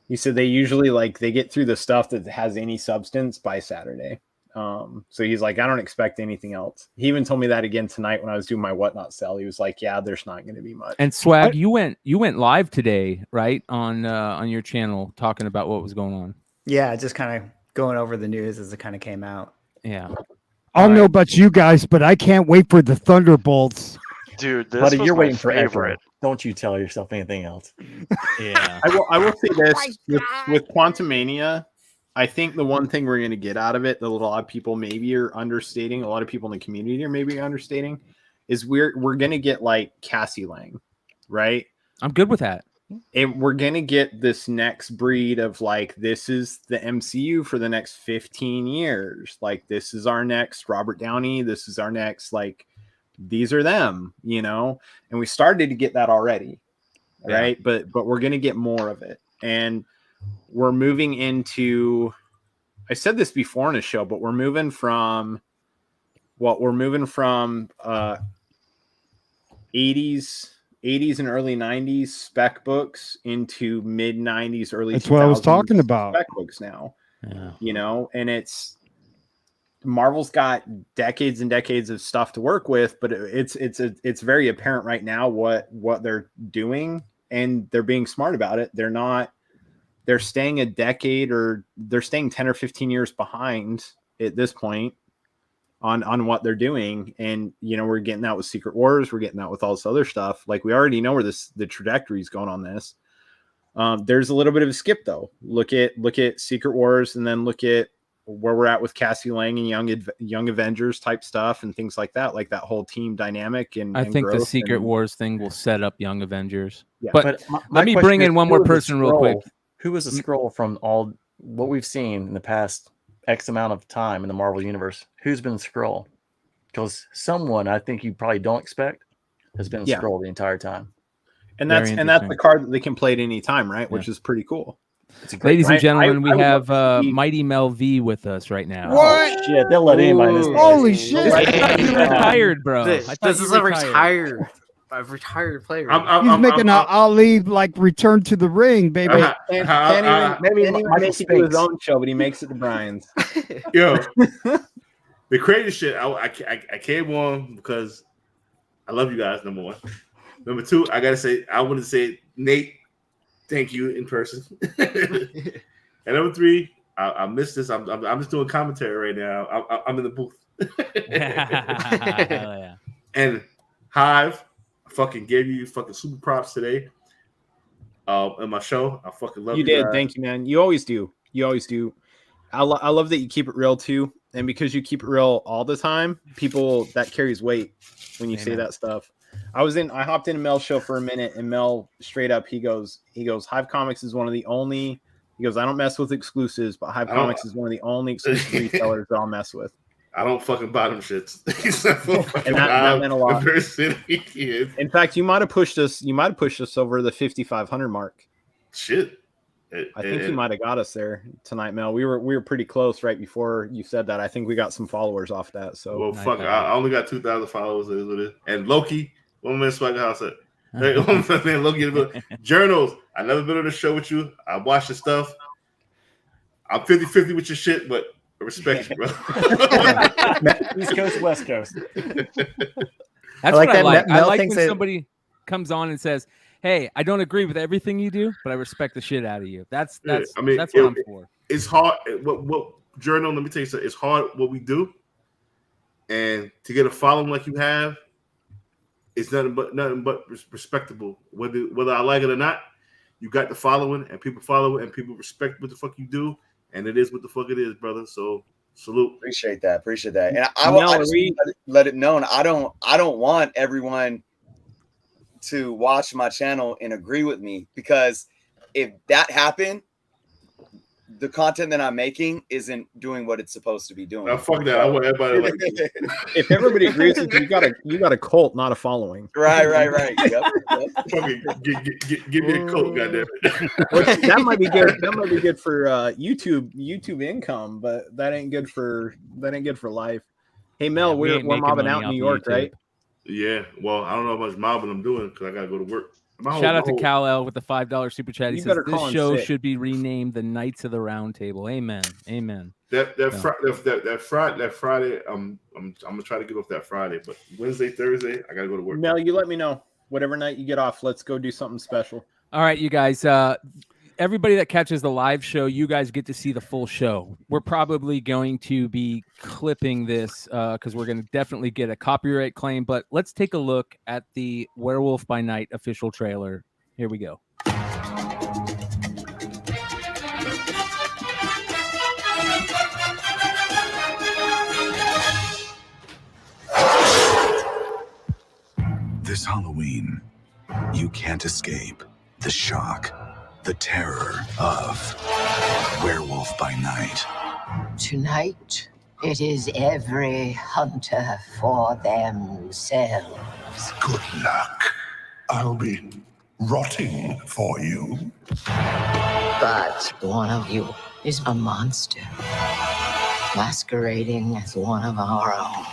He said they usually they get through the stuff that has any substance by Saturday. So he's like, I don't expect anything else. He even told me that again tonight when I was doing my whatnot sell. He was like, yeah, there's not going to be much. And Swag, you went live today, right, on your channel talking about what was going on. Yeah, just kind of going over the news as it kind of came out. Yeah. I don't know about you guys, but I can't wait for the Thunderbolts. Dude, this buddy, was you're my waiting for Echo. favorite. Don't you tell yourself anything else. Yeah. I will say this with Quantumania. I think the one thing we're going to get out of it that a lot of people maybe are understating, a lot of people in the community are maybe understating, is we're going to get like Cassie Lang, right? I'm good with that. And we're going to get this next breed of like, this is the MCU for the next 15 years. Like, this is our next Robert Downey. This is our next, like, these are them, and we started to get that already. Right. But we're going to get more of it. And we're moving into, I said this before in a show, but we're moving from 80s and early 90s spec books into mid 90s, early 2000s. That's what I was talking about. Spec books now, Yeah. and it's Marvel's got decades and decades of stuff to work with, but it's very apparent right now what they're doing, and they're being smart about it. They're staying a decade, or they're staying 10 or 15 years behind at this point on what they're doing. And, we're getting that with Secret Wars. We're getting that with all this other stuff. Like, we already know where the trajectory is going on this. There's a little bit of a skip though. Look at Secret Wars, and then look at where we're at with Cassie Lang and Young Avengers type stuff and things like that whole team dynamic. And I think the growth Secret Wars thing will set up Young Avengers. Yeah. But my let me question bring is, in one who more was the person real quick. Who was the scroll from all what we've seen in the past X amount of time in the Marvel universe? Who's been the scroll? Because someone I think you probably don't expect has been a scroll the entire time. And that's the card that they can play at any time, right? Which is pretty cool. It's a great Ladies and gentlemen, we would have love to see- Mighty Mel V with us right now. What? shit. They'll let anybody in this place. Holy shit. I thought you retired, bro. I thought This you is a retired. retire. a retired player. He's making an Ali like return to the ring, baby. Maybe Michael Michael do his Spinks. own show, but he makes it to Brian's. Yo, the crazy shit. I came on because I love you guys. Number one. Number two, I want to say Nate, thank you in person. And number three, I missed this. I'm just doing commentary right now. I'm in the booth. Hell yeah. And Hive, I fucking gave you fucking super props today. In my show, I fucking love you. You did. Guys. Thank you, man. You always do. I love that you keep it real too, and because you keep it real all the time, people that carries weight when you say that stuff. I hopped in Mel's show for a minute, and Mel straight up he goes, Hive Comics is one of the only. He goes, I don't mess with exclusives, but Hive Comics is one of the only exclusive resellers that I'll mess with. I don't fucking buy them shits. And that meant a lot. In fact, you might have pushed us over the 5,500 mark. Shit. I think you might have got us there tonight, Mel. We were pretty close right before you said that. I think we got some followers off that. So well, fuck, I only got 2,000 followers. Is what it is. And Loki, one man Swagger House at. Hey, one man Loki, journals. I never been on the show with you. I watched the stuff. I'm 50-50 with your shit, but I respect you, bro. East Coast, West Coast. That's what I like. I like when somebody comes on and says, "Hey, I don't agree with everything you do, but I respect the shit out of you." That's what I'm for. It's hard. What journal? Let me tell you something. It's hard what we do, and to get a following like you have, it's nothing but respectable. Whether I like it or not, you got the following, and people follow it, and people respect what the fuck you do, and it is what the fuck it is, brother. So salute. Appreciate that. And I just let it known. I don't want everyone to watch my channel and agree with me, because if that happened, the content that I'm making isn't doing what it's supposed to be doing. Now, fuck that. I want everybody like if everybody agrees with you, you got a cult, not a following. Right. Yep. Give me a cult, goddamn it. That might be good. That might be good for YouTube income, but that ain't good for life. Hey Mel, we're mobbing out in New York, right? Yeah. Well, I don't know how much mobbing I'm doing because I gotta go to work. Shout out to Kal-El with the $5 super chat. He says this show should be renamed the Knights of the Round Table. Amen. That Friday, I'm gonna try to get off that Friday, but Wednesday, Thursday, I gotta go to work. Mel, you let me know. Whatever night you get off, let's go do something special. All right, you guys. Everybody that catches the live show, you guys get to see the full show. We're probably going to be clipping this because we're going to definitely get a copyright claim. But let's take a look at the Werewolf by Night official trailer. Here we go. This Halloween, you can't escape the shock, the terror of Werewolf by Night. Tonight, it is every hunter for themselves. Good luck. I'll be rotting for you. But one of you is a monster, masquerading as one of our own.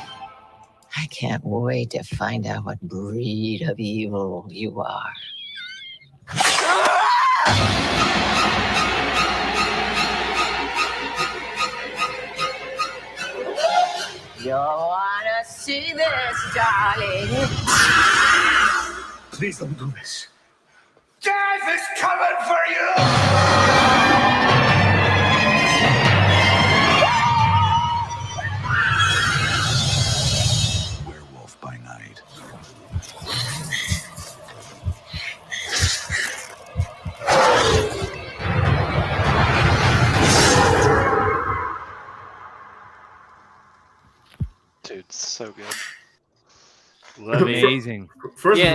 I can't wait to find out what breed of evil you are. You wanna see this, darling? Please don't do this. Death is coming for you! Werewolf by Night. Dude, so good. Amazing. First of all,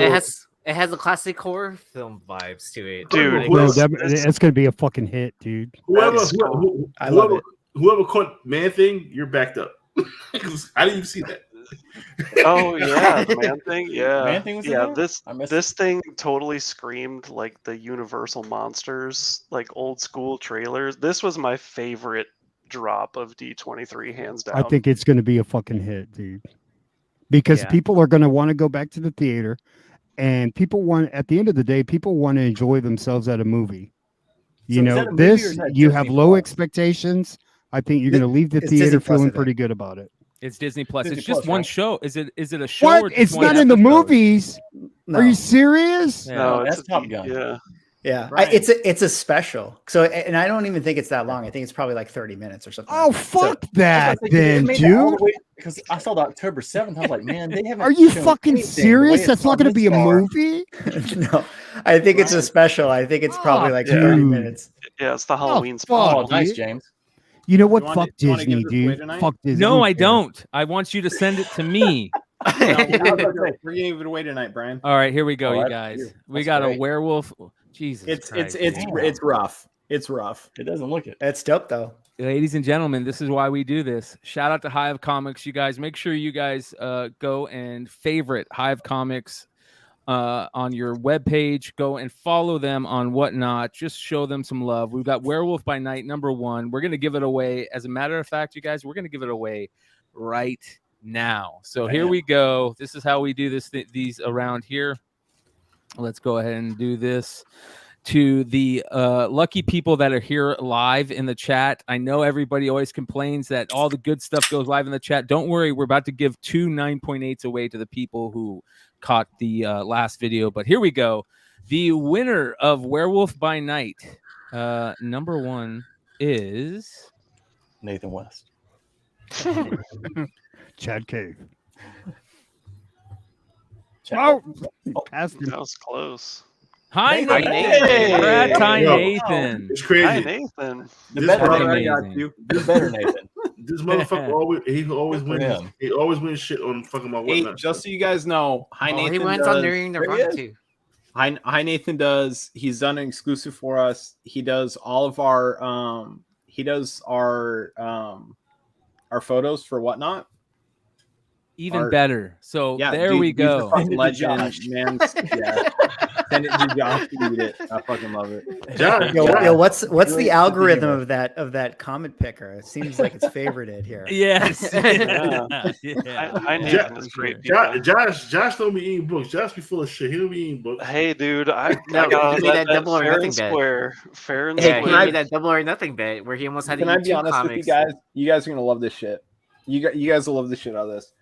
it has a classic horror film vibes to it. Dude, it's gonna be a fucking hit, dude. Whoever caught Man Thing, you're backed up. I didn't even see that. Oh yeah, the Man Thing. Yeah, Man Thing was in there? This thing totally screamed like the Universal Monsters, like old school trailers. This was my favorite drop of D23, hands down. I think it's going to be a fucking hit, dude, because people are going to want to go back to the theater, and people want, at the end of the day, people want to enjoy themselves at a movie. You So is know, that a movie or is this, that you Disney have low Plus? expectations. I think you're going to leave the It's Disney theater Plus, I feeling think. pretty good about it. It's Disney Plus. Disney It's just Plus, one right? show. Is it a show? Or What? just It's one not in the episode? movies? No. Are you serious? Yeah. No, that's it's Top Gun. Yeah. Yeah, Right. it's a special. So, and I don't even think it's that long. I think it's probably like 30 minutes or something. Oh, like that. So- fuck that then, dude. Because I saw the October 7th. I was like, man, they haven't. Are you shown fucking anything the way serious? it's That's not on going to this be a far. movie? No, I think it's a special. I think it's probably like 30 dude. minutes. Yeah, it's the Halloween fuck. special. Oh, nice, dude. James. You know what? You wanna- Fuck you wanna give Disney, this away dude. tonight? Fuck Disney. No, I care. don't. I want you to send it to me. No, we're gonna give it away tonight, Brian. All right, here we go, Oh, you that's guys. cute. We That's got a great. werewolf. Jesus It's Christ. it's rough. It's rough. It doesn't look it. It's dope though. Ladies and gentlemen, this is why we do this. Shout out to Hive Comics, you guys. Make sure you guys go and favorite Hive Comics on your webpage. Go and follow them on whatnot. Just show them some love. We've got Werewolf by Night #1. We're going to give it away. As a matter of fact, you guys, we're going to give it away right now. So here we go. This is how we do these around here. Let's go ahead and do this. To the lucky people that are here live in the chat. I know everybody always complains that all the good stuff goes live in the chat. Don't worry, we're about to give 2 9.8s away to the people who caught the last video. But here we go. The winner of Werewolf by Night, #1 is Nathan West. Chad Cave. Oh, Passed him. That was close. Hi, Hi, Nathan. Nathan. Congrats, hi, Yo, Nathan. It's crazy. Hi, Nathan. the This better brother- Nathan. amazing. The better Nathan. This motherfucker always Good for wins. him. He always wins shit on fucking my Hey, whatnot. just so you guys know, Hi Oh, Nathan he went does, on during the There he run is. too. Hi Nathan does. He's done an exclusive for us. He does all of our our photos for whatnot. Even Art. better. So Yeah, there dude, we he's a go. fucking legend, Josh. man. Yeah. Send it to Josh to read it. I fucking love it. John, Yo, what's Really the algorithm good of that comment picker? It seems like it's favorited here. Yes. Yeah. Yeah. Hi, Nathan is great. Josh don't be eating books. Josh be full of shit. He don't be eating books. Hey, dude, I No, got he made that that double or fair nothing and bet. square. Fair and Yeah, he square. made that double or nothing bet where he almost had to Can I eat be 2 honest with comics. you guys? You guys are gonna love this shit. You guys will love the shit out of this.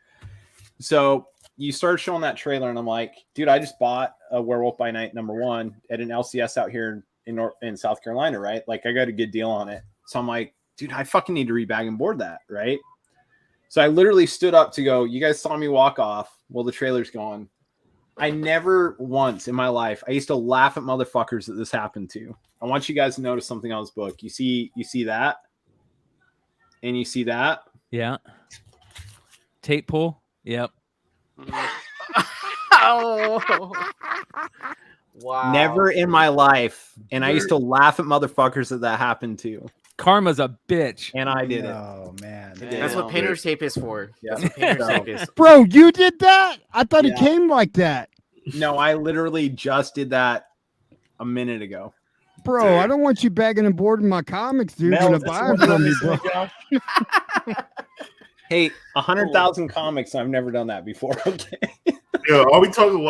So you started showing that trailer, and I'm like, dude, I just bought a Werewolf by Night #1 at an LCS out here in South Carolina, right? Like, I got a good deal on it. So I'm like, dude, I fucking need to rebag and board that, right? So I literally stood up to go. You guys saw me walk off while the trailer's going. I never once in my life, I used to laugh at motherfuckers that this happened to. I want you guys to notice something on this book. You see that, and you see that. Yeah. Tape pull. Yep. Oh. Wow. Never in my life, and I used to laugh at motherfuckers that happened to, Karma's a bitch. and I did it. Oh man. That's what painter's tape is for. Yeah. That's what painter's tape is. Bro, you did that? I thought Yeah. he came like that. No, I literally just did that a minute ago. Bro, I don't want you bagging and boarding my comics, dude. Mel, You're is gonna this buy one them you're from me, missing, bro. Josh? Hey, 100,000 comics. I've never done that before. Okay. Yo, are we talking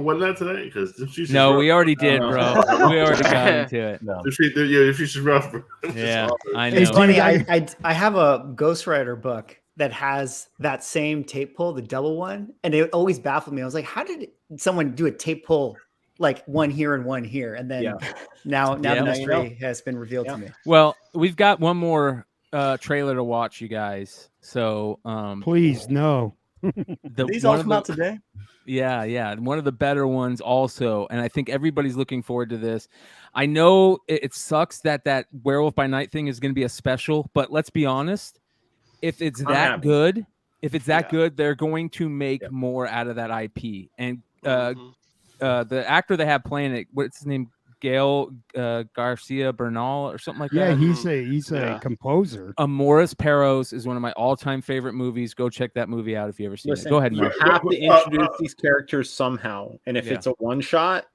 whatnot today? Because No, we already did, bro. no. We already got into it. No. If she's rough, bro. Yeah, I It's know. funny. I have a Ghostwriter book that has that same tape pull, the double one, and it always baffled me. I was like, how did someone do a tape pull like one here and one here? And then Yeah. now Yeah. the Now you mystery has been revealed Yeah. to me. Well, we've got one more trailer to watch, you guys. So, Please, no. These all come out today. Yeah, one of the better ones also, and I think everybody's looking forward to this. I know it sucks that Werewolf by Night thing is going to be a special, but let's be honest, if it's that good, they're going to make more out of that IP. And the actor they have playing it, what's his name? Gail Garcia Bernal or something like Yeah, that. he's a composer. Morris Perros is one of my all-time favorite movies. Go check that movie out if you ever seen it. Go ahead, You Mark. have to introduce these characters somehow, and if Yeah. it's a one shot,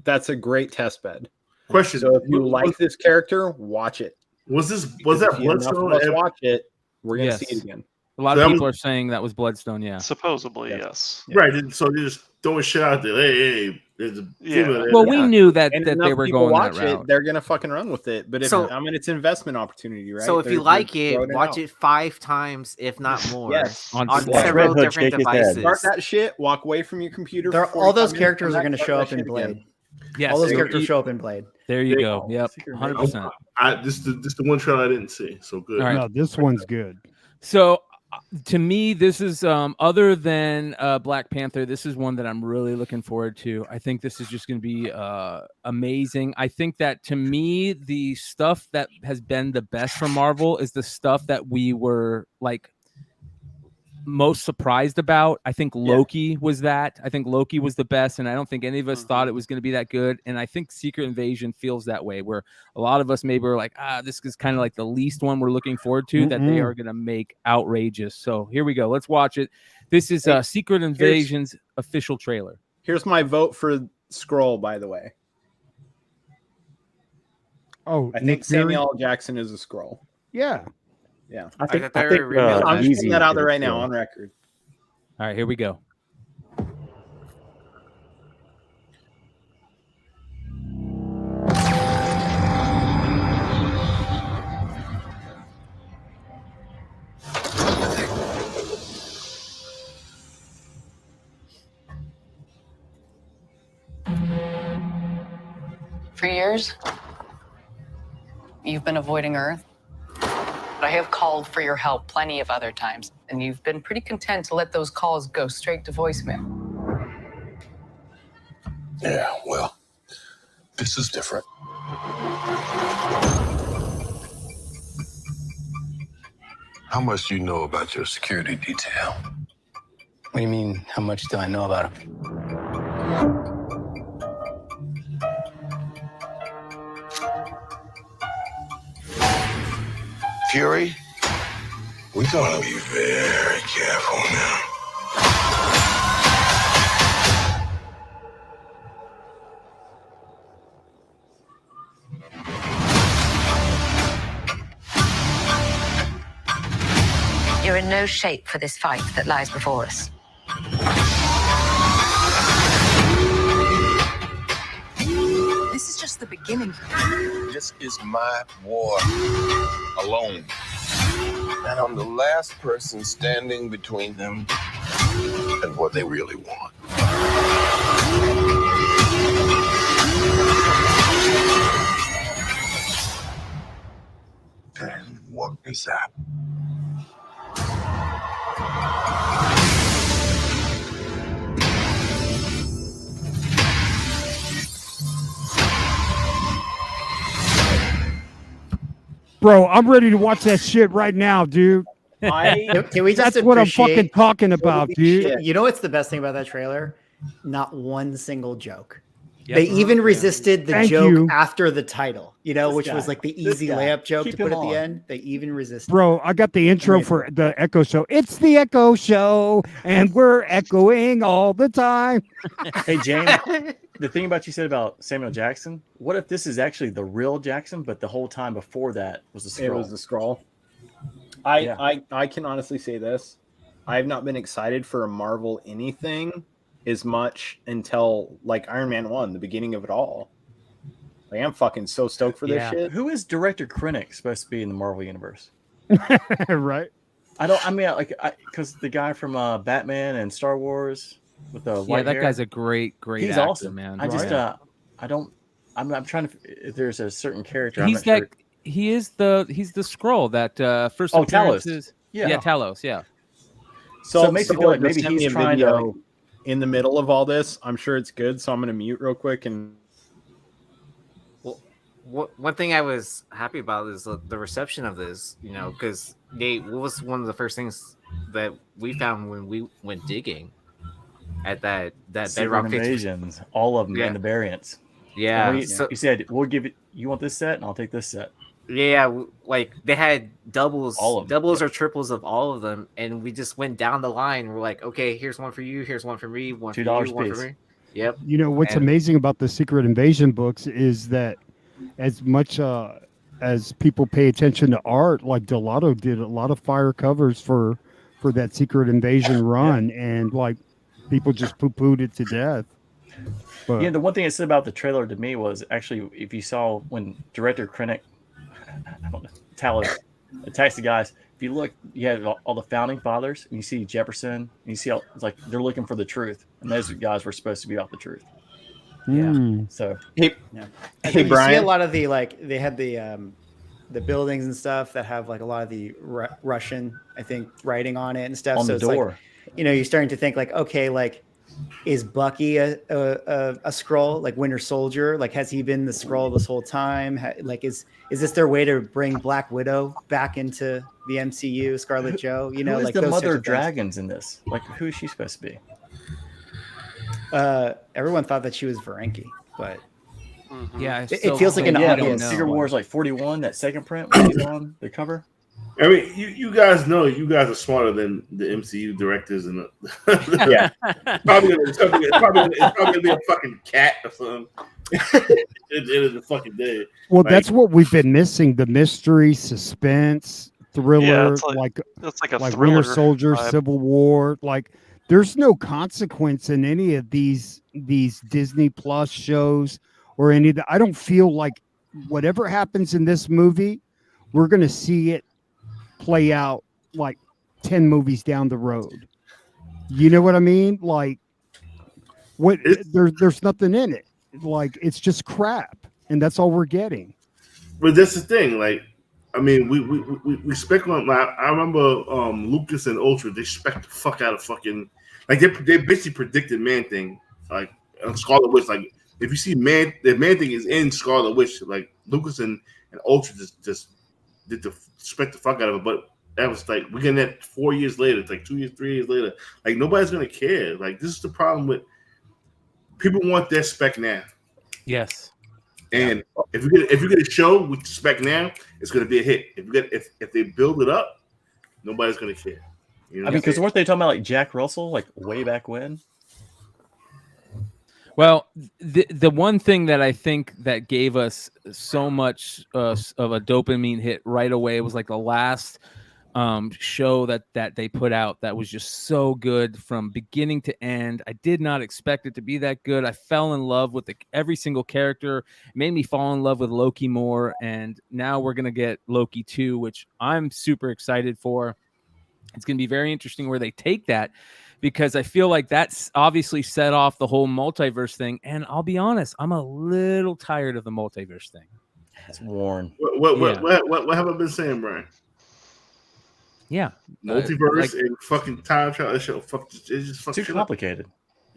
that's a great test bed. Question. So if you like this character, watch it. Was that If enough of us Bloodstone? watch it, we're gonna Yes. see it again. A lot So of that people was- are saying that was Bloodstone. Yeah. Supposedly, yes. Right. So they're just throwing shit out there. Hey, there's a female there. Well, we knew that And they enough were people going that watch route. it, they're gonna fucking run with it. But if So- I mean, it's investment opportunity, right? So if They're- you like they're it, throwing watch out. it 5 times, if not more, Yes. On on Spec. several Red Hood, different shake his head. devices. Start that shit. Walk away from your computer. They're, for all those 45 characters are going minutes, to show start up that in shit Blade. again. Yes. All those there characters you- show up in Blade. There you They- go. Yep. Secret 100%. This is the one trailer I didn't see. So good. All right. No, this one's good. So to me, this is other than Black Panther, this is one that I'm really looking forward to. I think this is just going to be amazing. I think that to me, the stuff that has been the best from Marvel is the stuff that we were like most surprised about. I think Loki was that. I think Loki was the best, and I don't think any of us thought it was going to be that good. And I think Secret Invasion feels that way, where a lot of us maybe were like, this is kind of like the least one we're looking forward to, that they are going to make outrageous. So here we go. Let's watch it. This is Secret Invasion's official trailer. Here's my vote for Skrull, by the way. Oh, I Nick think Fury? Samuel L. Jackson is a Skrull. Yeah. Yeah. I think thought they were revealing I'm just Yeezy putting that out there is right now Skrull. on record. All right, here we go. For years, you've been avoiding Earth. But I have called for your help plenty of other times, and you've been pretty content to let those calls go straight to voicemail. Yeah, well, this is different. How much do you know about your security detail? What do you mean, how much do I know about him? Fury, we're gonna be very careful now. You're in no shape for this fight that lies before us. This is just the beginning. This is my war alone. And I'm the last person standing between them and what they really want. And what is that? Bro, I'm ready to watch that shit right now, dude. Can we just That's what I'm fucking appreciate- talking about, dude. You know what's the best thing about that trailer? Not one single joke. Yep. They even resisted the Thank joke you. after the title, This which guy. was like the This easy guy. layup joke Keep to put him at the on. end. They even resisted. Bro, I got the intro for the Echo Show. It's the Echo Show, and we're echoing all the time. Hey, James, the thing about you said about Samuel Jackson, what if this is actually the real Jackson, but the whole time before that was a It Skrull? was the Skrull. Yeah. I can honestly say this. I have not been excited for a Marvel anything as much until like Iron Man 1, the beginning of it all. Like I'm fucking so stoked for this Yeah. shit. Who is Director Krennic supposed to be in the Marvel universe? Right? I mean, because the guy from Batman and Star Wars with the Yeah, white that hair, guy's a great he's actor, awesome, man. I just, Right. I'm trying to. If there's a certain character, I'm he's not that. sure. He's the scroll that first Oh, appearance Talos. is. Yeah. Yeah, Talos. Yeah. So it makes me feel like just maybe sent me he's a trying to. video in the middle of all this. I'm sure it's good, so I'm gonna mute real quick and. Well, one thing I was happy about is the reception of this, you know, because Nate, what was one of the first things that we found when we went digging at that Secret Bedrock Pictures? Invasions, all of them, Yeah. and the variants. Yeah, And so- you said we'll give it. You want this set, and I'll take this set. Yeah, like they had doubles, All of them, doubles or triples of all of them, and we just went down the line. We're like, okay, here's one for you, here's one for me, one for $2 you, one piece. for me. Yep. You know what's And- amazing about the Secret Invasion books is that as much as people pay attention to art, like Delato did a lot of fire covers for for that Secret Invasion run, and like people just poo-pooed it to death. But The one thing it said about the trailer to me was actually, if you saw when director Krennic, I don't know, Talos attacks the guys. If you look, you have all the founding fathers, and you see Jefferson, and you see how it's like they're looking for the truth, and those guys were supposed to be about the truth. Yeah. So hey, Hey, you Brian. see a lot of the they had the buildings and stuff that have like a lot of the Russian, I think, writing on it and stuff. On so the it's door. like, you're starting to think like, okay, like, is Bucky a Skrull, like Winter Soldier? Like, has he been the Skrull this whole time? Like, is this their way to bring Black Widow back into the MCU? Scarlet Joe, Who is like the those Mother sorts of of things. Dragons in this? Like, who is she supposed to be? Everyone thought that she was Ferengi, but Yeah, it feels like an obvious. Secret Wars like 41, that second print when he's on the cover. I mean, you guys know you guys are smarter than the MCU directors and Yeah. it's probably gonna be a fucking cat or something. At the end of the fucking day. Well, Like, that's what we've been missing: the mystery, suspense, thriller, it's like a like thriller Winter Soldier, vibe. Civil War. Like, there's no consequence in any of these Disney Plus shows or any of the. I don't feel like whatever happens in this movie, we're gonna see it play out like 10 movies down the road. You know what I mean? Like, what? There's nothing in it. Like, it's just crap, and that's all we're getting. but that's the thing. Like, I mean, we spec on. Like, I remember Lucas and Ultra. They spec the fuck out of fucking. Like, they basically predicted Man Thing. Like Scarlet Witch. Like, if you see the Man Thing is in Scarlet Witch. Like Lucas and Ultra just did the spec the fuck out of it. But that was like we're getting that 4 years later. It's like 2 years, 3 years later. Like, nobody's gonna care. Like, this is the problem with people want their spec now. Yes. And if you get a show with spec now, it's going to be a hit. If they build it up, nobody's going to care. You know I mean, because weren't they talking about like Jack Russell, like way back when? Well, the one thing that I think that gave us so much of a dopamine hit right away was like the last show that they put out that was just so good from beginning to end. I did not expect it to be that good. I fell in love with every single character. It made me fall in love with Loki more, and now we're gonna get Loki 2, which I'm super excited for. It's gonna be very interesting where they take that, because I feel like that's obviously set off the whole multiverse thing. And I'll be honest, I'm a little tired of the multiverse thing. It's worn. What have I been saying, Brian? Yeah, multiverse and fucking time travel. Show, it's just too complicated.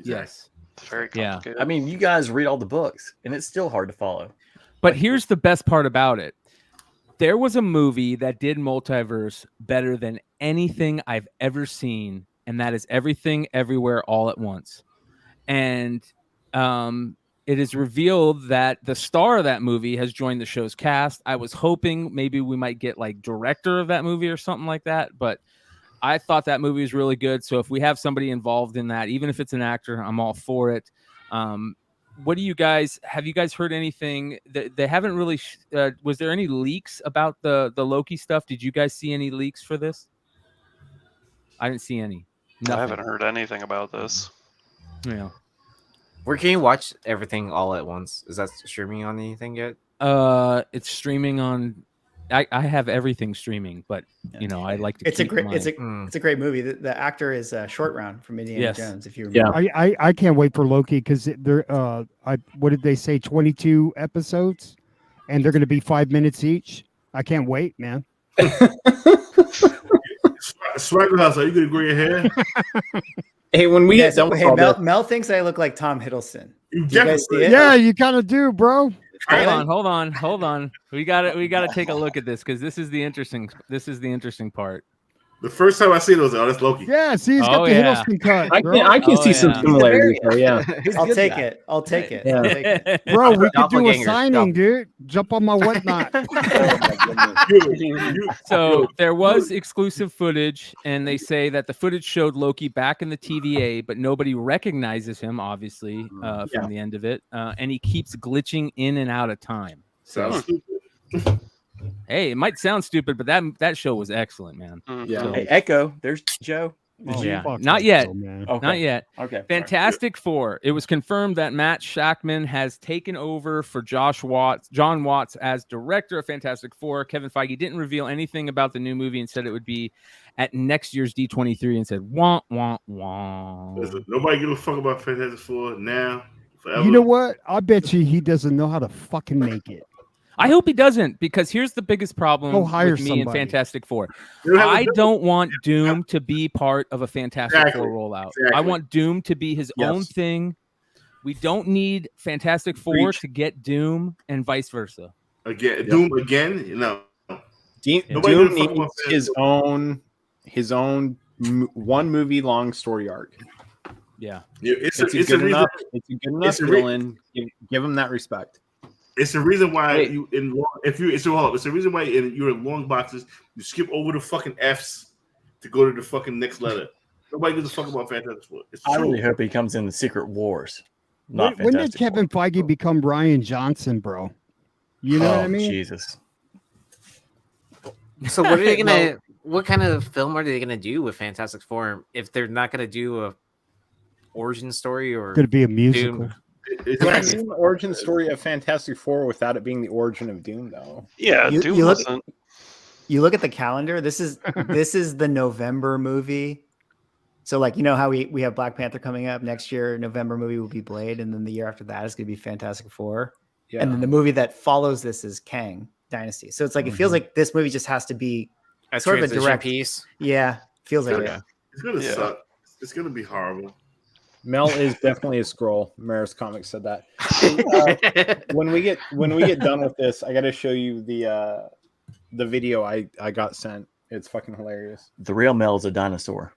Yes, it's very complicated. I mean, you guys read all the books, and it's still hard to follow. But here's the best part about it. There was a movie that did multiverse better than anything I've ever seen, and that is Everything Everywhere All at Once. And it is revealed that the star of that movie has joined the show's cast. I was hoping maybe we might get like director of that movie or something like that, but I thought that movie was really good. So if we have somebody involved in that, even if it's an actor, I'm all for it. What do you guys, have you guys heard anything? They haven't really, was there any leaks about the Loki stuff? Did you guys see any leaks for this? I didn't see any. Nothing. I haven't heard anything about this. Yeah. Where can you watch Everything All at Once? Is that streaming on anything yet? It's streaming on. I have everything streaming, but you know, I like to. It's a great. It's a great movie. The actor is Short Round from Indiana Jones. If you remember. Yeah, I can't wait for Loki because they're what did they say? 22 episodes, and they're going to be 5 minutes each. I can't wait, man. Swagger House, are you going to grow your hair? Hey, when we hey, Mel thinks I look like Tom Hiddleston. You guys see it? Yeah, you kind of do, bro. Hold on. We got to take a look at this because this is the interesting part. The first time I see it, I was like, oh, that's Loki. Yeah, see, he's got the Hiddleston cut. I can see some similarities there, yeah. I'll take it. I'll take it. Yeah. I'll take it. Bro, we could do a signing, dude. Jump on my whatnot. So there was exclusive footage, and they say that the footage showed Loki back in the TVA, but nobody recognizes him, obviously, from the end of it. And he keeps glitching in and out of time. So Hey, it might sound stupid, but that show was excellent, man. Yeah. So- Hey, Echo. There's Joe. Oh, yeah. Not yet. Not Okay. yet. Okay. Fantastic Four. It was confirmed that Matt Shackman has taken over for John Watts as director of Fantastic Four. Kevin Feige didn't reveal anything about the new movie and said it would be at next year's D23 and said, wah, wah, wah. Listen, nobody give a fuck about Fantastic Four now. Forever. You know what? I bet you he doesn't know how to fucking make it. I hope he doesn't, because here's the biggest problem Go hire with me and somebody. Fantastic Four. You don't have I to- don't want Doom to be part of a Fantastic Exactly. Four rollout. Exactly. I want Doom to be his own thing. We don't need Fantastic Four Preach. to get Doom and vice versa. Again, Doom again? No. Doom Nobody gives a fuck needs about his own one movie long story arc. Yeah. Yeah, It's a a good reason- enough. It's a good enough it's a re- villain. Give him that respect. It's the reason why Wait. you in long, if you it's the reason why you're in long boxes. You skip over the fucking F's to go to the fucking next letter. Nobody gives a fuck about Fantastic Four. It's I true. really hope he comes in the Secret Wars. Not When did Fantastic Kevin Feige become Ryan Johnson, bro? You know what I mean? Jesus. So what are they gonna? What kind of film are they gonna do with Fantastic Four if they're not gonna do a origin story or Could it be a musical? Doom? Can I see an origin story of Fantastic Four without it being the origin of Doom, though? Yeah, You- Doom you look- wasn't. You look at the calendar. This is the November movie. So like you know how we have Black Panther coming up next year. November movie will be Blade, and then the year after that is going to be Fantastic Four. Yeah. And then the movie that follows this is Kang Dynasty. So it's like it feels like this movie just has to be A sort of a transition direct piece. Yeah, feels like it. It's gonna Yeah. suck. It's gonna be horrible. Mel is definitely a scroll. Maris Comics said that. When we get done with this, I got to show you the video I got sent. It's fucking hilarious. The real Mel's a dinosaur.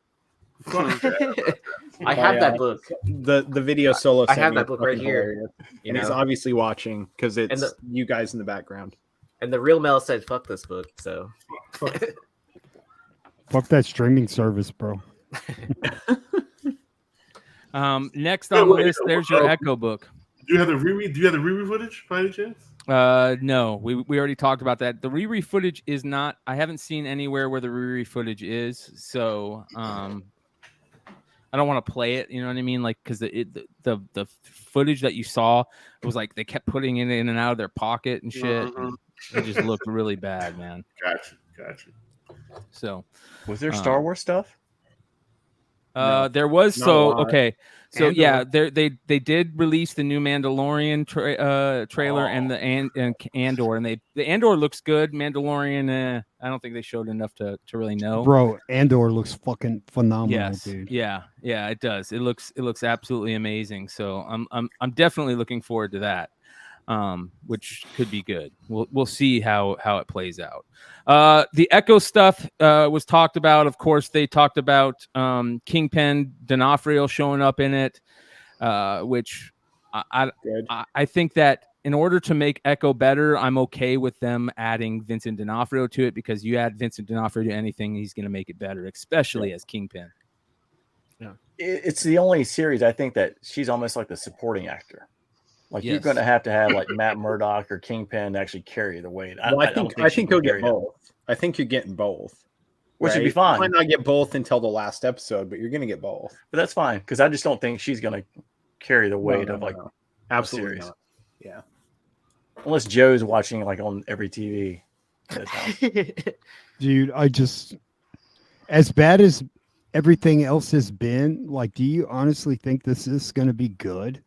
I have that book. The video solo. I sent have me that is book right fucking here, hilarious. you And he's know? obviously watching because it's the- you guys in the background. And the real Mel said, "Fuck this book." So Fuck that streaming service, bro. Next Yeah, on the wait, list, there's your Echo book. Do you have the reread? Do you have the reread footage by any chance? No, we already talked about that. The Riri footage is not. I haven't seen anywhere where the Riri footage is. So I don't want to play it. You know what I mean? Like because the footage that you saw, it was like they kept putting it in and out of their pocket and shit. And it just looked really bad, man. Gotcha. So Was there Star Wars stuff? there was Not a so lot. okay. So Andor. yeah, they did release the new Mandalorian trailer and the Andor, and the Andor looks good. Mandalorian, I don't think they showed enough to really know. Bro, Andor looks fucking phenomenal, Yes, dude. yeah, it does. It looks absolutely amazing. So I'm definitely looking forward to that, which could be good. We'll see how it plays out. The Echo stuff was talked about. Of course, they talked about Kingpin D'Onofrio showing up in it, which I think that in order to make Echo better, I'm okay with them adding Vincent D'Onofrio to it, because you add Vincent D'Onofrio to anything, he's going to make it better, especially as Kingpin. It's the only series I think that she's almost like the supporting actor. Like you're Yes. going to have like Matt Murdock or Kingpin to actually carry the weight. Well, I don't think she you'll can get carry it. both. I think you're getting both. Which would be right? fine. You might not get both until the last episode, but you're going to get both. But that's fine because I just don't think she's going to carry the weight of like absolutely a series. not. Yeah. Unless Joe's watching like on every TV. in his house. Dude, I just, as bad as everything else has been, like, do you honestly think this is going to be good?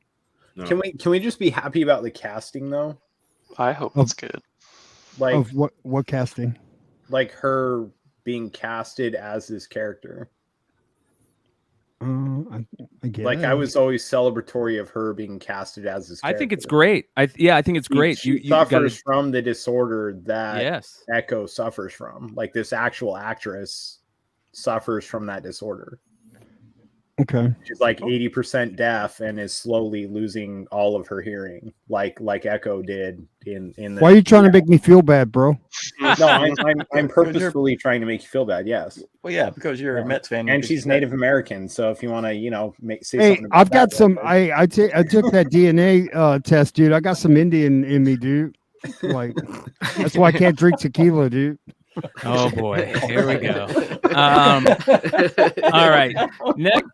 Can we just be happy about the casting though? I hope it's good. Like Of what casting? like her being casted as this character. I guess. Like I was always celebratory of her being casted as this I character. think it's great. I think it's great. She You suffers gotta- from the disorder that Yes. Echo suffers from. Like this actual actress suffers from that disorder. Okay. She's like 80% deaf and is slowly losing all of her hearing, like Echo did in the. Why are you trying to make me feel bad, bro? No, I'm purposefully trying to make you feel bad. Yes. Well, yeah, because you're a Mets fan, and she's Native American. So if you want to, say Hey, something. About I've got that, some. I took that DNA test, dude. I got some Indian in me, dude. Like that's why I can't drink tequila, dude. Oh boy, here we go. All right, next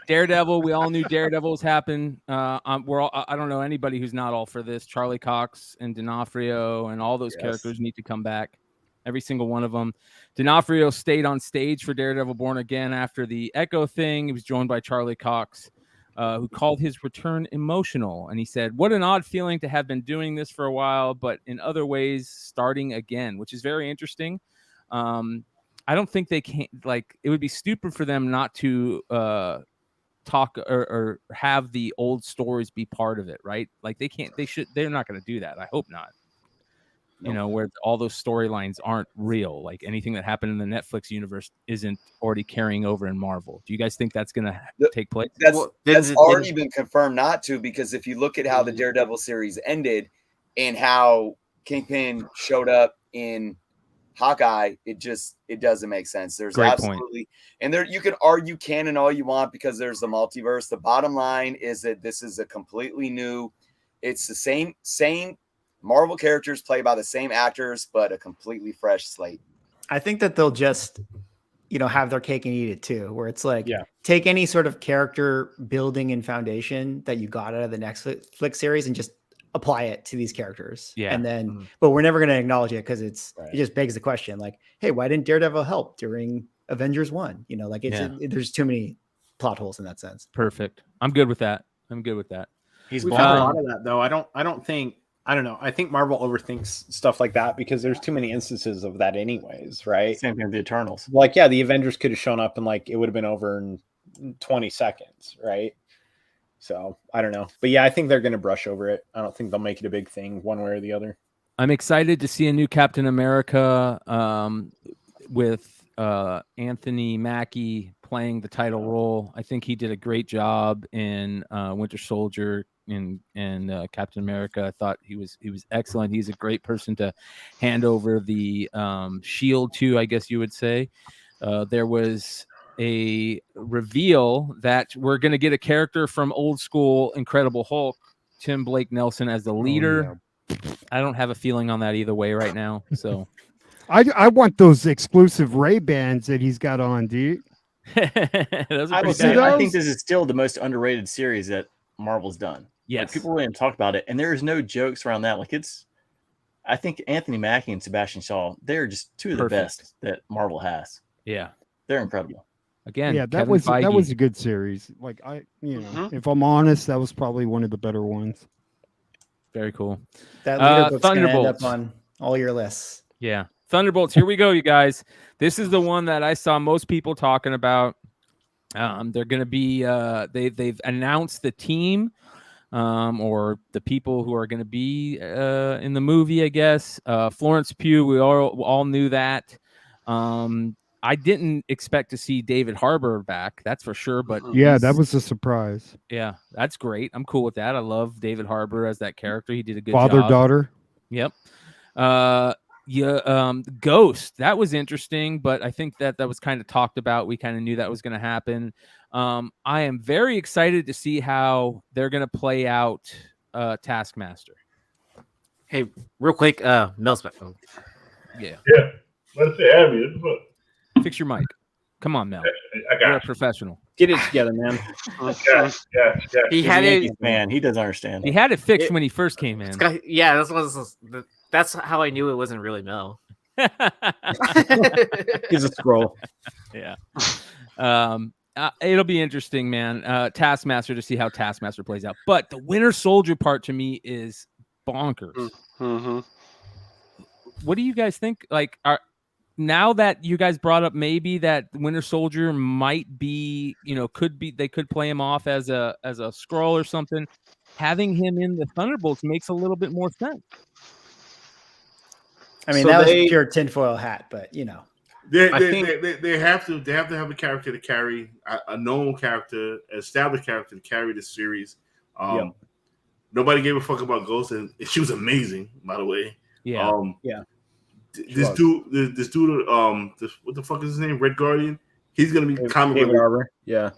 Daredevil. We all knew Daredevil's happened. I don't know anybody who's not all for this. Charlie Cox and D'Onofrio and all those characters need to come back. Every single one of them. D'Onofrio stayed on stage for Daredevil Born Again after the Echo thing. He was joined by Charlie Cox, who called his return emotional. And he said, "What an odd feeling to have been doing this for a while, but in other ways, starting again," which is very interesting. I don't think they can, like, it would be stupid for them not to talk or have the old stories be part of it, right? Like they're not going to do that. I hope not. You know, where all those storylines aren't real. Like anything that happened in the Netflix universe isn't already carrying over in Marvel. Do you guys think that's going to take place? That's already been confirmed not to, because if you look at how the Daredevil series ended and how Kingpin showed up in Hawkeye, it doesn't make sense. There's Great absolutely, and there you can argue canon all you want because there's the multiverse. The bottom line is that this is a completely new, it's the same Marvel characters played by the same actors, but a completely fresh slate. I think that they'll just, have their cake and eat it too, where it's like, take any sort of character building and foundation that you got out of the Netflix series and just apply it to these characters. Yeah. And then, but we're never going to acknowledge it because it just begs the question, like, hey, why didn't Daredevil help during Avengers 1? There's too many plot holes in that sense. Perfect. I'm good with that. We've had a lot of that though. I don't know. I think Marvel overthinks stuff like that because there's too many instances of that anyways, right? Same thing with the Eternals. Like, the Avengers could have shown up and like it would have been over in 20 seconds, right? So I don't know. But I think they're going to brush over it. I don't think they'll make it a big thing one way or the other. I'm excited to see a new Captain America with Anthony Mackie playing the title role. I think he did a great job in Winter Soldier and Captain America. I thought he was excellent. He's a great person to hand over the shield to, I guess you would say. There was a reveal that we're going to get a character from old school Incredible Hulk, Tim Blake Nelson, as the leader. I don't have a feeling on that either way right now. So I want those exclusive Ray-Bans that he's got on, dude. I think this is still the most underrated series that Marvel's done. Yes. Like, people really don't talk about it, and there is no jokes around that. Like, I think Anthony Mackie and Sebastian Shaw, they're just two of the best that Marvel has. Yeah. They're incredible. Again, that was a good series. Like, if I'm honest, that was probably one of the better ones. Very cool. That leader book's gonna end up on all your lists. Yeah. Thunderbolts. Here we go, you guys. This is the one that I saw most people talking about. They're going to be they've announced the team or the people who are going to be in the movie, I guess. Florence Pugh, we all knew that. I didn't expect to see David Harbour back, that's for sure. But that was a surprise. Yeah, that's great. I'm cool with that. I love David Harbour as that character. He did a good Father, job. daughter. Yep. Ghost, that was interesting, but I think that was kind of talked about. We kind of knew that was going to happen. I am very excited to see how they're going to play out Taskmaster. Hey, real quick, Mel's back. Yeah. Let's say Abby. Fix your mic. Come on, Mel. I got You're a professional. Get it together, man. Yeah. He had it. Man, he doesn't understand. He had it fixed when he first came in. That's how I knew it wasn't really Mel. He's a scroll. Yeah. It'll be interesting, man. Taskmaster, to see how Taskmaster plays out. But the Winter Soldier part to me is bonkers. Mm-hmm. What do you guys think? Like, now that you guys brought up maybe that Winter Soldier might be, they could play him off as a Skrull or something. Having him in the Thunderbolts makes a little bit more sense. I mean, that was a pure tinfoil hat, but they have to have a character to carry a known character, an established character to carry the series. Nobody gave a fuck about Ghost, and she was amazing, by the way. Yeah. This dude, what the fuck is his name? Red Guardian. He's gonna be comic relief. Yeah,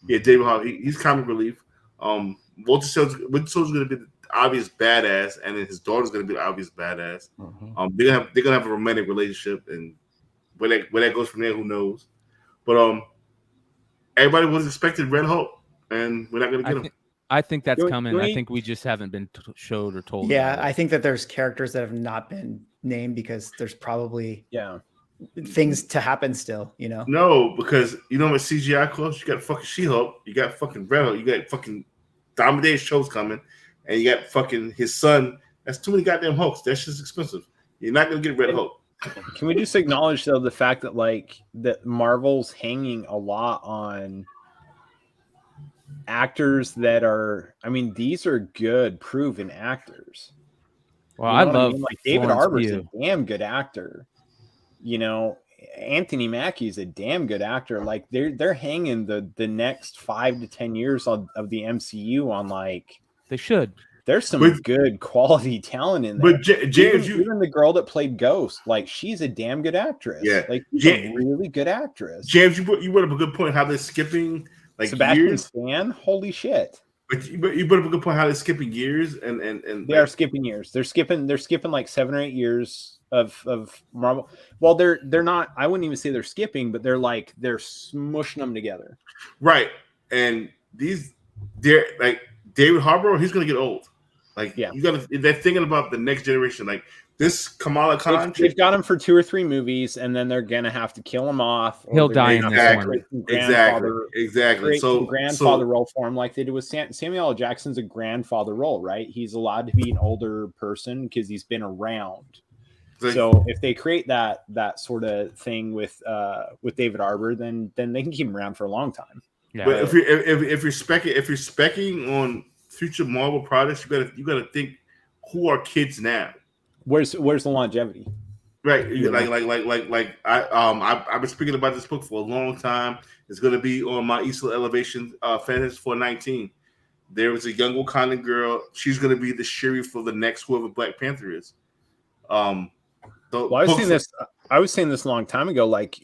David Harbour. He's comic relief. Winter Soldier's gonna be obvious badass, and then his daughter's gonna be the obvious badass. Mm-hmm. They're gonna have a romantic relationship, and where that goes from there, who knows? But everybody was expecting Red Hulk, and we're not gonna get him. I think that's Do coming. we- I think we just haven't been showed or told. Yeah, about it. I think that there's characters that have not been named because there's probably things to happen still, you know? No, because you know what CGI costs? You got fucking She-Hulk, you got fucking Red Hulk, you got fucking Dominator shows coming, and you got fucking his son. That's too many goddamn Hulks. That's just expensive. You're not gonna get Red Hulk. Can we just acknowledge though the fact that like that Marvel's hanging a lot on actors that are, I mean, these are good proven actors. Well, You know I what love like David Florence Arbor's Pugh. a damn good actor. You know, Anthony Mackie's a damn good actor. Like they're hanging the next 5 to 10 years of the MCU on like they should. There's some good quality talent in there. But James, even the girl that played Ghost, like she's a damn good actress. Yeah, like she's a really good actress. James, you brought up a good point. How they're skipping like Sebastian years. Stan, holy shit! But you brought up a good point. How they're skipping years and They are skipping years. They're skipping like 7 or 8 years of Marvel. Well, they're not. I wouldn't even say they're skipping, but they're smushing them together. Right, and they're like David Harbour. He's gonna get old. Like you gotta. They're thinking about the next generation. Like this Kamala Khan. They've got him for 2 or 3 movies, and then they're gonna have to kill him off. He'll die in this one. Exactly. So grandfather role for him, like they did with Samuel L. Jackson's a grandfather role, right? He's allowed to be an older person because he's been around. So if they create that sort of thing with David Arbor, then they can keep him around for a long time. Yeah. But if you're specking on future Marvel products, you gotta think who are kids now. Where's the longevity? Right, I've been speaking about this book for a long time. It's going to be on my Eastern Elevation Fantasy 419. There is a young Wakandan girl. She's going to be the Shuri for the next whoever Black Panther is. I was saying this a long time ago. Like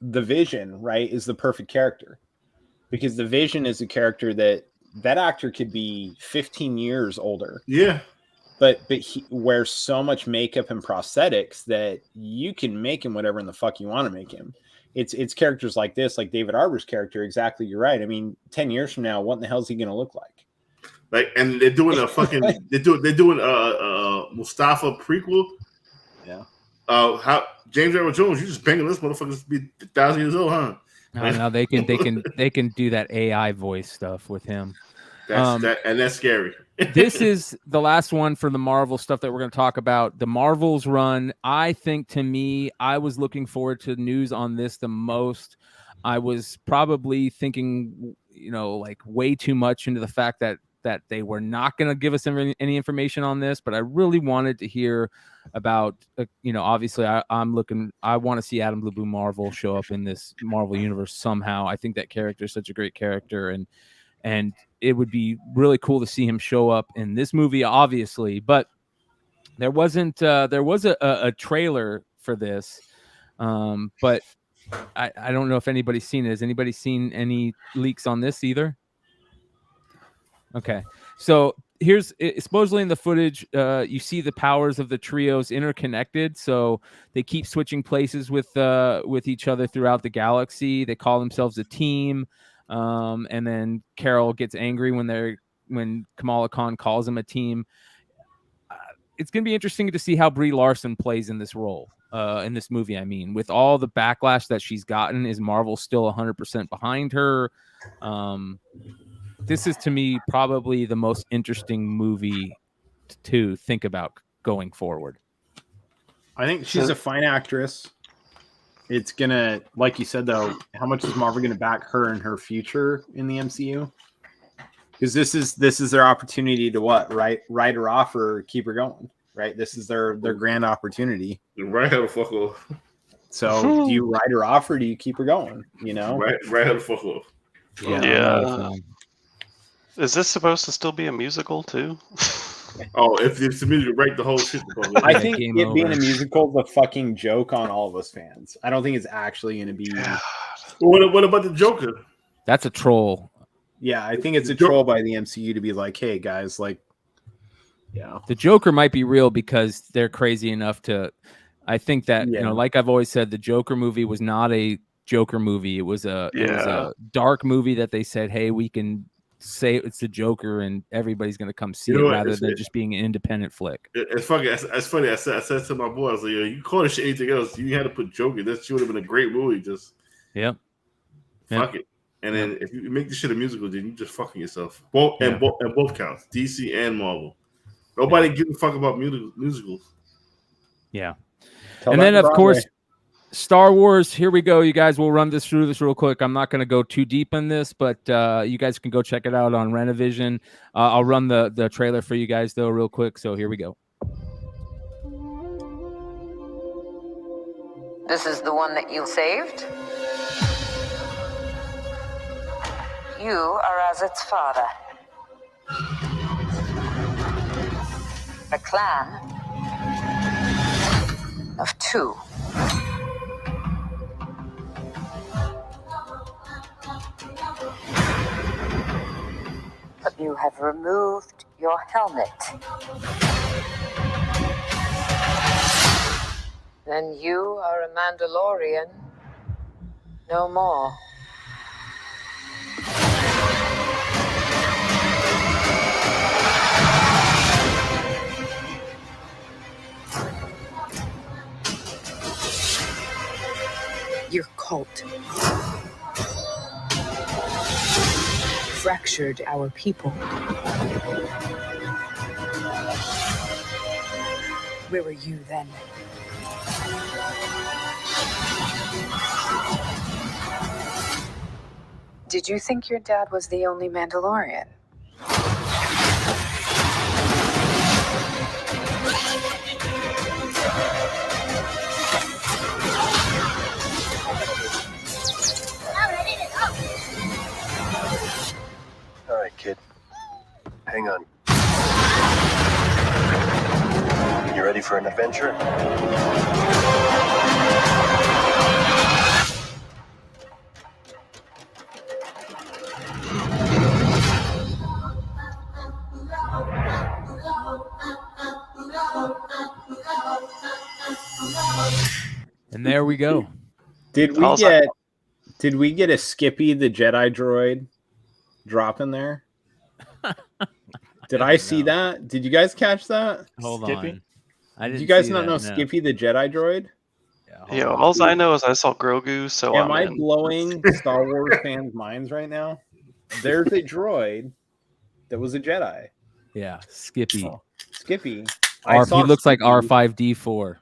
the Vision, right, is the perfect character because the Vision is a character that actor could be 15 years older. Yeah. But he wears so much makeup and prosthetics that you can make him whatever in the fuck you want to make him. It's characters like this, like David Arbor's character. Exactly, you're right. I mean, 10 years from now, what in the hell is he going to look like? Like, and they're doing a fucking they're doing a Mustafa prequel. Yeah. How James Earl Jones? You just banging this motherfucker to be 1,000 years old, huh? No, they can do that AI voice stuff with him. That's scary. This is the last one for the Marvel stuff that we're going to talk about. The Marvels run. I think to me, I was looking forward to news on this the most. I was probably thinking, like way too much into the fact that they were not going to give us any information on this, but I really wanted to hear about, obviously I want to see Adam Blue Marvel show up in this Marvel universe somehow. I think that character is such a great character and it would be really cool to see him show up in this movie, obviously, but there was a trailer for this. But I don't know if anybody's seen it. Has anybody seen any leaks on this either? Okay. So here's supposedly in the footage, you see the powers of the trios interconnected. So they keep switching places with each other throughout the galaxy. They call themselves a team. And then Carol gets angry when Kamala Khan calls him a team. It's going to be interesting to see how Brie Larson plays in this role, in this movie. I mean, with all the backlash that she's gotten, is Marvel still 100% behind her? This is, to me, probably the most interesting movie to think about going forward. I think she's a fine actress. It's gonna, like you said, though, how much is Marvel gonna back her in her future in the MCU? Because this is their opportunity to write her off or keep her going, right? This is their grand opportunity. Right how the fuck off. So do you write her off or do you keep her going? Right how the fuck off. Yeah. Is this supposed to still be a musical too? Oh, if it's a musical, write the whole shit. I think it being a musical is a fucking joke on all of us fans. I don't think it's actually going to be. What about the Joker? That's a troll. Yeah, I think it's a troll by the MCU to be like, hey guys, like, Yeah. The Joker might be real because they're crazy enough to. I think that like I've always said, the Joker movie was not a Joker movie. It was a dark movie that they said, hey, we can say it's the Joker and everybody's going to come see it rather than just being an independent flick. It's funny. It's funny. I said to my boy, I was like, you call this shit anything else? You had to put Joker. That would have been a great movie. Just fuck it. And then if you make this shit a musical, then you just fucking yourself. Both counts, DC and Marvel. Nobody gives a fuck about musicals. Yeah. And then of course, Star Wars. Here we go, you guys. We'll run through this real quick. I'm not going to go too deep in this, but you guys can go check it out on Renovision. I'll run the trailer for you guys though, real quick. So here we go. This is the one that you saved? You are as its father. A clan of two. But you have removed your helmet. Then you are a Mandalorian no more. Your cult fractured our people. Where were you then? Did you think your dad was the only Mandalorian? All right, kid. Hang on. You ready for an adventure? And there we go. Did we get a Skippy the Jedi droid drop in there? Did I see that? Did you guys catch that? Hold Skippy? on. Did you guys not know Skippy the Jedi droid? Yeah, all I know is I saw Grogu, so Am I I'm in. blowing Star Wars fans' minds right now? There's a droid that was a Jedi. Yeah, Skippy. Skippy. He looks like R5D4.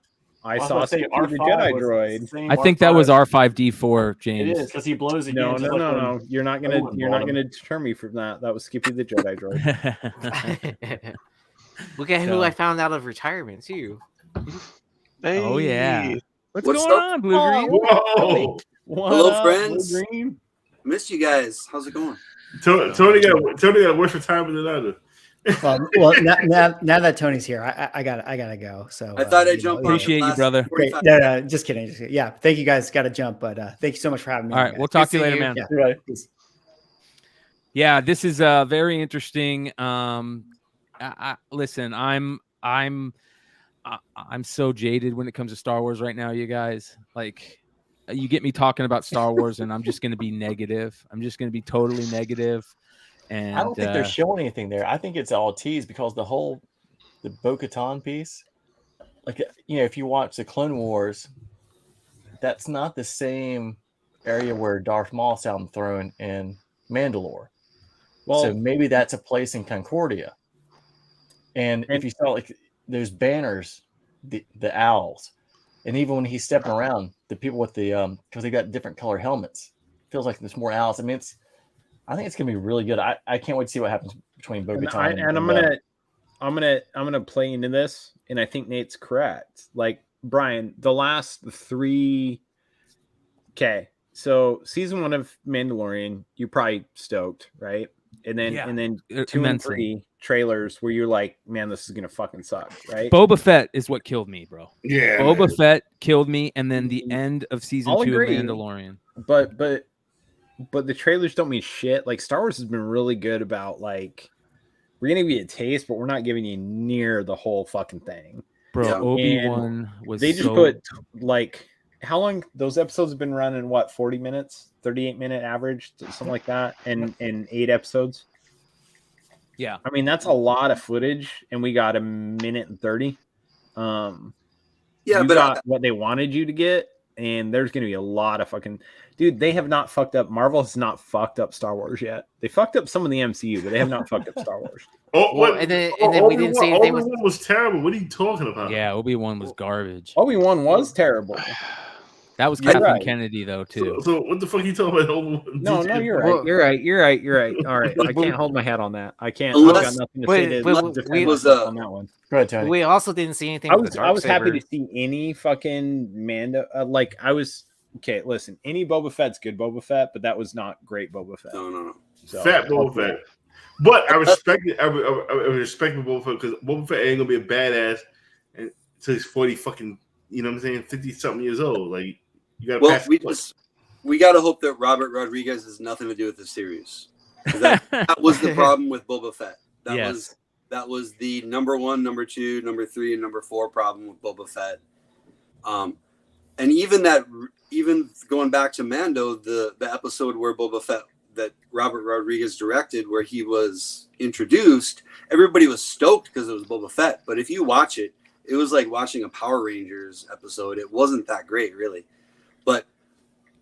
I saw Skippy the Jedi droid. I think that was R5D4, James. It is because he blows again. No, just no, like no, when no. You're not gonna Obi-Wan deter me from that. That was Skippy the Jedi droid. Look at who I found out of retirement too. Hey. Oh yeah. What's What's going up? on, Blue Green? Whoa! Hello, up, friends. Blue Green? Missed you guys. How's it going? Tony got worse retirement than I do. Well, now that Tony's here, I gotta go. So I thought I'd jump on. Appreciate you, brother. Great. No, just kidding. Yeah, thank you guys. Got to jump, but thank you so much for having me. All right, we'll talk to you later, man. Yeah, right. Yeah, this is very interesting. Listen, I'm so jaded when it comes to Star Wars right now, you guys. Like, you get me talking about Star Wars, and I'm just going to be negative. I'm just going to be totally negative. And I don't think they're showing anything there. I think it's all teased because the Bo-Katan piece, like, if you watch the Clone Wars, that's not the same area where Darth Maul's on the throne in Mandalore. Well, so maybe that's a place in Concordia. And if you saw like those banners, the owls, and even when he's stepping around, the people with the because they got different color helmets, feels like there's more owls. I mean, I think it's gonna be really good. I can't wait to see what happens between Bo-Katan and I'm gonna play into this, and I think Nate's correct. Like Brian, the last 3. Okay, so season 1 of Mandalorian, you're probably stoked, right? And then 2 and 3 trailers where you're like, man, this is gonna fucking suck, right? Boba Fett is what killed me, bro. Yeah, Boba Fett killed me, and then the end of season 2 of Mandalorian. But the trailers don't mean shit. Like Star Wars has been really good about like we're gonna give you a taste, but we're not giving you near the whole fucking thing. Bro, Yeah. Obi-Wan was They just so... put like how long those episodes have been running? What, 40 minutes, 38-minute average, something like that, and 8 episodes. Yeah, I mean that's a lot of footage, and we got 1:30 minutes. Yeah, you but got what they wanted you to get, and there's gonna be a lot of fucking dude. They have not fucked up. Marvel has not fucked up Star Wars yet. They fucked up some of the MCU, but they have not fucked up Star Wars. Well, and then we didn't say anything. Obi-Wan was terrible. What are you talking about? Yeah, Obi-Wan was garbage. Obi-Wan was terrible. That was You're Kathleen right. Kennedy though too. So what the fuck are you talking about? Obi-Wan? No, you're right. You're right. All right, I can't hold my head on that. I can't. Unless- I've got nothing to say to defend was, myself on that one. Go ahead, Tony. We also didn't see anything. I with the was happy Darksaber. to see any fucking Mando. Okay, listen. Any Boba Fett's good Boba Fett, but that was not great Boba Fett. No. So, Fat Boba Fett. But I respect it. I respect Boba Fett because Boba Fett ain't gonna be a badass until he's 40 fucking, you know what I'm saying, 50 something years old. Like you gotta Well, pass. we got to hope that Robert Rodriguez has nothing to do with the series. That was the problem with Boba Fett. That was the number 1, number 2, number 3, and number 4 problem with Boba Fett. And even going back to Mando, the episode where Boba Fett that Robert Rodriguez directed, where he was introduced, everybody was stoked because it was Boba Fett. But if you watch it, it was like watching a Power Rangers episode. It wasn't that great, really. But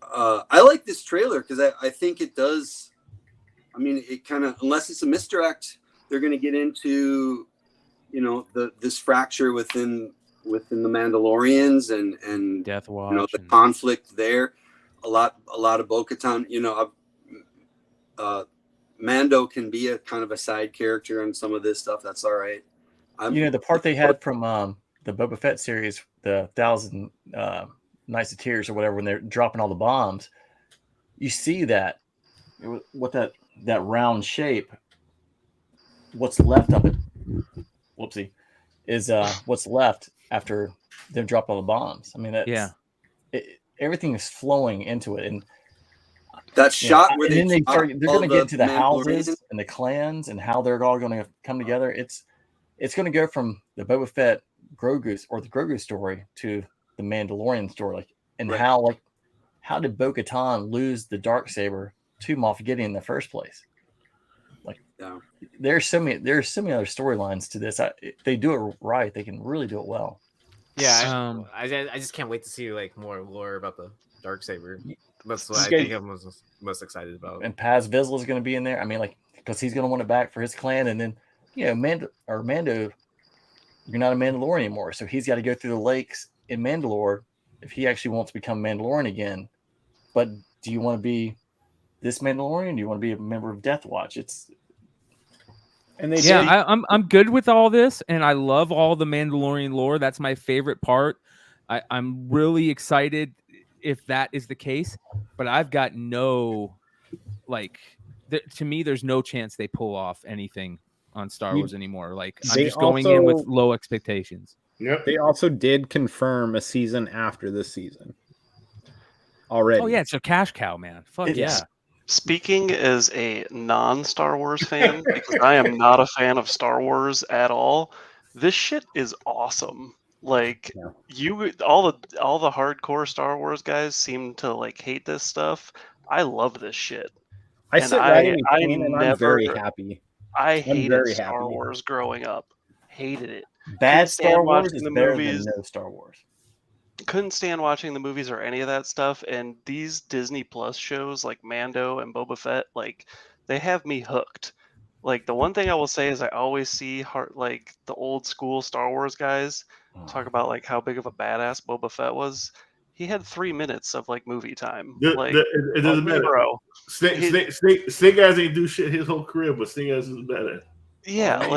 I like this trailer because I think it does. I mean, it kind of, unless it's a misdirect, they're going to get into, this fracture within the Mandalorians and Death Watch, the conflict there. A lot of Bo-Katan. Mando can be a kind of a side character on some of this stuff. That's all right. The part they had from the Boba Fett series, the 1,000 Nights of Tears or whatever, when they're dropping all the bombs, you see that what that round shape, what's left of it, whoopsie, is what's left after they've dropped all the bombs. I mean, everything is flowing into it, and that shot where they're going to get into the Mandalorian houses and the clans and how they're all going to come together. It's going to go from the Boba Fett Grogu or the Grogu story to the Mandalorian story, and how did Bo-Katan lose the Darksaber to Moff Gideon in the first place? There's so many other storylines to this. If they do it right, they can really do it well. Yeah, I just can't wait to see more lore about the Darksaber. That's what I think I'm most excited about. And Paz Vizsla is going to be in there. I mean, because he's going to want it back for his clan, and then Mando, you're not a Mandalorian anymore, so he's got to go through the lakes in Mandalore if he actually wants to become Mandalorian again. But do you want to be this Mandalorian? Do you want to be a member of Death Watch? I'm good with all this, and I love all the Mandalorian lore. That's my favorite part. I'm really excited if that is the case, but I've got to me, there's no chance they pull off anything on Star Wars anymore. I'm just going in with low expectations. Yep. They also did confirm a season after this season already. Oh yeah, it's a cash cow, man. Fuck yeah. Speaking as a non-Star Wars fan, because I am not a fan of Star Wars at all, this shit is awesome. All the hardcore Star Wars guys seem to hate this stuff. I love this shit. I sit right in between, and I'm very happy. I hated Star Wars growing up. Hated it. Bad Star Wars is better than no Star Wars. Couldn't stand watching the movies or any of that stuff, and these Disney Plus shows like Mando and Boba Fett, they have me hooked. The one thing I will say is I always see the old school Star Wars guys talk about how big of a badass Boba Fett was. He had 3 minutes of movie time. It doesn't matter, bro. Snake Eyes ain't do shit his whole career, but Snake Eyes is badass. Yeah,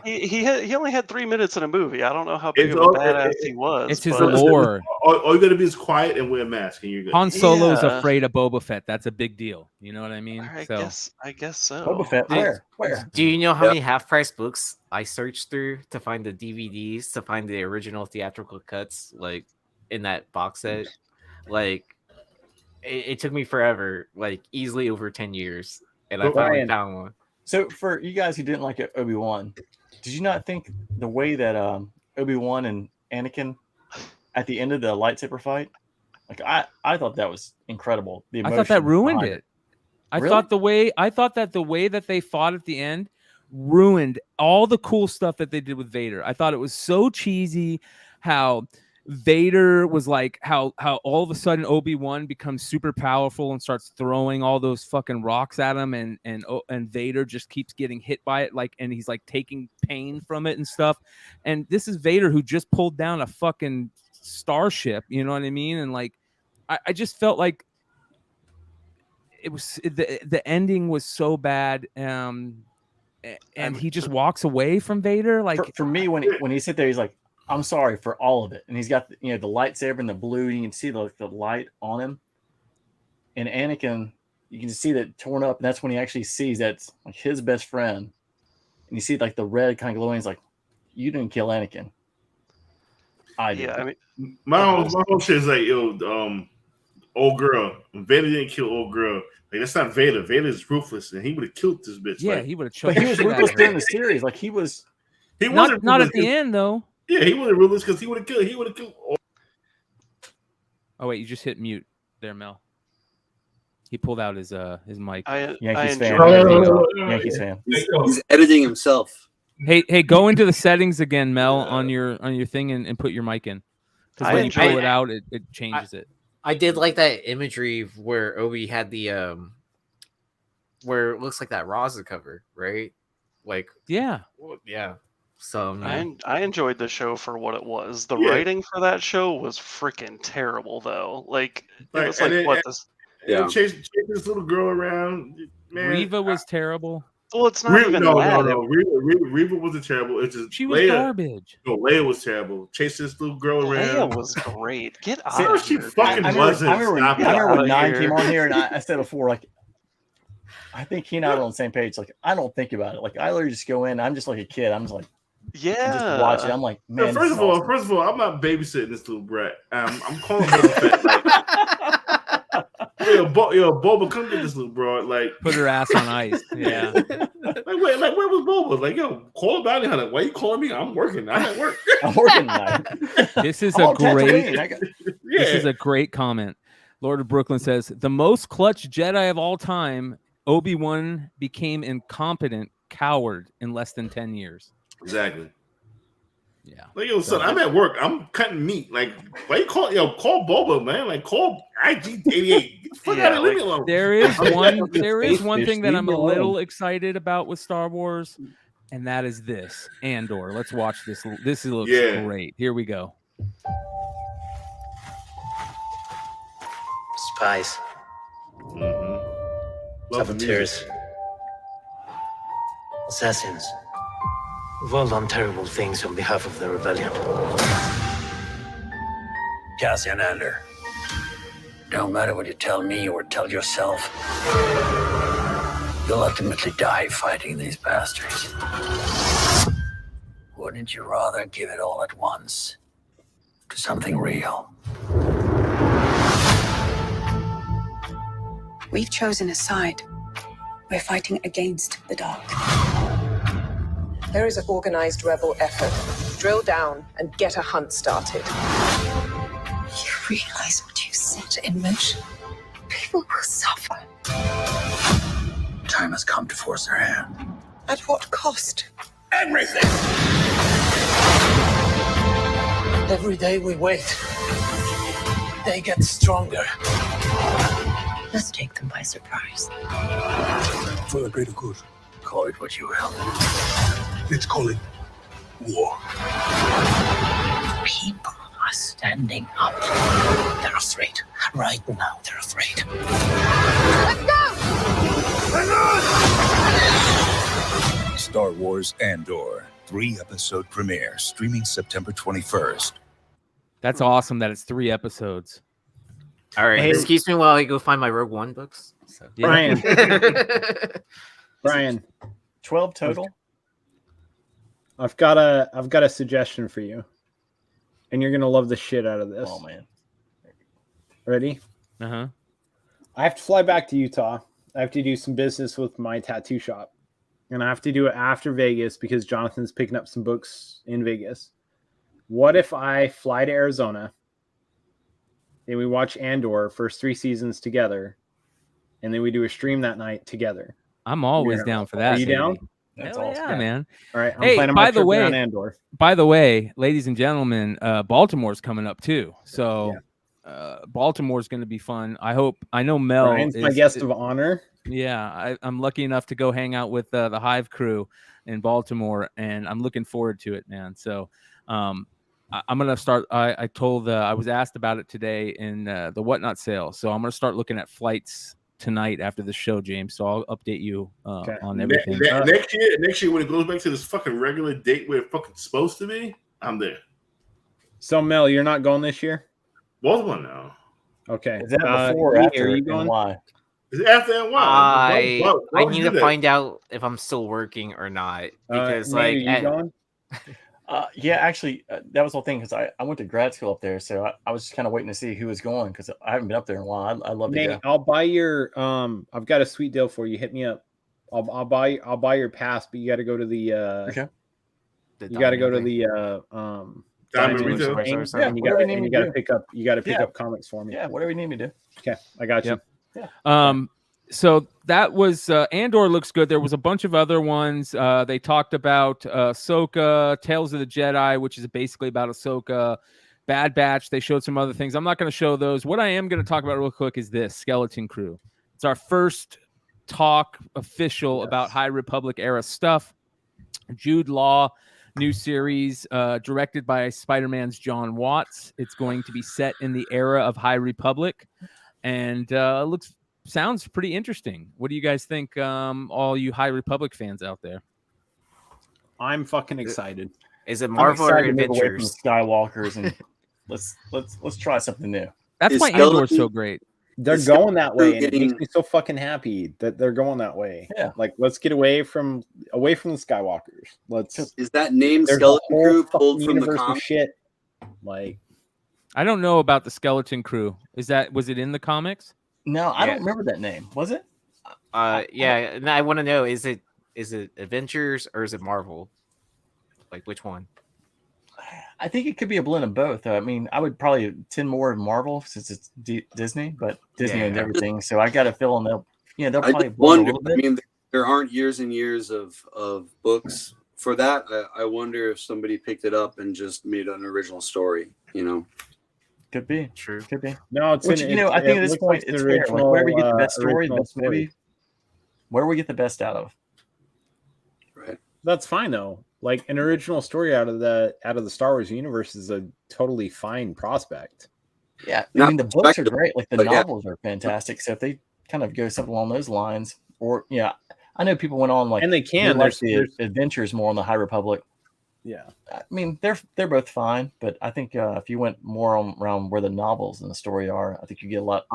he only had 3 minutes in a movie. I don't know how big of a badass he was. It's his lore. All you gotta be is quiet and wear a mask, and you're good. Han Solo's afraid of Boba Fett. That's a big deal. You know what I mean? I guess so. Boba Fett, where? Do you know how many half-price books I searched through to find the DVDs, to find the original theatrical cuts, in that box set? It took me forever, easily over 10 years, and I finally found one. So for you guys who didn't like Obi-Wan, did you not think the way that Obi-Wan and Anakin at the end of the lightsaber fight, like I thought that was incredible. The I thought that emotion ruined behind it. I Really? thought that the way that they fought at the end ruined all the cool stuff that they did with Vader. I thought it was so cheesy how Vader was like how all of a sudden Obi-Wan becomes super powerful and starts throwing all those fucking rocks at him, and Vader just keeps getting hit by it, like, and he's like taking pain from it and stuff. And this is Vader who just pulled down a fucking starship, you know what I mean? And like I just felt like it was the ending was so bad. And he just walks away from Vader. Like for me, when he sit there, he's like, "I'm sorry for all of it," and he's got the lightsaber and the blue. And you can see the light on him. And Anakin, you can see that torn up, and that's when he actually sees that's like his best friend. And you see like the red kind of glowing. He's like, "You didn't kill Anakin." I did. Yeah, I mean, my whole shit is like, old girl. Vader didn't kill old girl. Like, that's not Vader. Vader is ruthless, and he would have killed this bitch. Yeah, like, he would have But choked. he was ruthless during the series. Like he was. He wasn't not at ruthless. the end though. Yeah, he wasn't ruthless because he would have killed. He would have killed. Oh wait, you just hit mute there, Mel. He pulled out his mic. Yankees fan. Yankees fan. He's editing himself. Hey, go into the settings again, Mel, on your thing and put your mic in. Because when you pull it out, it changes it. I did like that imagery where Obi had the where it looks like that Raza cover, right? Like yeah. So I enjoyed the show for what it was. The writing for that show was freaking terrible, though. Like it was like what this. Yeah, chase this little girl around. Man, Reva was terrible. Well, it's not even that. No. Reva wasn't terrible. It's just she was Leia, garbage. No, Leia was terrible. Chase this little girl around. Leia was great. Get out of she here. fucking wasn't. I remember when 9 came on here, and I said before, like, I think he and I were on the same page. Like, I don't think about it. Like, I literally just go in. I'm just like a kid. I'm just like, just watch it. I'm like, man. No, first of all, I'm not babysitting this little brat. I'm calling her fat. Like, yo, Boba, come get this little broad. Like, put her ass on ice. Yeah. Like, wait, like, where was Boba? Like, yo, call a bounty hunter. Why you calling me? I'm working. I'm at work. I'm working tonight. This is a great. This is a great comment. Lord of Brooklyn says the most clutch Jedi of all time. Obi-Wan became incompetent coward in less than 10 years. Exactly. Yeah. Like, yo, son, I'm at work. I'm cutting meat. Like, why you call Boba, man? Like, call IG-88. Get the fuck out of leave me alone. There is one thing that I'm a little excited about with Star Wars, and that is this Andor. Let's watch this. This looks great. Here we go. Spies. Saboteurs. Assassins. We've all done terrible things on behalf of the rebellion. Cassian Andor. Don't matter what you tell me or tell yourself. You'll ultimately die fighting these bastards. Wouldn't you rather give it all at once to something real? We've chosen a side. We're fighting against the dark. There is an organized rebel effort. Drill down and get a hunt started. You realize what you set in motion? People will suffer. Time has come to force their hand. At what cost? Everything! Every day we wait, they get stronger. Let's take them by surprise. For the greater good, call it what you will. Let's call it war. People are standing up. They're afraid. Right now, they're afraid. Let's go! Star Wars Andor, 3-episode premiere, streaming September 21st. That's awesome that it's 3 episodes. All right, excuse me while I go find my Rogue One books. So. Brian. Brian. 12 total? I've got a suggestion for you. And you're gonna love the shit out of this. Oh man. Ready? Uh-huh. I have to fly back to Utah. I have to do some business with my tattoo shop. and I have to do it after Vegas because Jonathan's picking up some books in Vegas. What if I fly to Arizona and we watch Andor first 3 seasons together, and then we do a stream that night together? I'm always down for that. Are you baby. down? That's awesome. Yeah, man. All right. I'm Hey, planning by my the trip way, around Andor. by the way, ladies and gentlemen, Baltimore's coming up too. So Baltimore's going to be fun. I know Mel Ryan's my guest of honor. Yeah, I'm lucky enough to go hang out with the Hive crew in Baltimore, and I'm looking forward to it, man. So I'm gonna start. I was asked about it today in the Whatnot sale, so I'm gonna start looking at flights tonight after the show, James. So I'll update you on everything. Next year, when it goes back to this fucking regular date where it's fucking supposed to be, I'm there. So Mel, you're not going this year? Baltimore now. Okay. Is that before or after? Are you and going? why? Is it after and why? I need to find out if I'm still working or not because Nate, are you going? Yeah, actually, that was the whole thing because I went to grad school up there, so I was just kind of waiting to see who was going because I haven't been up there in a while. I'd love to Nate, go. I'll buy your I've got a sweet deal for you. Hit me up. I'll buy your pass, but you got to go to the okay. You got to go to the Diamond Retail. Yeah, And you whatever got you need to me pick up. You got to pick Yeah. up comics for me. Yeah, whatever you need me to do. Okay, I got you. So that was Andor looks good. There was a bunch of other ones. They talked about Ahsoka, Tales of the Jedi, which is basically about Ahsoka. Bad Batch. They showed some other things. I'm not going to show those. What I am going to talk about real quick is this Skeleton Crew. It's our first talk official about High Republic era stuff. Jude Law, new series directed by Spider-Man's John Watts. It's going to be set in the era of High Republic, and sounds pretty interesting. What do you guys think, all you High Republic fans out there? I'm fucking excited. Is it Marvel or Adventures? Skywalkers and let's try something new. That's why Andor's so great. They're going that way, and it makes me so fucking happy that they're going that way. Yeah, like let's get away from the Skywalkers. Is that name There's Skeleton a whole Crew fucking pulled from the universe of comic? shit. Like, I don't know about the Skeleton Crew. Was it in the comics? No, I don't remember that name. Was it? Yeah, and I want to know is it Adventures or is it Marvel? Like which one? I think it could be a blend of both. I mean, I would probably tend more of Marvel since it's Disney, but Disney and everything. So I got a feeling they'll I probably just blend a wonder. little bit. I mean, there aren't years and years of books for that. I wonder if somebody picked it up and just made an original story. You know, Could be true. Could be. No, it's Which, I think at this point it's fair. Like, wherever you get the best story, the best movie, where we get the best out of. Right. That's fine though. Like an original story out of the Star Wars universe is a totally fine prospect. Yeah, I mean the books are great. Like the novels are fantastic. So if they kind of go something along those lines, or I know people went on like and they can. Like the adventures more on the High Republic. Yeah, I mean they're both fine, but I think if you went more around where the novels and the story are, I think you get a lot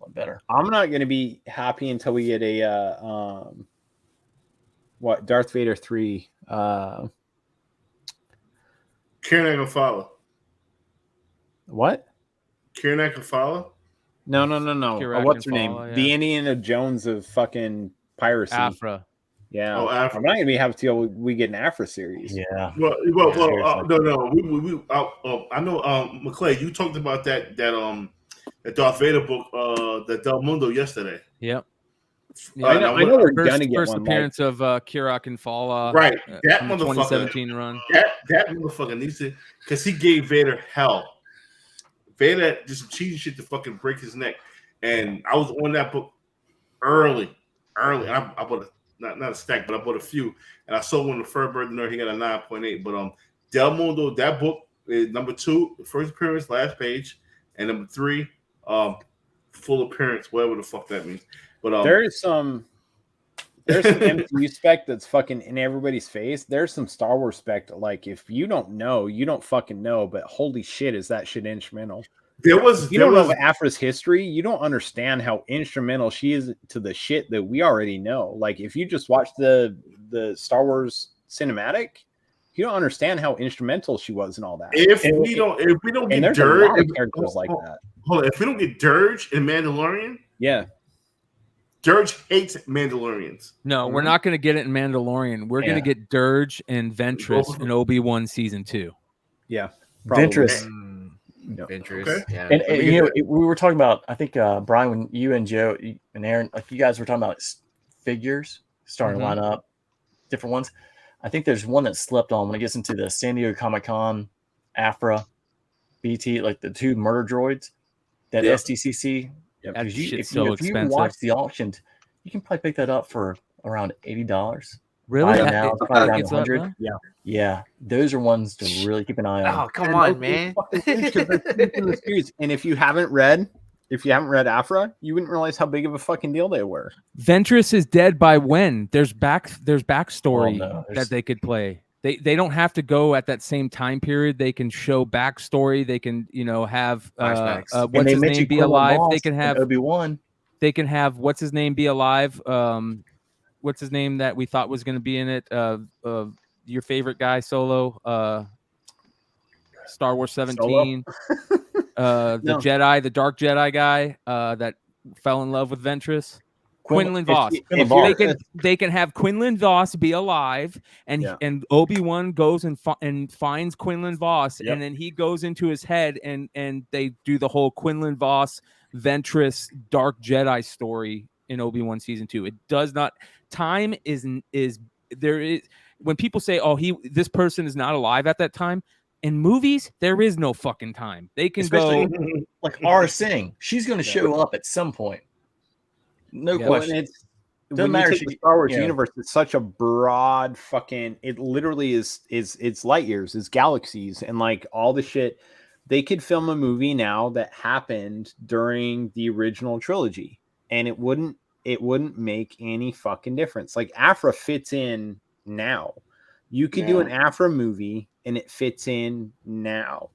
better. I'm not going to be happy until we get a Darth Vader 3. Karen ain't gonna follow. What? Karen ain't gonna follow? No. What's her name? Yeah. The Indiana Jones of fucking piracy. Afra. Yeah. Oh, Afra. I'm not gonna be happy till we get an Afra series. Yeah. No. I know. McClay, you talked about that Darth Vader book, that Del Mundo yesterday. Yep. Yeah, I know we're gonna get first one. appearance of Kirak and Fala. Right. That from the motherfucker. 2017 run. That motherfucker needs to, because he gave Vader hell. Vader did some cheating shit to fucking break his neck, and I was on that book early. I bought not a stack, but I bought a few, and I sold one to Furberg Nerd. He got a 9.8. But Del Mundo, that book is number 2, first appearance, last page, and number 3, full appearance, whatever the fuck that means. But there's some MCU spec that's fucking in everybody's face. There's some Star Wars spec that, like, if you don't know, you don't fucking know. But holy shit, is that shit instrumental? You don't know Afra's history. You don't understand how instrumental she is to the shit that we already know. Like, if you just watch the Star Wars cinematic, you don't understand how instrumental she was and all that. If we don't get Dirge, characters like that. Hold on, if we don't get Dirge in Mandalorian, yeah. Dirge hates Mandalorians. No, we're not going to get it in Mandalorian. We're going to get Dirge and Ventress in Obi-Wan season 2. Yeah, Ventress. Ventress. Okay. Yeah. And you know, we were talking about, I think, Brian, when you and Joe and Aaron, like you guys were talking about figures starting to line up, different ones. I think there's one that slept on when it gets into the San Diego Comic-Con, Afra, BT, like the 2 murder droids, that SDCC. That If shit's you expensive. watch the auction, you can probably pick that up for around $80. Really? Buy it now, it's probably around 100. Now? Yeah, those are ones to really keep an eye on. Oh, come on, man. And if you haven't read Afra, you wouldn't realize how big of a fucking deal they were. Ventress is dead by when? There's backstory no, that they could play. They don't have to go at that same time period. They can show backstory. They can, have what's his name be alive. They can have Obi-Wan. They can have what's his name be alive. What's his name that we thought was going to be in it? Your favorite guy, Solo. Star Wars 17. The Jedi, the Dark Jedi guy that fell in love with Ventress. Quinlan Voss. They can have Quinlan Voss be alive, and Obi-Wan goes and finds Quinlan Voss, and then he goes into his head, and they do the whole Quinlan Voss Ventress Dark Jedi story in Obi-Wan season 2. It does not. Time is there is when people say, "Oh, this person is not alive at that time." In movies, there is no fucking time. They can go like R. Singh. She's going to show up at some point. No question. Doesn't matter. The Star Wars universe is such a broad fucking. It literally is light years, it's galaxies, and like all the shit. They could film a movie now that happened during the original trilogy, and it wouldn't make any fucking difference. Like Afra fits in now. You could do an Afra movie, and it fits in now.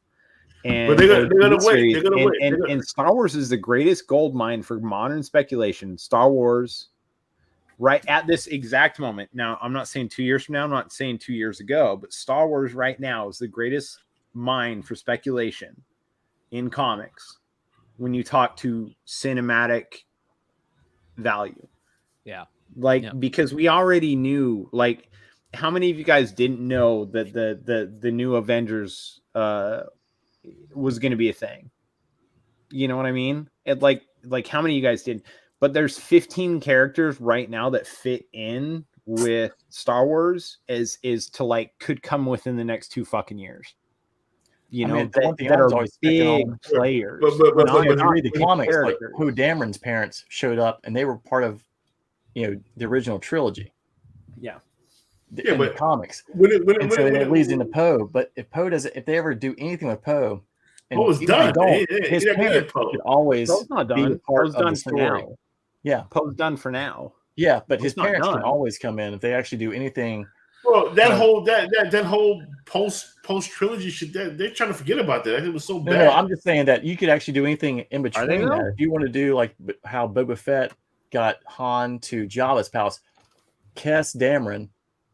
And they're gonna wait. They're gonna wait. And Star Wars is the greatest gold mine for modern speculation. Star Wars, right at this exact moment. Now, I'm not saying 2 years from now. I'm not saying 2 years ago. But Star Wars right now is the greatest mine for speculation in comics. When you talk to cinematic value, because we already knew. Like, how many of you guys didn't know that the new Avengers was going to be a thing? You know what I mean? It like how many of you guys did? But there's 15 characters right now that fit in with Star Wars is to like could come within the next 2 fucking years. You know, that are big players. But when you read the comics, like Poe Dameron's parents showed up, and they were part of, the original trilogy. Yeah. In the comics. It leads into Poe. But if they ever do anything with Poe, Poe was done. His parents could always not be done. part Poe's of done the for story. now. Yeah, Poe's done for now. Yeah, but Poe's his parents not can done. always come in if they actually do anything. Well, that whole post trilogy shit. They're trying to forget about that. It was so bad. No, I'm just saying that you could actually do anything in they between though? that. If you want to do like how Boba Fett got Han to Jabba's palace, Cass Dameron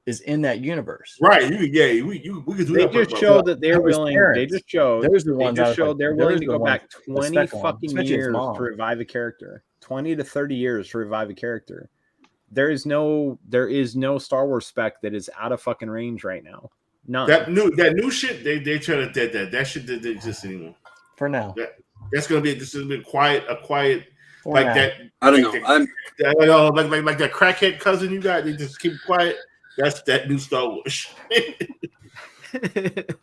is in that universe. Right. We could do They that. just showed that they're willing. They just showed. Those are the ones They just showed they're willing to those are go the back ones 20 Spec on, fucking especially his years mom. to revive a character. 20 to 30 years to revive a character. There is no Star Wars spec that is out of fucking range right now. None. That new shit. They try to dead that. That shit doesn't exist anymore. For now. That's gonna be. This has been a quiet For like now. that. I don't know. Like that crackhead cousin you got. They just keep quiet. That's that new Star Wars.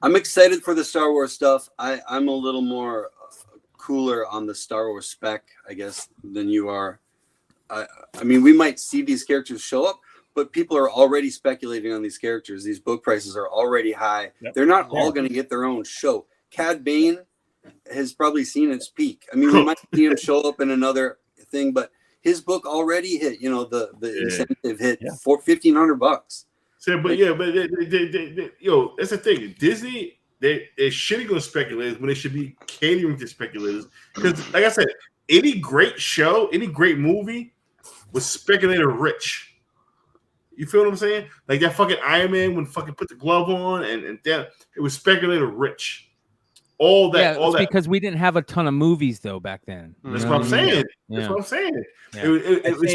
I'm excited for the Star Wars stuff. I'm a little more cooler on the Star Wars spec, I guess, than you are. I mean, we might see these characters show up, but people are already speculating on these characters. These book prices are already high. Yep. They're not all going to get their own show. Cad Bane has probably seen its peak. I mean, we might see him show up in another thing, but his book already hit. The incentive hit for $1,500. So, but that's the thing. Disney, they're shitting on speculators when they should be catering to speculators. Because, like I said, any great show, any great movie was speculator rich. You feel what I'm saying? Like that fucking Iron Man when fucking put the glove on and then it was speculator rich. all that. Yeah, all it's that. because we didn't have a ton of movies though back then. That's what I'm saying. That's what I'm saying. Yeah. It was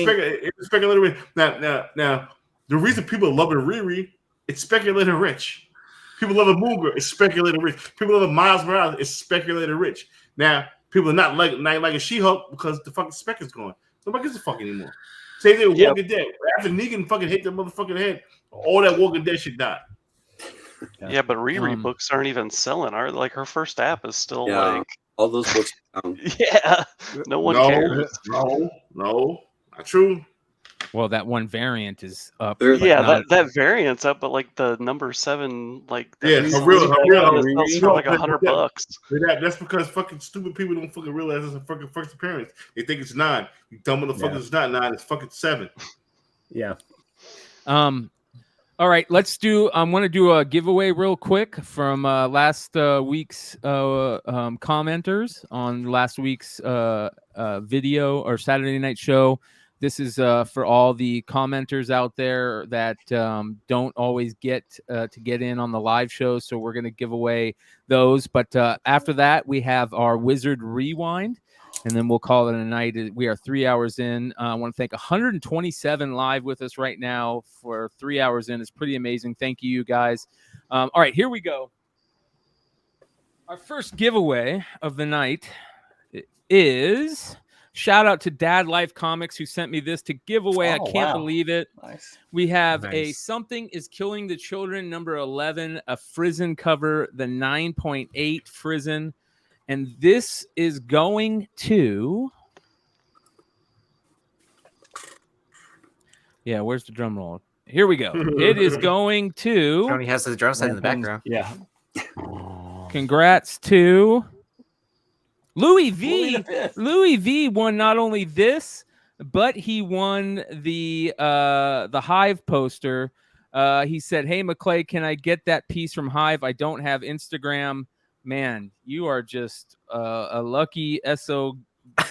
speculative. Now, the reason people love Riri, it's speculative rich. People love a Mooger, it's speculative rich. People love a Miles Morales, it's speculative rich. Now, people are not like a She-Hulk because the fucking Spec is gone. Nobody gives a fuck anymore. Same thing with Walking Dead. After Negan fucking hit the motherfucking head, all that Walking Dead shit died. Yeah, but Riri books aren't even selling. Like her first app is still like all those books. Yeah, no one cares. No, not true. Well, that one variant is up. Yeah, that variant's up, but like the number 7, like for real, for like $100. That's because fucking stupid people don't fucking realize it's a fucking first appearance. They think it's 9. You dumb motherfuckers, it's not 9. It's fucking 7. Yeah. All right, let's do. I want to do a giveaway real quick from last week's commenters on last week's video or Saturday night show. This is for all the commenters out there that don't always get to get in on the live show. So we're going to give away those. But after that, we have our Wizard Rewind, and then we'll call it a night. We are 3 hours in. I want to thank 127 live with us right now for 3 hours in. It's pretty amazing. Thank you guys. All right, here we go. Our first giveaway of the night is... Shout out to Dad Life Comics who sent me this to give away. I can't believe it. Nice. We have a Something is Killing the Children number 11, a Frizen cover, the 9.8 Frizen. And this is going to... Yeah, where's the drum roll? Here we go. It is going to... Tony has the drum set in the background. Yeah. Congrats to... Louis V. Louis V won not only this, but he won the Hive poster. He said, "Hey McClay, can I get that piece from Hive? I don't have Instagram." Man, you are just a lucky SOB.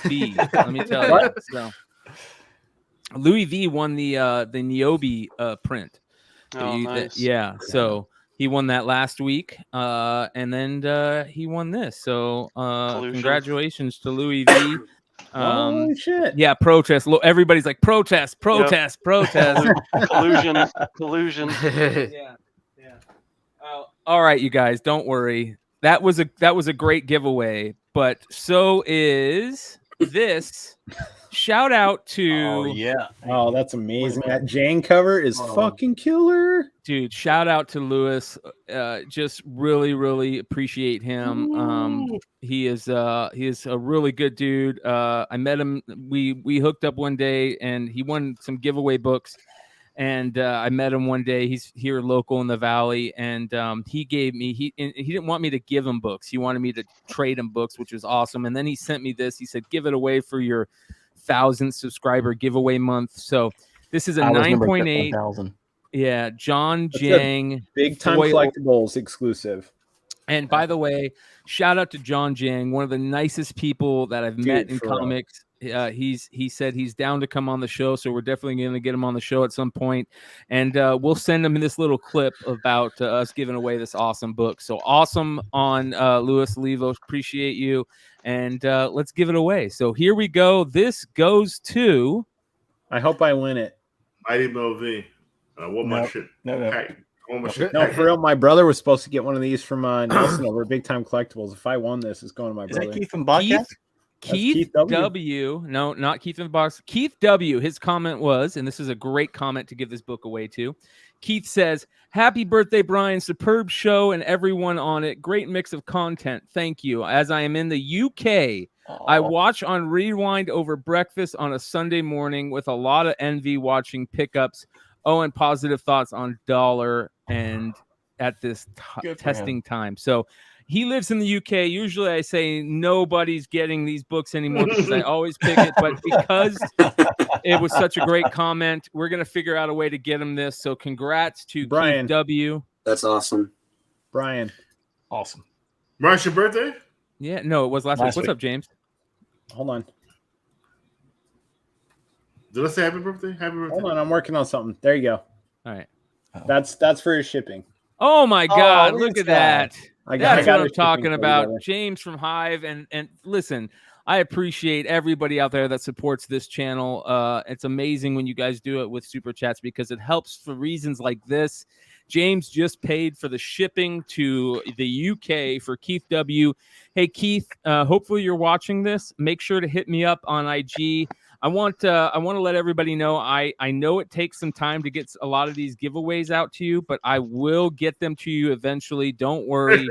Let me tell you. So, Louis V won the Niobe print. Oh, nice. Yeah. So. He won that last week, and then he won this. So congratulations to Louis V. Oh, shit. Yeah, protest. Everybody's like, protest. Collusion. Yeah. All right, you guys, don't worry. That was a great giveaway, but so is this. Shout out to Oh, that's amazing. That Jane cover is fucking killer. Dude, shout out to Lewis. Just really appreciate him. He is a really good dude. I met him. We hooked up one day and he won some giveaway books. And I met him one day. He's here local in the Valley, and he gave me he didn't want me to give him books. He wanted me to trade him books, which was awesome. And then he sent me this. He said, "Give it away for your 1,000th subscriber giveaway month." So this is a 9.8. Yeah, John Jang, big time collectibles exclusive. And by the way, shout out to John Jang, one of the nicest people that I've met in comics. He said he's down to come on the show, so we're definitely going to get him on the show at some point, and we'll send him this little clip about us giving away this awesome book. So awesome on Louis Levos, appreciate you, and let's give it away. So here we go. This goes to. I hope I win it. Mighty Mo V. What my shit? No. No, for real. My brother was supposed to get one of these from Nelson over Big Time Collectibles. If I won this, it's going to my brother. Is that Keith from Bobcat? Keith W. No, not Keith in the box. Keith W. His comment was, and this is a great comment to give this book away to. Keith says, "Happy birthday, Brian. Superb show and everyone on it. Great mix of content. Thank you. As I am in the UK, I watch on Rewind over breakfast on a Sunday morning with a lot of envy watching pickups. Oh, and positive thoughts on Dollar and at this testing time." So he lives in the UK. Usually I say nobody's getting these books anymore because I always pick it. But because it was such a great comment, we're going to figure out a way to get him this. So congrats to Brian Keith W. That's awesome. Brian. Awesome. Brian's your birthday? Yeah, no, it was last week. What's up, James? Hold on. Did I say happy birthday? Happy birthday. Hold on, I'm working on something. There you go. All right. That's for your shipping. Oh my God! Look at that. That's what I'm talking about. James from Hive. And listen, I appreciate everybody out there that supports this channel. It's amazing when you guys do it with super chats because it helps for reasons like this. James just paid for the shipping to the UK for Keith W. Hey, Keith, hopefully you're watching this. Make sure to hit me up on IG. I want to let everybody know I know it takes some time to get a lot of these giveaways out to you, but I will get them to you eventually. Don't worry.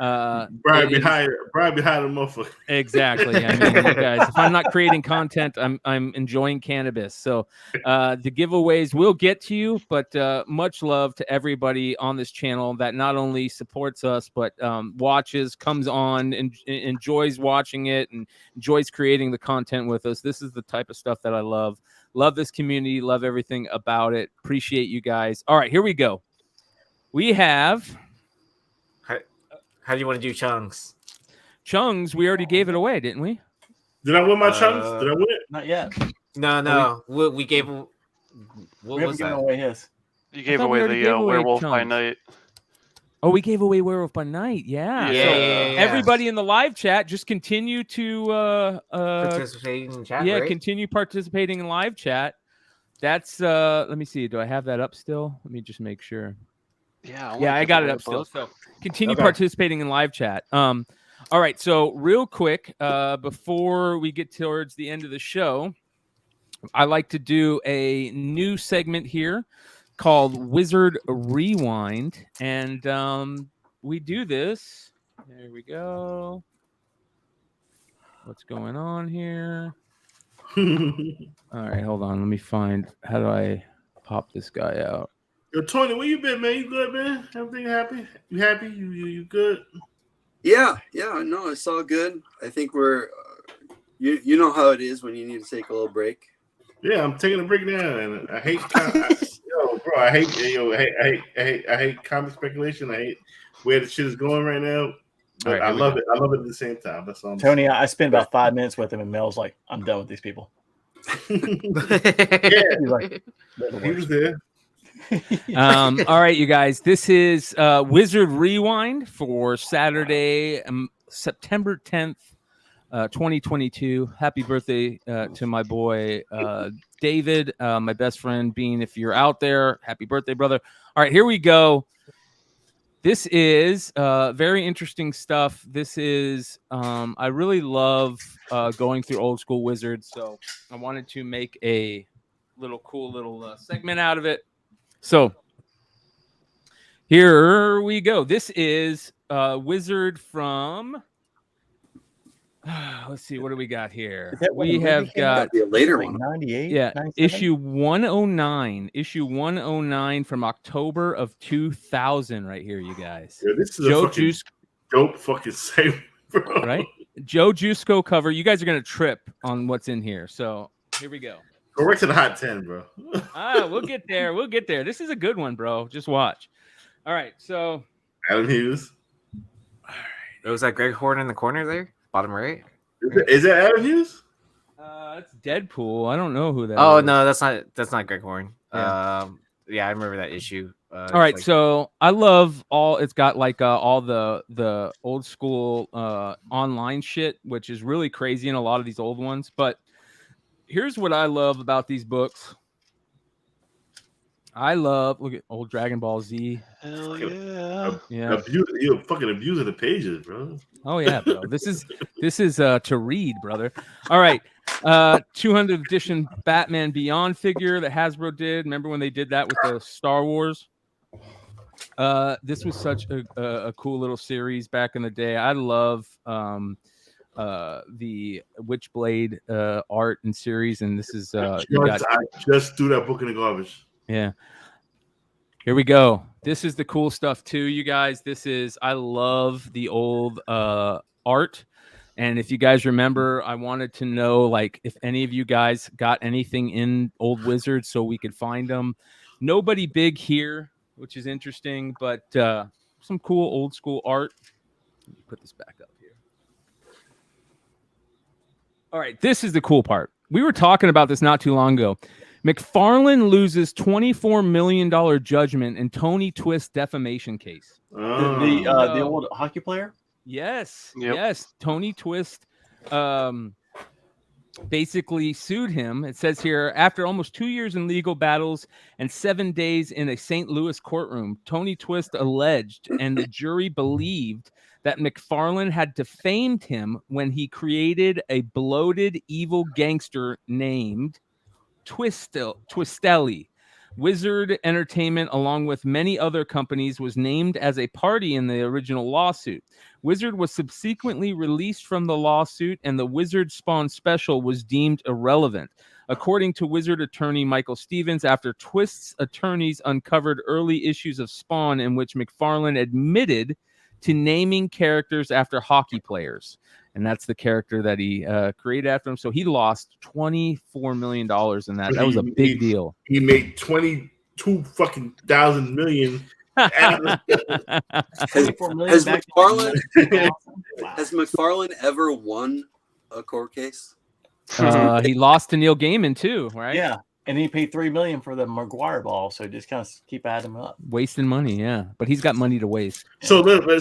Brian behind the motherfucker. Exactly. I mean, you guys, if I'm not creating content, I'm enjoying cannabis. So the giveaways will get to you, but much love to everybody on this channel that not only supports us, but watches, comes on, and enjoys watching it, and enjoys creating the content with us. This is the type of stuff that I love. Love this community. Love everything about it. Appreciate you guys. All right, here we go. We have... How do you want to do Chunks? Chunks, we already gave it away, didn't we? Did I win my Chunks? Did I win it? Not yet. No. We gave him. What was that? Away his. You gave away the Werewolf by Night. Oh, we gave away Werewolf by Night. Yeah. Yeah, so yeah. Everybody in the live chat, just continue to participating in chat. Yeah, right? continue participating in live chat. That's let me see. Do I have that up still? Let me just make sure. Yeah, I got it up still. So continue participating in live chat. All right. So real quick, before we get towards the end of the show, I like to do a new segment here called Wizard Rewind, and we do this. There we go. What's going on here? All right, hold on. Let me find. How do I pop this guy out? Yo, Tony, where you been, man? You good, man? Everything happy? You happy? You good? Yeah, no, it's all good. I think we're, you know how it is when you need to take a little break. Yeah, I'm taking a break now, and I hate, I hate comic speculation. I hate where the shit is going right now. But right, I love it. I love it at the same time. That's all. Tony, I spent about 5 minutes with him, and Mel's like, "I'm done with these people." Yeah, he was there. All right, you guys. This is Wizard Rewind for Saturday, September 10th, 2022. Happy birthday to my boy David, my best friend Bean. If you're out there, happy birthday, brother. All right, here we go. This is very interesting stuff. This is I really love going through old school Wizards, so I wanted to make a cool little segment out of it. So here we go. This is Wizard from. Let's see. What do we got here? We have got the later one. 98. Yeah, 97? issue 109. Issue 109 from October of 2000. Right here, you guys. Yeah, this is Joe a fucking dope fucking segment, bro. Right? Joe Jusko cover. You guys are gonna trip on what's in here. So here we go. Go right to the Hot 10, bro. We'll get there. We'll get there. This is a good one, bro. Just watch. All right. So Adam Hughes. Was that Greg Horn in the corner there? Bottom right? Is that Adam Hughes? It's Deadpool. I don't know who that is. Oh no, that's not Greg Horn. Yeah. Yeah, I remember that issue. All right, so I love it's got like all the old school online shit, which is really crazy in a lot of these old ones. But here's what I love about these books. Look at old Dragon Ball Z. Hell yeah. Yeah. You're fucking abusing the pages, bro. Oh yeah, bro. This is to read, brother. All right. 200th edition Batman Beyond figure that Hasbro did. Remember when they did that with the Star Wars? This was such a cool little series back in the day. I love the Witchblade art and series, and this is I just threw that book in the garbage. Yeah. Here we go. This is the cool stuff too, you guys. I love the old art. And if you guys remember, I wanted to know like if any of you guys got anything in old Wizards so we could find them. Nobody big here, which is interesting, but some cool old school art. Let me put this back up here. All right, this is the cool part. We were talking about this not too long ago. McFarlane loses $24 million judgment in Tony Twist defamation case. The old hockey player? Yes. Yep. Yes. Tony Twist basically sued him. It says here, after almost 2 years in legal battles and 7 days in a St. Louis courtroom, Tony Twist alleged, and the jury believed, that McFarlane had defamed him when he created a bloated evil gangster named Twistelli. Wizard Entertainment, along with many other companies, was named as a party in the original lawsuit. Wizard was subsequently released from the lawsuit, and the Wizard Spawn special was deemed irrelevant. According to Wizard attorney Michael Stevens, after Twist's attorneys uncovered early issues of Spawn in which McFarlane admitted to naming characters after hockey players. And that's the character that he created after him. So he lost $24 million in that. That was a big deal. He made 22 fucking thousand million. Has McFarlane ever won a court case? He lost to Neil Gaiman too, right? Yeah. And he paid $3 million for the Maguire ball, so just kind of keep adding them up. Wasting money, yeah. But he's got money to waste. So let me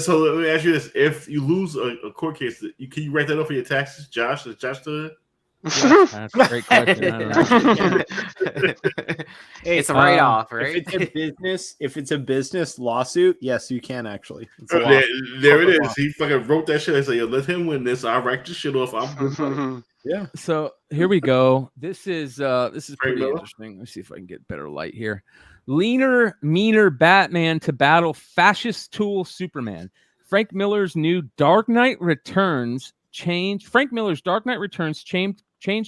ask you this: if you lose a court case, can you write that up for your taxes, Josh? Is Josh still there? Yeah, that's a great question. I don't know. It's a write-off, right? If it's a business lawsuit, yes, you can actually. It's a There it is. He fucking wrote that shit. I said, let him win this. I'll write this shit off. I'm good. Yeah. So here we go. This is pretty interesting. Let's see if I can get better light here. Leaner, meaner Batman to battle fascist tool Superman. Frank Miller's Dark Knight Returns changed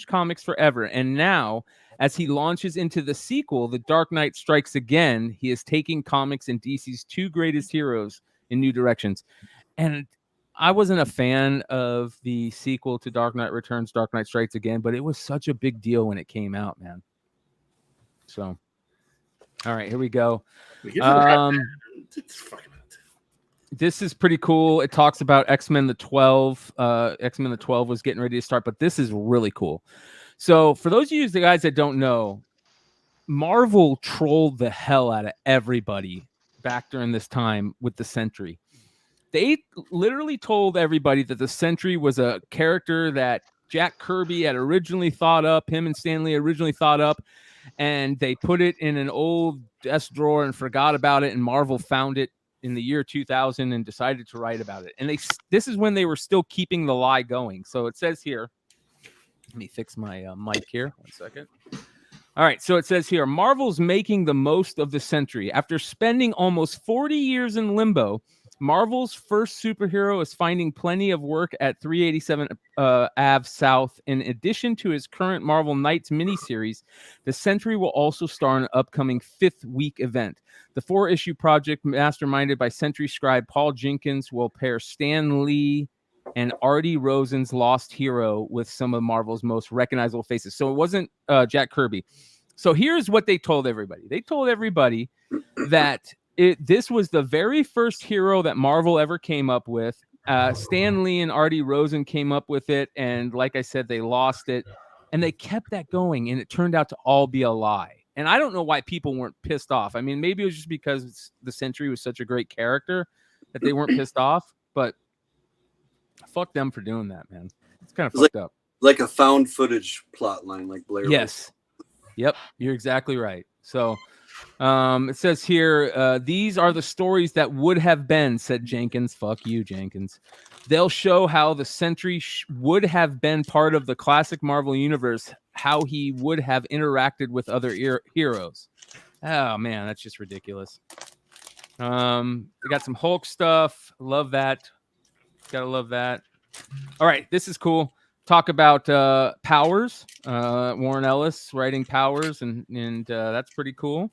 comics forever. And now, as he launches into the sequel, The Dark Knight Strikes Again, he is taking comics and DC's two greatest heroes in new directions. And I wasn't a fan of the sequel to Dark Knight Returns, Dark Knight Strikes Again, but it was such a big deal when it came out, man. So, all right, here we go. This is pretty cool. It talks about X-Men the 12. X-Men the 12 was getting ready to start, but this is really cool. So for those of you guys that don't know, Marvel trolled the hell out of everybody back during this time with the Sentry. They literally told everybody that the Sentry was a character that Jack Kirby had originally thought up, him and Stan Lee originally thought up, and they put it in an old desk drawer and forgot about it, and Marvel found it in the year 2000 and decided to write about it. And this is when they were still keeping the lie going. So it says here, let me fix my mic here. 1 second. All right, so it says here, Marvel's making the most of the Sentry. After spending almost 40 years in limbo, Marvel's first superhero is finding plenty of work at 387 Ave South. In addition to his current Marvel Knights miniseries, the Sentry will also star in an upcoming 5th week event. The 4-issue project, masterminded by Sentry scribe Paul Jenkins, will pair Stan Lee and Artie Rosen's lost hero with some of Marvel's most recognizable faces. So it wasn't Jack Kirby. So here's what they told everybody. They told everybody that this was the very first hero that Marvel ever came up with. Stan Lee and Artie Rosen came up with it, and like I said, they lost it, and they kept that going, and it turned out to all be a lie. And I don't know why people weren't pissed off. I mean, maybe it was just because the Sentry was such a great character that they weren't pissed off, but fuck them for doing that, man. It's kind of fucked up. Like a found footage plot line, like Blair. Yes. Yep, you're exactly right. So it says here, these are the stories that would have been, said Jenkins. Fuck you, Jenkins. They'll show how the Sentry would have been part of the classic Marvel universe, how he would have interacted with other heroes. Oh, man, that's just ridiculous. We got some Hulk stuff. Love that. Gotta love that. All right, this is cool. Talk about Powers. Warren Ellis writing Powers, and that's pretty cool.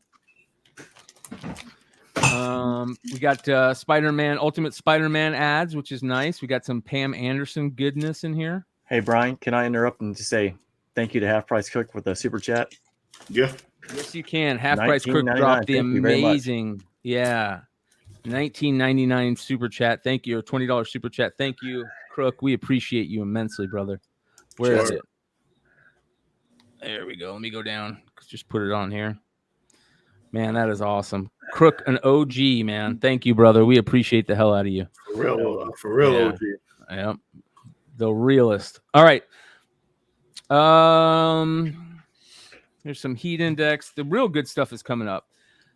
We got Spider-Man, Ultimate Spider-Man ads, which is nice. We got some Pam Anderson goodness in here. Hey, Brian, can I interrupt and just say thank you to Half Price Cook with a super chat? Yeah. Yes, you can. Half Price Cook dropped the amazing, $19.99 super chat. Thank you. Or $20 super chat. Thank you, Crook. We appreciate you immensely, brother. Where is it? There we go. Let me go down. Just put it on here. Man, that is awesome. Crook, an OG, man. Thank you, brother. We appreciate the hell out of you. For real, Yeah. OG. Yep. The realist. All right. There's some heat index. The real good stuff is coming up.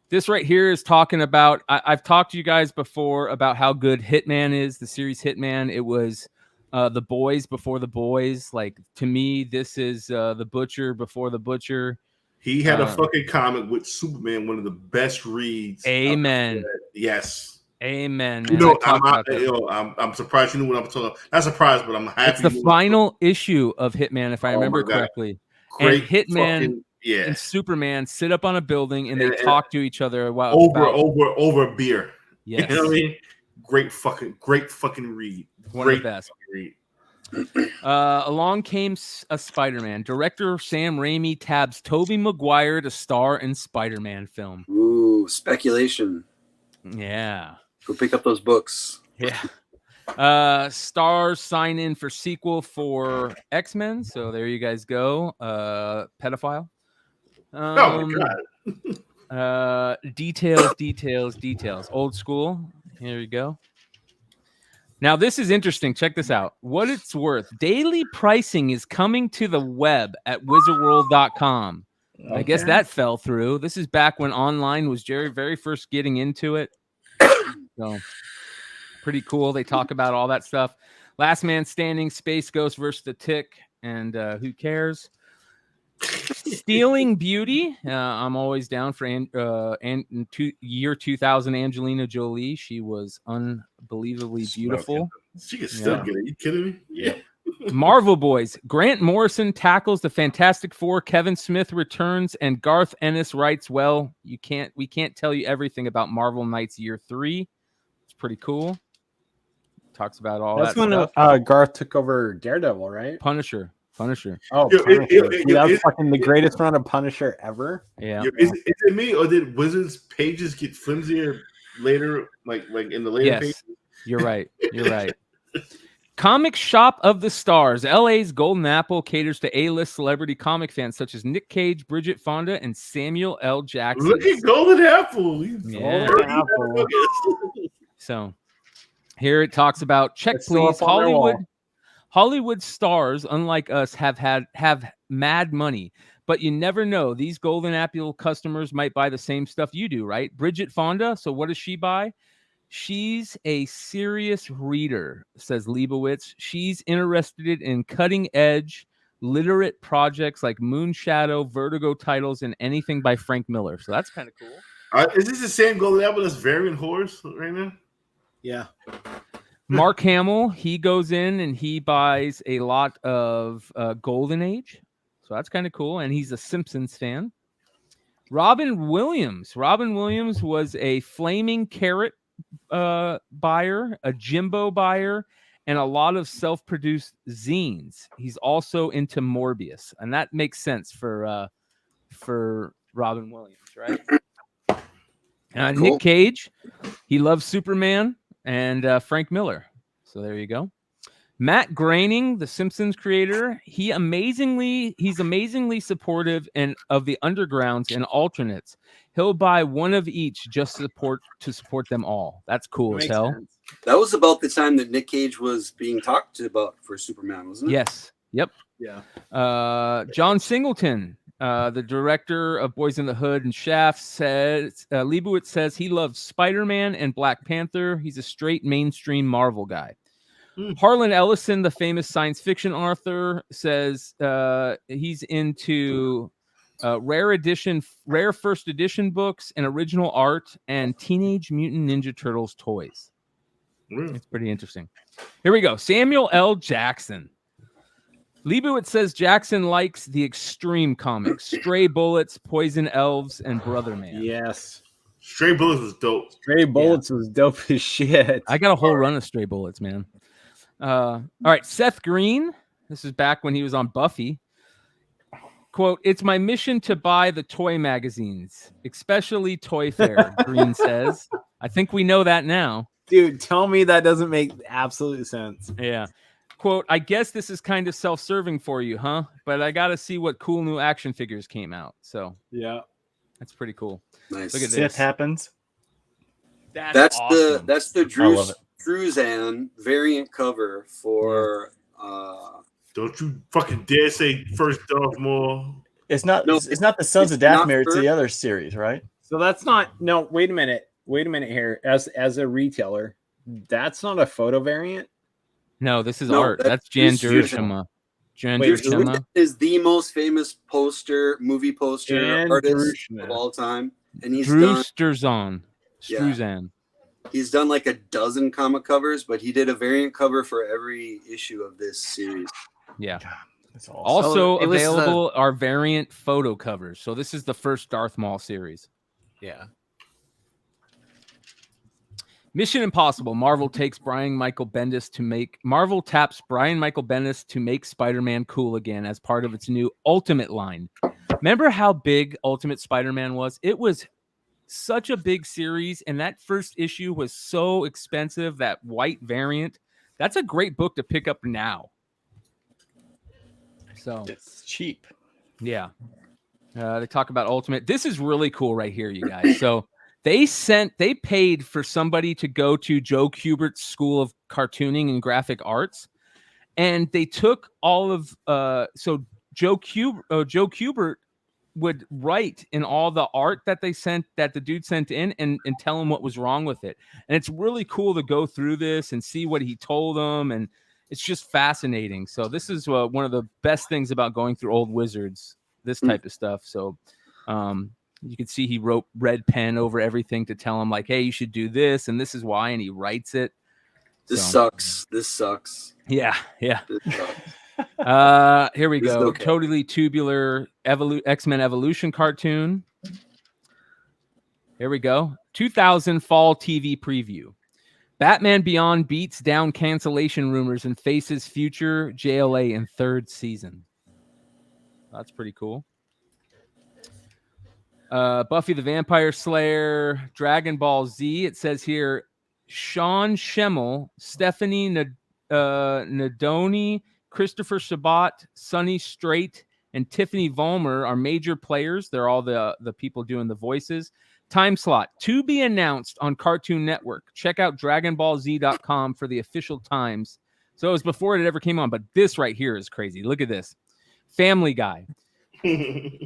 This right here is talking about, I've talked to you guys before about how good Hitman is, the series Hitman. It was the boys before the boys. Like, to me, this is the Butcher before the Butcher. He had a fucking comic with Superman, one of the best reads. Amen. Yes. Amen. You Man. know, I'm surprised you knew what I'm talking about. Not surprised, but I'm happy. It's the final issue of Hitman, if I remember correctly. Great and Hitman fucking, yeah. and Superman sit up on a building and they talk to each other while over beer. Yes. You know what I mean? Great fucking read. One Great of the best. Read. Along came a Spider-Man. Director Sam Raimi tabs Tobey Maguire to star in Spider-Man film. Ooh, speculation. Yeah. Go pick up those books. Yeah. Stars sign in for sequel for X-Men. So there you guys go. Pedophile. Oh my God. Details. Old school. Here we go. Now, this is interesting. Check this out. What it's worth. Daily pricing is coming to the web at wizardworld.com. Okay. I guess that fell through. This is back when online was very first getting into it. So, pretty cool. They talk about all that stuff. Last Man Standing, Space Ghost versus the Tick, and who cares? Stealing Beauty. I'm always down for year 2000 Angelina Jolie. She was unbelievably beautiful. She can still get it. Are you kidding me? Yeah. Marvel Boys. Grant Morrison tackles the Fantastic Four. Kevin Smith returns, and Garth Ennis writes. Well, we can't tell you everything about Marvel Knights Year 3. It's pretty cool. Talks about all That's that when stuff. Garth took over Daredevil, right? Punisher. Oh, Yo, Punisher. That's fucking the greatest run of Punisher ever. Yeah. Yo, is it me or did Wizards pages get flimsier later, like in the later pages? You're right. You're right. Comic Shop of the Stars. LA's Golden Apple caters to A-list celebrity comic fans such as Nick Cage, Bridget Fonda, and Samuel L. Jackson. Look at Golden Apple. Yeah. Golden Apple. So here it talks about check It's still please up on their wall. Hollywood stars, unlike us, have mad money, but you never know. These Golden Apple customers might buy the same stuff you do, right? Bridget Fonda. So what does she buy? She's a serious reader, says Leibowitz. She's interested in cutting edge, literate projects like Moonshadow, Vertigo titles, and anything by Frank Miller. So that's kind of cool. Is this the same Golden Apple that's Variant Horse right now? Yeah. Mark Hamill, he goes in and he buys a lot of Golden Age. So that's kind of cool. And he's a Simpsons fan. Robin Williams. Robin Williams was a Flaming Carrot buyer, a Jimbo buyer, and a lot of self-produced zines. He's also into Morbius. And that makes sense for Robin Williams, right? Cool. Nick Cage, he loves Superman and Frank Miller. So there you go. Matt Groening, the Simpsons creator, he's amazingly supportive of the undergrounds and alternates. He'll buy one of each just to support them all. That's cool as hell. Sense. That was about the time that Nick Cage was being talked about for Superman, wasn't it? Yes. Yep. Yeah. John Singleton, the director of Boys in the Hood and Shaft, says Leibowitz says he loves Spider-Man and Black Panther. He's a straight mainstream Marvel guy. Harlan Ellison, the famous science fiction author, says he's into rare first edition books and original art and Teenage Mutant Ninja Turtles toys. It's pretty interesting. Here we go. Samuel L. Jackson. Leibowitz says Jackson likes the extreme comics, Stray Bullets, Poison Elves, and Brother Man. Yes. Stray Bullets was dope. Stray Bullets was dope as shit. I got a whole run of Stray Bullets, man. All right, Seth Green. This is back when he was on Buffy. Quote, "It's my mission to buy the toy magazines, especially Toy Fair," Green says. I think we know that now. Dude, tell me that doesn't make absolute sense. Yeah. quote, I guess this is kind of self-serving for you, huh? But I got to see what cool new action figures came out. So yeah, that's pretty cool. Nice. Look at Sith this. happens. That's awesome. the I love it. Druzan variant cover for. Don't you fucking dare say first Darth Maul. It's not. No, it's not the Sons of not Dathomir. It's for- the other series, right? So that's not. No, wait a minute here. As a retailer, that's not a photo variant. No, this is No, art. That's Jan this is Duursema. Jan Wait, Duursema. Is the most famous movie poster Jan artist Duursema. of all time, and he's Drew done. Struzan. Yeah. Struzan. He's done like a dozen comic covers, but he did a variant cover for every issue of this series. Yeah. That's awesome. Also it was available are variant photo covers. So this is the first Darth Maul series. Yeah. Mission Impossible. Marvel taps Brian Michael Bendis to make Spider-Man cool again as part of its new Ultimate line. Remember how big Ultimate Spider-Man was? It was such a big series, and that first issue was so expensive, that white variant. That's a great book to pick up now. So it's cheap. Yeah. They talk about Ultimate. This is really cool right here, you guys. So they paid for somebody to go to Joe Kubert's School of Cartooning and Graphic Arts, and they took all of so Joe Kubert would write in all the art that the dude sent in and tell him what was wrong with it. And it's really cool to go through this and see what he told them, and it's just fascinating. So this is one of the best things about going through old Wizards, this type of stuff. So you can see he wrote red pen over everything to tell him, like, hey, you should do this, and this is why, and he writes it. This sucks. Yeah. This sucks. Here we This is go. okay. Totally tubular X-Men Evolution cartoon. Here we go. 2000 fall TV preview. Batman Beyond beats down cancellation rumors and faces future JLA in third season. That's pretty cool. Buffy the Vampire Slayer, Dragon Ball Z. It says here, Sean Schemmel, Stephanie Nadoni, Christopher Sabat, Sonny Strait, and Tiffany Vollmer are major players. They're all the people doing the voices. Time slot to be announced on Cartoon Network. Check out DragonBallZ.com for the official times. So it was before it ever came on, but this right here is crazy. Look at this. Family Guy.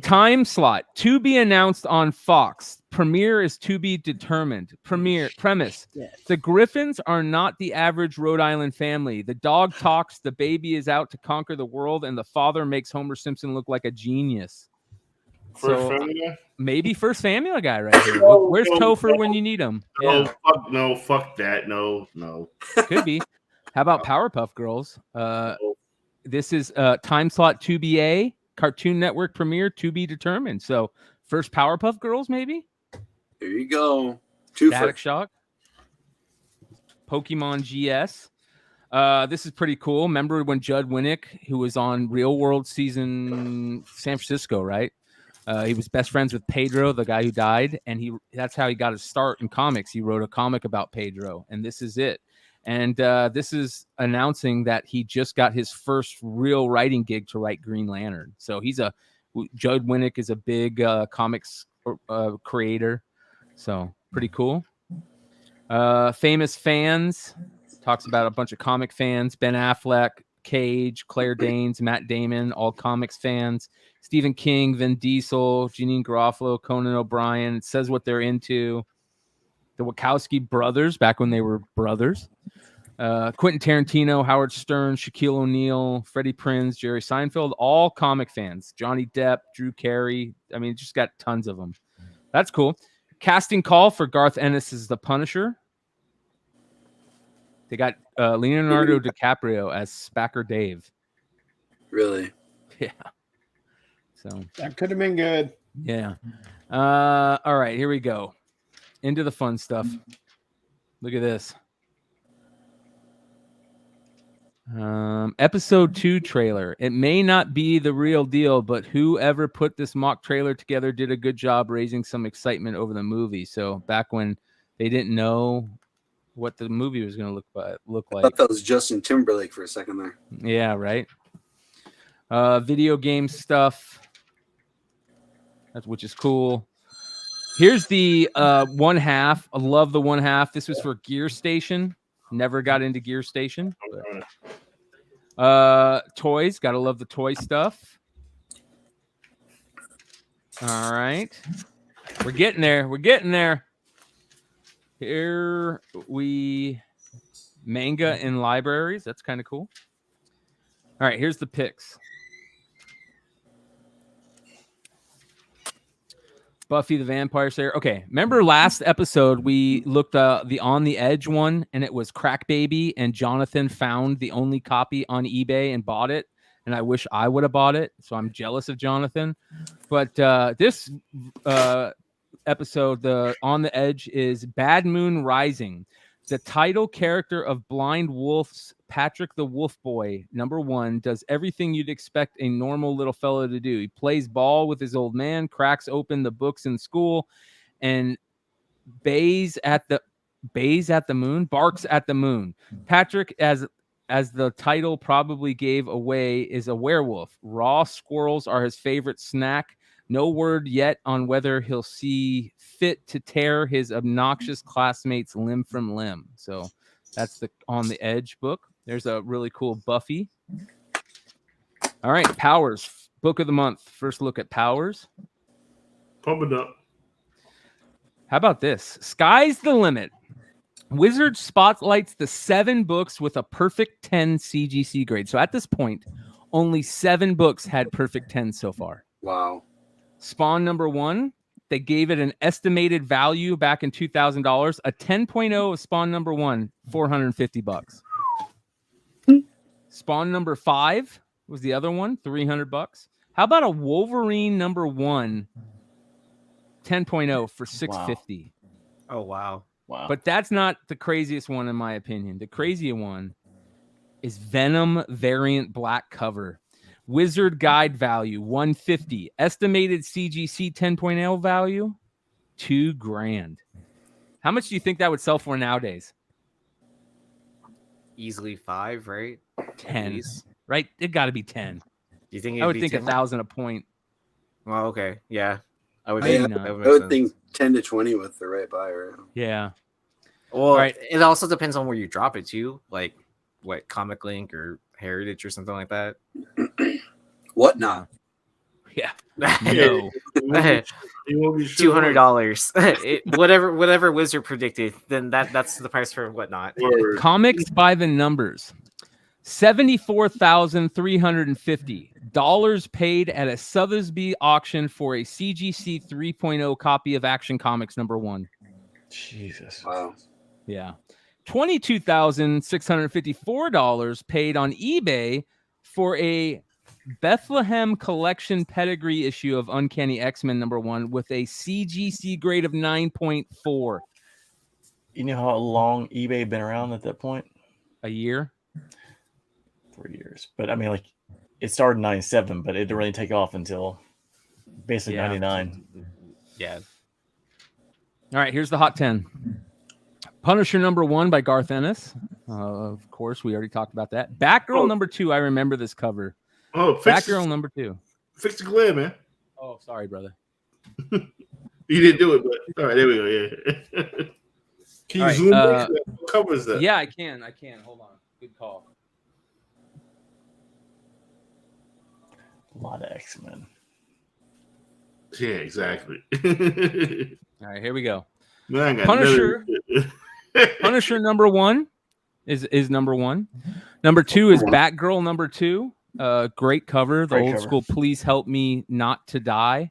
Time slot to be announced on Fox. Premiere is to be determined. Premise. The Griffins are not the average Rhode Island family. The dog talks, the baby is out to conquer the world, and the father makes Homer Simpson look like a genius. First Family Guy? Maybe first Family Guy right here. Where's Topher when you need him? Fuck that. No. Could be. How about Powerpuff Girls? This is time slot 2BA. Cartoon Network premiere to be determined. So first Powerpuff Girls, maybe? There you go. Static Shock. Pokemon GS. This is pretty cool. Remember when Judd Winnick, who was on Real World season San Francisco, right? He was best friends with Pedro, the guy who died, and that's how he got his start in comics. He wrote a comic about Pedro, and this is it. And this is announcing that he just got his first real writing gig to write Green Lantern. So Judd Winnick is a big comics creator. So pretty cool. Famous fans. Talks about a bunch of comic fans. Ben Affleck, Cage, Claire Danes, Matt Damon, all comics fans. Stephen King, Vin Diesel, Janine Garofalo, Conan O'Brien. It says what they're into. The Wachowski brothers, back when they were brothers. Quentin Tarantino, Howard Stern, Shaquille O'Neal, Freddie Prinze, Jerry Seinfeld, all comic fans. Johnny Depp, Drew Carey. I mean, just got tons of them. That's cool. Casting call for Garth Ennis as the Punisher. They got Leonardo DiCaprio as Spacker Dave. Really? Yeah. So that could have been good. Yeah. All right, here we go. Into the fun stuff. Look at this. Episode 2 trailer. It may not be the real deal, but whoever put this mock trailer together did a good job raising some excitement over the movie. So back when they didn't know what the movie was going to look I like. thought that was Justin Timberlake for a second there. Yeah, right. Video game stuff, which is cool. Here's the one half. I love the one half. This was for Gear Station. Never got into Gear Station. But, toys. Gotta love the toy stuff. All right. We're getting there. We're getting there. Here we manga in libraries. That's kind of cool. All right, here's the picks. Buffy the Vampire Slayer. Okay, remember last episode we looked the On the Edge one, and it was Crack Baby, and Jonathan found the only copy on eBay and bought it, and I wish I would have bought it, so I'm jealous of Jonathan. But this episode, the On the Edge, is Bad Moon Rising. The title character of Blind Wolf's Patrick the Wolf Boy, #1, does everything you'd expect a normal little fellow to do. He plays ball with his old man, cracks open the books in school, and barks at the moon. Patrick, as the title probably gave away, is a werewolf. Raw squirrels are his favorite snack. No word yet on whether he'll see fit to tear his obnoxious classmates limb from limb. So that's the On the Edge book. There's a really cool Buffy. All right, Powers, book of the month. First look at Powers. Pump it up. How about this? Sky's the limit. Wizard spotlights the 7 books with a perfect 10 CGC grade. So at this point, only 7 books had perfect 10 so far. Wow. Spawn #1, they gave it an estimated value back in $2,000. A 10.0 of Spawn #1, $450. Spawn #5 was the other one, $300. How about a Wolverine #1, 10.0 for $650? Oh wow. Wow. But that's not the craziest one in my opinion. The crazier one is Venom variant black cover. Wizard guide value $150. Estimated CGC 10.0 value $2,000. How much do you think that would sell for nowadays? Easily 5, right? 10. Right? It got to be 10. Do you think I would think 1,000 a point. Well, okay, yeah. I would. Maybe I not. would think 10 to 20 with the right buyer. Yeah. Well, right. It also depends on where you drop it to, like what Comic Link or Heritage or something like that. Whatnot. Yeah. No. $200. Whatever Wizard predicted, then that's the price for Whatnot. Comics by the numbers. $74,350 paid at a Sotheby's auction for a CGC 3.0 copy of Action Comics #1. Jesus. Wow. Yeah. $22,654 paid on eBay for a Bethlehem Collection Pedigree issue of Uncanny X-Men #1 with a CGC grade of 9.4. You know how long eBay had been around at that point? A year? 3 years. But I mean, like, it started in 97, but it didn't really take off until basically 99. Yeah. All right, here's the Hot 10. Punisher #1 by Garth Ennis. Of course, we already talked about that. Batgirl #2. I remember this cover. Oh, Batgirl #2. Fix the glare, man. Oh, sorry, brother. You didn't do it, but all right, there we go. Yeah. Can you zoom in? What cover is that? Yeah, I can. Hold on. Good call. A lot of X-Men. Yeah, exactly. All right, here we go. Man, Punisher. Punisher #1 is #1. #2 is Batgirl #2. Great cover. The old school Please Help Me Not to Die.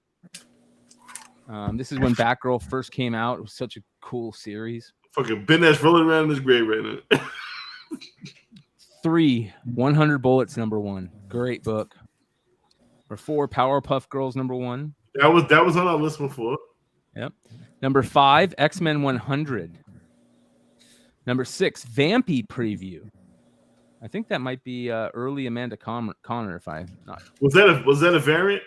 This is when Batgirl first came out. It was such a cool series. Fucking Ben Ash rolling around in his grave right now. 3, 100 Bullets #1. Great book. Or 4, Powerpuff Girls #1. That was on our list before. Yep. #5, X-Men 100. #6, Vampy preview. I think that might be early Amanda Connor, if I'm not. Was that a variant?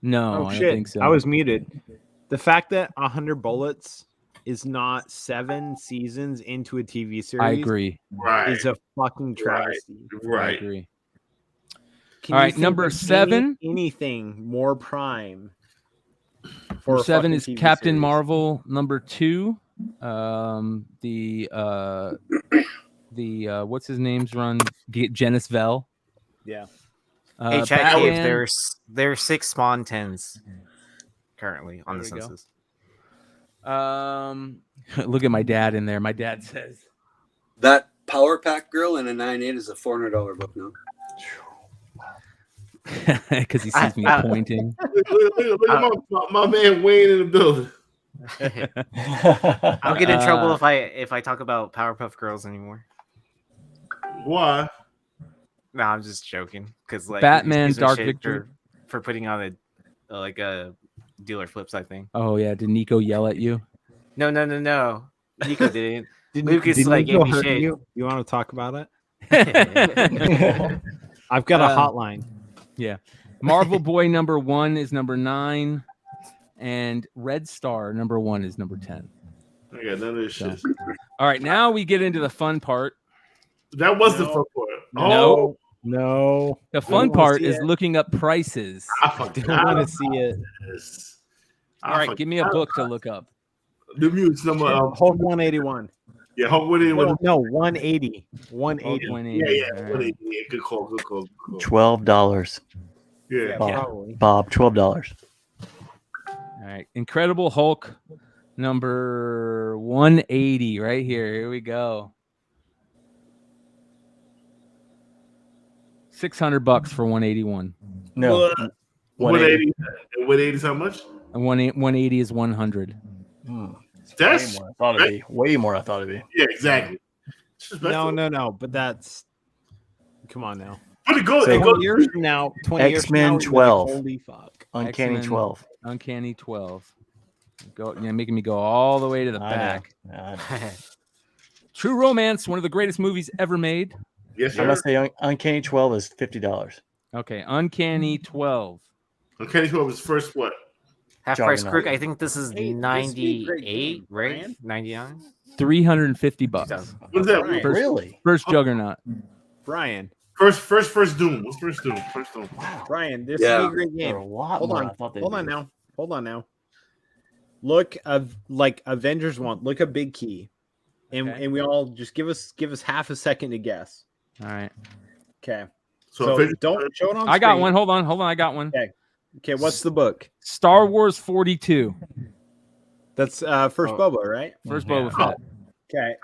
No, I don't think so. I was muted. The fact that 100 Bullets is not 7 seasons into a TV series, I agree. Right. is a fucking travesty. I agree. Can All you right, think number of 7. anything more prime? Number a 7 fucking is TV Captain series? Marvel. Number 2, the what's his name's run? Janice Vell. Yeah. Hey, chat Cave, Batman. there's 6 Spawn 10s currently on the There we go. census. Look at my dad in there. My dad says That Power Pack Girl in a 9.8 is a $400 book now. because he sees me pointing. Look at my man Wayne in the building. I'll get in trouble if I talk about Powerpuff Girls anymore. Why? No, I'm just joking. Because like Batman excuse me, Dark shit Victory for putting on a dealer flips. I think. Oh yeah, did Nico yell at you? No. Nico didn't. Lucas Did like Nico gave me hurt shit. you? You want to talk about it? I've got a hotline. Yeah. Marvel Boy number 1 is number 9, and Red Star number 1 is number 10. I got none of this shit. All right, now we get into the fun part. That was the fun part. No. No. The fun part is looking up prices. I don't want to see it. All right, give me a book to look up. The mutes number Hulk 181. Yeah, Hulk 181. No, 180. 180. 180. Yeah. All right. 180. Yeah, good call. $12. Yeah. Bob, $12. All right, Incredible Hulk number 180 right here. Here we go. $600 for 181. No. 180. 180 is how much? And 180 is 100. That's way more I thought it'd be. Yeah, exactly. No. But that's. Come on now. But it goes. So it goes 20 years from now. 20 years from now, X-Men we're gonna be 12. like, holy fuck. Uncanny X-Men 12. Uncanny 12. Making me go all the way to the back. True Romance, one of the greatest movies ever made. Yes, I must say, Uncanny 12 is $50. Okay, Uncanny 12. Uncanny 12 is first what? Half price Juggernaut. crook. I think this is 98, right? 99. $350. What is that? First Juggernaut. Brian. First Doom. What's first Doom? Brian, this Yeah. is a great game. They're a lot Hold more on. I thought they'd Hold on be. now. Hold on now. Look of like Avengers 1. Look a big key. And we all just give us half a second to guess. All right. Okay. So So Avengers- don't show it on I got screen. one. Hold on. I got one. Okay, what's the book? Star Wars 42. That's first Boba, right? First Boba Fett. Okay.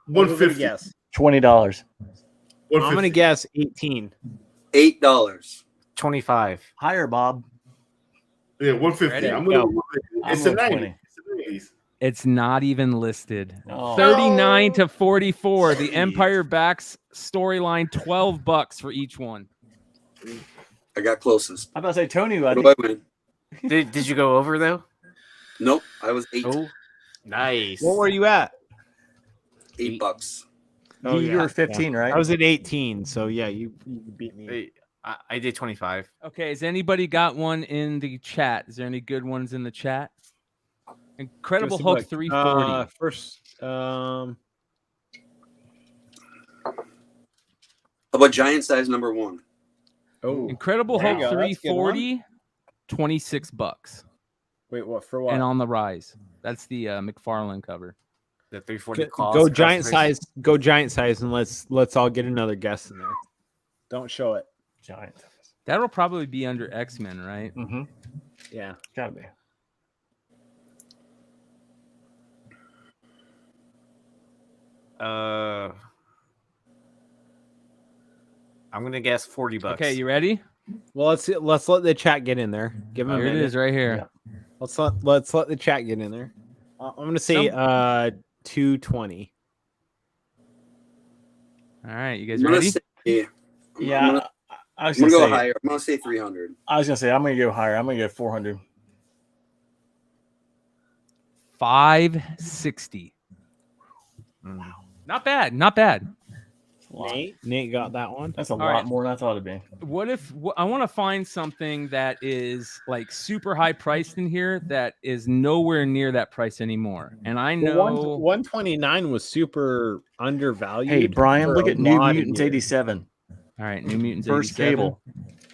150. Guess. $20. I'm gonna guess 18. $8. 25. Higher, Bob. Yeah, 150. Ready? I'm gonna. Go. It's the I'm going 90s. It's the 90s. It's not even listed. Oh. 39 to 44. The Empire backs storyline, $12 for each one. I got closest. I'm about to say Tony. I What think do I win? Did you go over though? Nope, I was 8. Oh, nice. What were you at? $8. you were 15, right? I was at 18, so yeah, you beat me. Wait, I did 25. Okay, has anybody got one in the chat? Is there any good ones in the chat? Incredible Give us Hulk the book. 340. First, How about Giant Size number 1? oh, Incredible There you Hulk go, that's a good one. 340, $26. wait, what for what? And on the rise. That's the McFarlane cover. The 340 Go giant size. Go giant size, and let's all get another guess in there. Don't show it. Giant. That'll probably be under X-Men, right? Mm-hmm. Yeah. Gotta be. I'm gonna guess $40. Okay, you ready? Well, let's let the chat get in there. Give them. Here it is, right here. Let's let the chat get in there. I'm gonna say 220. All right, you guys I'm gonna ready? say, Yeah, I was I'm gonna gonna say go higher. I'm gonna say 300. I was gonna say I'm gonna go higher. I'm gonna go 400. 560. Not bad. Not bad. Nate got that one. That's a All lot right. more than I thought it'd be. What if I want to find something that is like super high priced in here that is nowhere near that price anymore? And I know 129 was super undervalued. Hey, Brian, for look a at New lot of Mutants years. 87. All right, New Mutants First 87. Cable.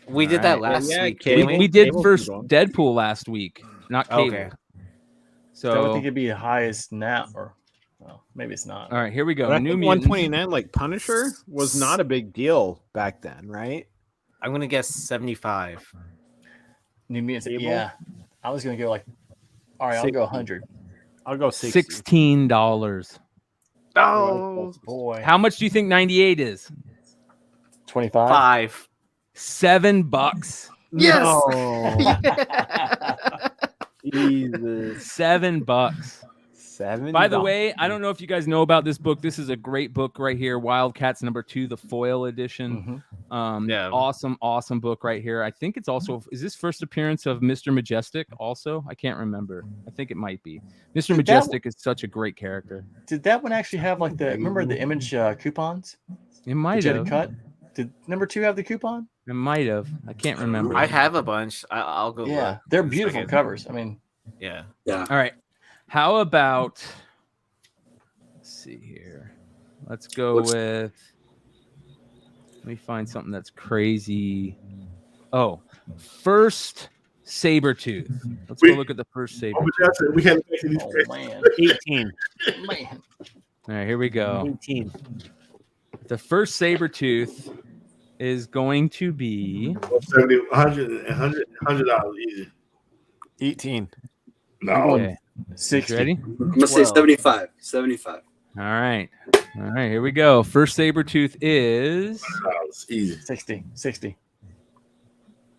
We did that last week. Cable. didn't We did Cable's first good one. Deadpool last week, not Cable. Okay. So I would So think it'd be highest now, or well, maybe it's not. all right, here we go. But I New think Mutants. 129, like Punisher, was not a big deal back then, right? I'm gonna guess 75. New Mutants. Cable? Yeah, I was gonna go like, all right, I'll 60. go 100. I'll go 60. $16. Oh boy, How much do you think 98 is? 25. 5. $7. Yes. No. Jesus. $7. 7. By the way, I don't know if you guys know about this book. This is a great book right here, Wildcats #2, the foil edition. Yeah. Awesome book right here. I think it's also, is this first appearance of Mr. Majestic also? I can't remember. I think it might be. Mr. Majestic is such a great character. Did that one actually have like the? Remember the Image coupons? It might Did have. cut? Did #2 have the coupon? It might have. I can't remember. I have a bunch. I'll go. Yeah, look they're in a beautiful second. covers. I mean, Yeah. Yeah. All right. How about, let's see here. Let's go with, let me find something that's crazy. Oh, first Sabretooth. Let's go look at the first Sabretooth. We had oh man, 18. man. All right, here we go. 18. The first Sabretooth is going to be 70, $100 easy. 18. No. okay. 60. Ready? I'm gonna say 75. 75. All right. All right, here we go. First Sabretooth is Easy. 60.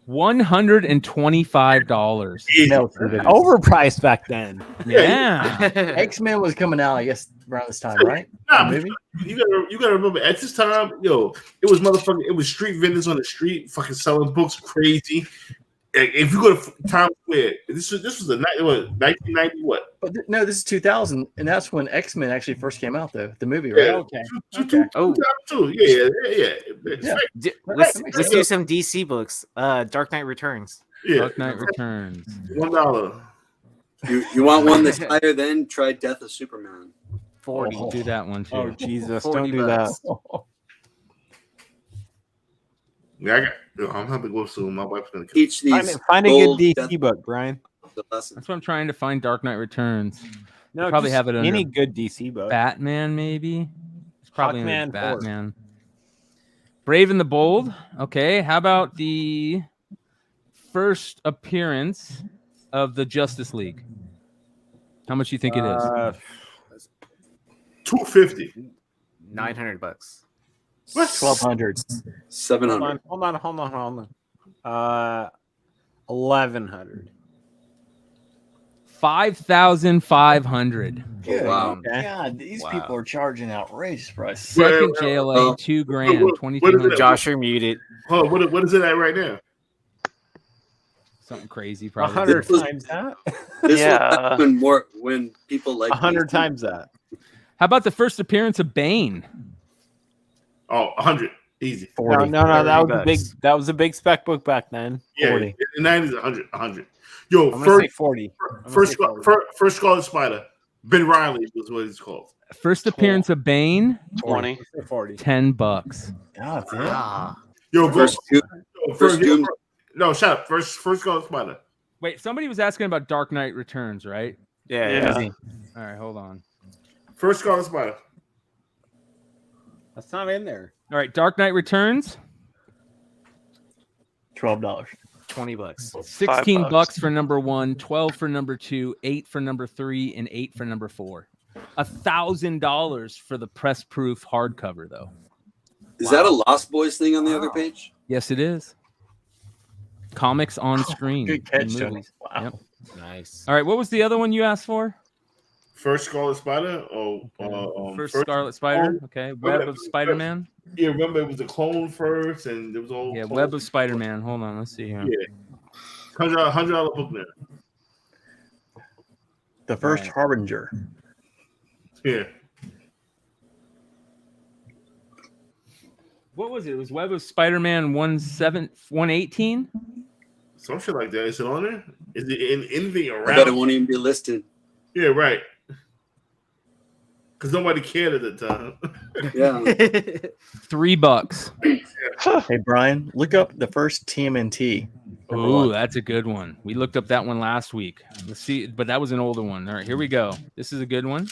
$125. No, Overpriced back then. Yeah. X-Men was coming out, I guess, around this time, right? Nah, The movie? you gotta remember at this time, yo, it was motherfucking, it was street vendors on the street, fucking selling books, crazy. If you go to Times Square, this was the night, what, 1990, what? But no, this is 2000, and that's when X-Men actually first came out, though. The movie, right? Yeah, Okay. Oh. 2002. Yeah. Let's do some DC books. Dark Knight Returns. Yeah. Dark Knight Returns. $1. You want one that's higher than? Try Death of Superman. 40. Do that one too. Oh, Jesus. 40 Don't do that. bucks. Yeah, I'm having to go soon. My wife's gonna Teach these. Find a good gold DC Death book, Brian. the lesson. That's what I'm trying to find. Dark Knight Returns. No, Probably just have it under any good DC book. Batman, maybe. It's probably Hawkman under 4. Batman. Brave and the Bold. Okay, how about the first appearance of the Justice League? How much do you think it is? $250. $900 bucks. What? 1,200. 700. Hold on. 1,100. 5,500. Good. Wow. God, these people are charging outrageous prices. Second JLA, $2,000, what is 2,200. it? Josh, you're muted. Oh, what is it at right now? Something crazy, probably. 100 times that. This Yeah. was when people like 100 times that. How about the first appearance of Bane? Oh, 100. Easy. 40. No, that was $30. a big. That was a big spec book back then. Yeah, 40. in the 90s, 100. Yo, I'm gonna say 40. first Scarlet Spider. Ben Riley was what he's called. First appearance of Bane, 20. 40. $10. God damn. Ah. Yo, First Doom. No, shut up. First Scarlet Spider. Wait, somebody was asking about Dark Knight Returns, right? Yeah. All right, hold on. First Scarlet Spider. That's not in there. All right, Dark Knight Returns, $12. $20. 16 $5. bucks for number 1, 12 for number 2, 8 for number 3, and 8 for number 4. $1,000 for the press proof hardcover, though. Is that a Lost Boys thing on the other page? Yes, it is. Comics on screen. Good catch, in Johnny. movies. Wow. Yep. Nice. All right, what was the other one you asked for? First Scarlet Spider. First Scarlet Spider. Okay, Web of Spider-Man. Yeah, remember it was a clone first, and there was all. Yeah, Web of Spider-Man. Hold on, let's see here. Yeah, $100 book now. The first Harbinger. Yeah. What was it? It was Web of Spider-Man 118? Some shit like that. Is it on there? Is it in anything around? I bet it won't even be listed. Yeah, right. Because nobody cared at the time. Yeah. $3. Hey, Brian, look up the first TMNT. Ooh, that's a good one. We looked up that one last week. Let's see, but that was an older one. All right, here we go. This is a good one.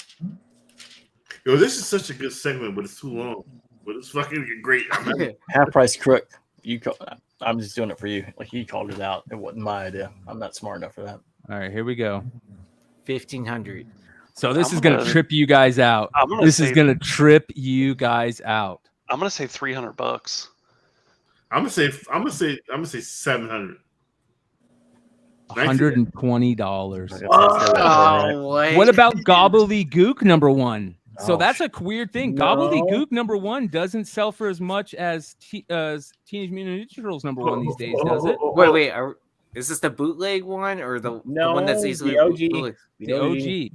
Yo, this is such a good segment, but it's too long. But it's fucking great. Half Price Crook. I'm just doing it for you. Like, he called it out. It wasn't my idea. I'm not smart enough for that. All right, here we go. 1,500. So this is going to trip you guys out. This is going to trip you guys out. I'm going to say $300. I'm gonna say 700. $120. Oh, what about Gobbledygook #1? So that's a weird thing. No. Gobbledygook #1 doesn't sell for as much as Teenage Mutant Ninja Turtles #1 these days, does it? Wait. Is this the bootleg one or the one that's easily the OG? The OG.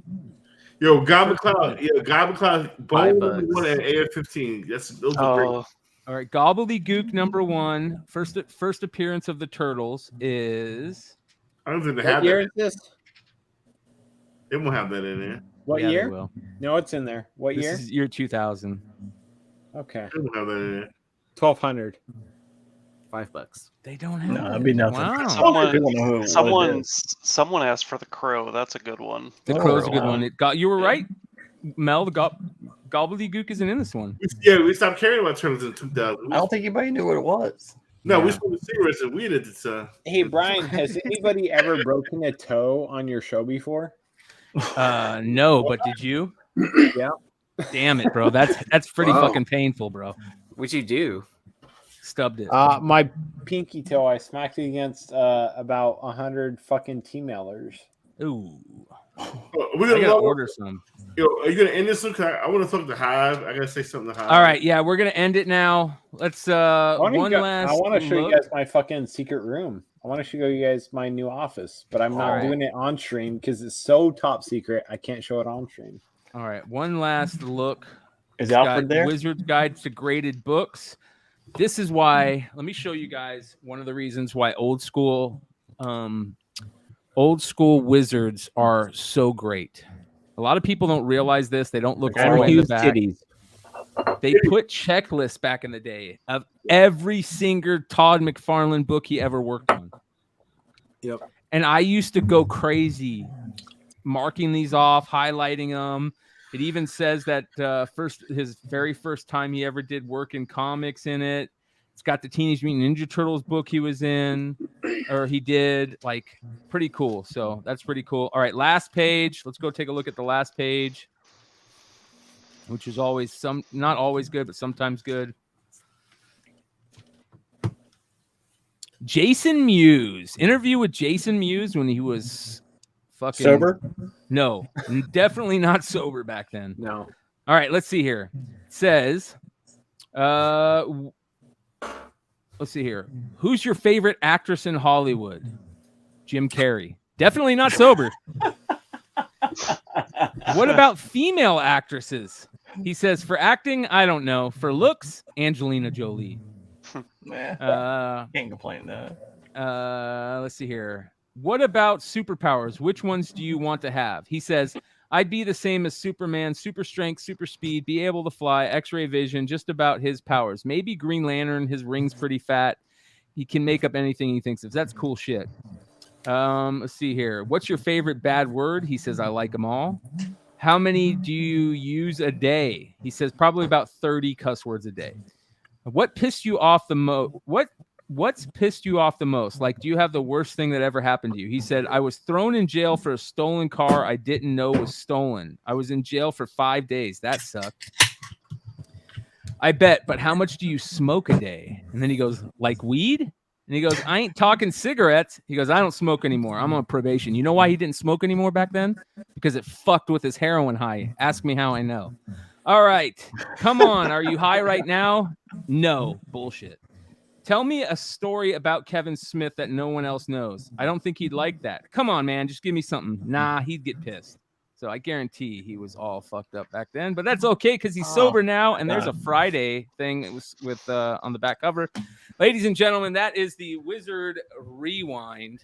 Yo, Goblin Cloud. Yeah, Goblin Cloud. Bone one and AF-15. Those are great. All right, Gobbledygook #1. First appearance of the Turtles is. I don't think they What have year that. is this? They won't have that in there. What Yeah, they year? will. No, it's in there. What This year? is year 2000. Okay. They won't have that in there. 1,200. $5. They don't have. No, that'd be nothing. Wow. Someone asked for the Crow. That's a good one. The Crow's a good one. You were right, Mel. The Gobbledygook isn't in this one. Yeah, we stopped caring about Turtles in 2000. I don't think anybody knew what it was. No, we spoke to cigarettes and weed at the time. Hey, Brian, has anybody ever broken a toe on your show before? No, but did you? Yeah. Damn it, bro. That's pretty fucking painful, bro. What'd you do? Stubbed it. My pinky toe, I smacked it against about 100 fucking T-mailers. Ooh. We're I gonna gotta order some. Yo, are you gonna end this one? I want to talk to Hive. I gotta say something to Hive. All right, yeah, we're gonna end it now. Let's I one want last. to show you look. guys my fucking secret room. I want to show you guys my new office, but I'm not All right. doing it on stream because it's so top secret. I can't show it on stream. All right, one last look. Is It's Alfred got there? Wizard's Guide to Graded Books. This is why. Let me show you guys one of the reasons why old school wizards are so great. A lot of people don't realize this. They don't look all the way in the back. They put checklists back in the day of every single Todd McFarlane book he ever worked on. Yep. And I used to go crazy marking these off, highlighting them. It even says that his very first time he ever did work in comics in it. It's got the Teenage Mutant Ninja Turtles book he was in, or he did. Like, pretty cool. So that's pretty cool. All right, last page. Let's go take a look at the last page, which is always not always good, but sometimes good. Jason Mewes. Interview with Jason Mewes when he was fucking Sober? No, definitely not sober back then. No. All right, let's see here. It says, let's see here. Who's your favorite actress in Hollywood? Jim Carrey. Definitely not sober. What about female actresses? He says, for acting, I don't know. For looks, Angelina Jolie. Can't complain though. Let's see here. What about superpowers? Which ones do you want to have? He says, I'd be the same as Superman, super strength, super speed, be able to fly, X-ray vision, just about his powers. Maybe Green Lantern, his ring's pretty fat. He can make up anything he thinks of. That's cool shit. Let's see here. What's your favorite bad word? He says, I like them all. How many do you use a day? He says, probably about 30 cuss words a day. What pissed you off the most? What's pissed you off the most? Like, do you have the worst thing that ever happened to you? He said, I was thrown in jail for a stolen car I didn't know was stolen. I was in jail for 5 days. That sucked. I bet, but how much do you smoke a day? And then he goes, like weed? And he goes, I ain't talking cigarettes. He goes, I don't smoke anymore. I'm on probation. You know why he didn't smoke anymore back then? Because it fucked with his heroin high. Ask me how I know. All right. Come on. Are you high right now? No. Bullshit. Tell me a story about Kevin Smith that no one else knows. I don't think he'd like that. Come on, man. Just give me something. Nah, he'd get pissed. So I guarantee he was all fucked up back then, but that's okay because he's sober now. And there's a Friday thing. It was with on the back cover. Ladies and gentlemen, that is the Wizard Rewind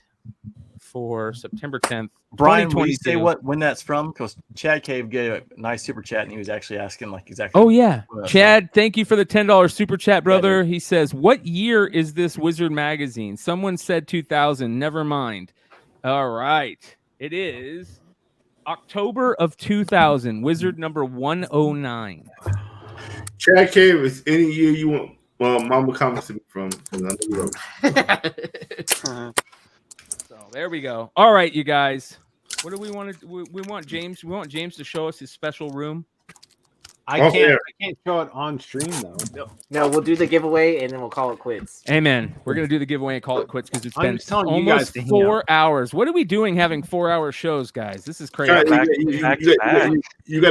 for September 10th. Brian, will you say when that's from? Because Chad Cave gave a nice super chat and he was actually asking like exactly. Oh yeah, Chad, thank you for the $10 super chat, brother. He says, "What year is this Wizard magazine?" Someone said 2000. Never mind. All right, it is October of 2000. Wizard number 109. Chad Cave is any year you want. Well, Mama comments to me from. So there we go. All right, you guys. What do we want to? We want James. We want James to show us his special room. I can't show it on stream though. No, we'll do the giveaway and then we'll call it quits. Amen. We're gonna do the giveaway and call it quits because it's I'm been just telling you guys almost to hang 4 hours. What are we doing having 4-hour shows, guys? This is crazy. You got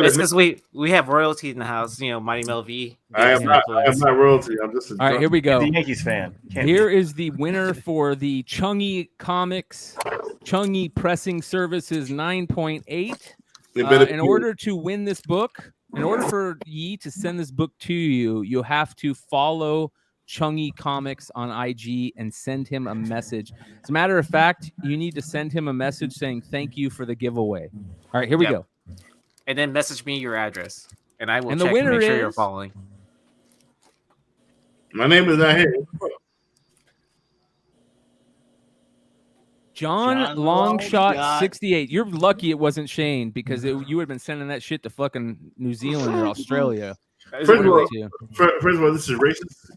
It's because we have royalty in the house. You know, Mighty Mel V. I am not royalty. I'm just a All right, here we go. The Yankees fan. Here is the winner for the Chungy Comics Chungy Pressing Services 9.8. In order to win this book, in order for Yi to send this book to you, you have to follow Chungy Comics on IG and send him a message. As a matter of fact, you need to send him a message saying thank you for the giveaway. All right, here we go. And then message me your address, and I will And check the winner and make sure is- you're following. My name is not here. John Longshot 68. You're lucky it wasn't Shane because you would have been sending that shit to fucking New Zealand or Australia. First of all, this is racist.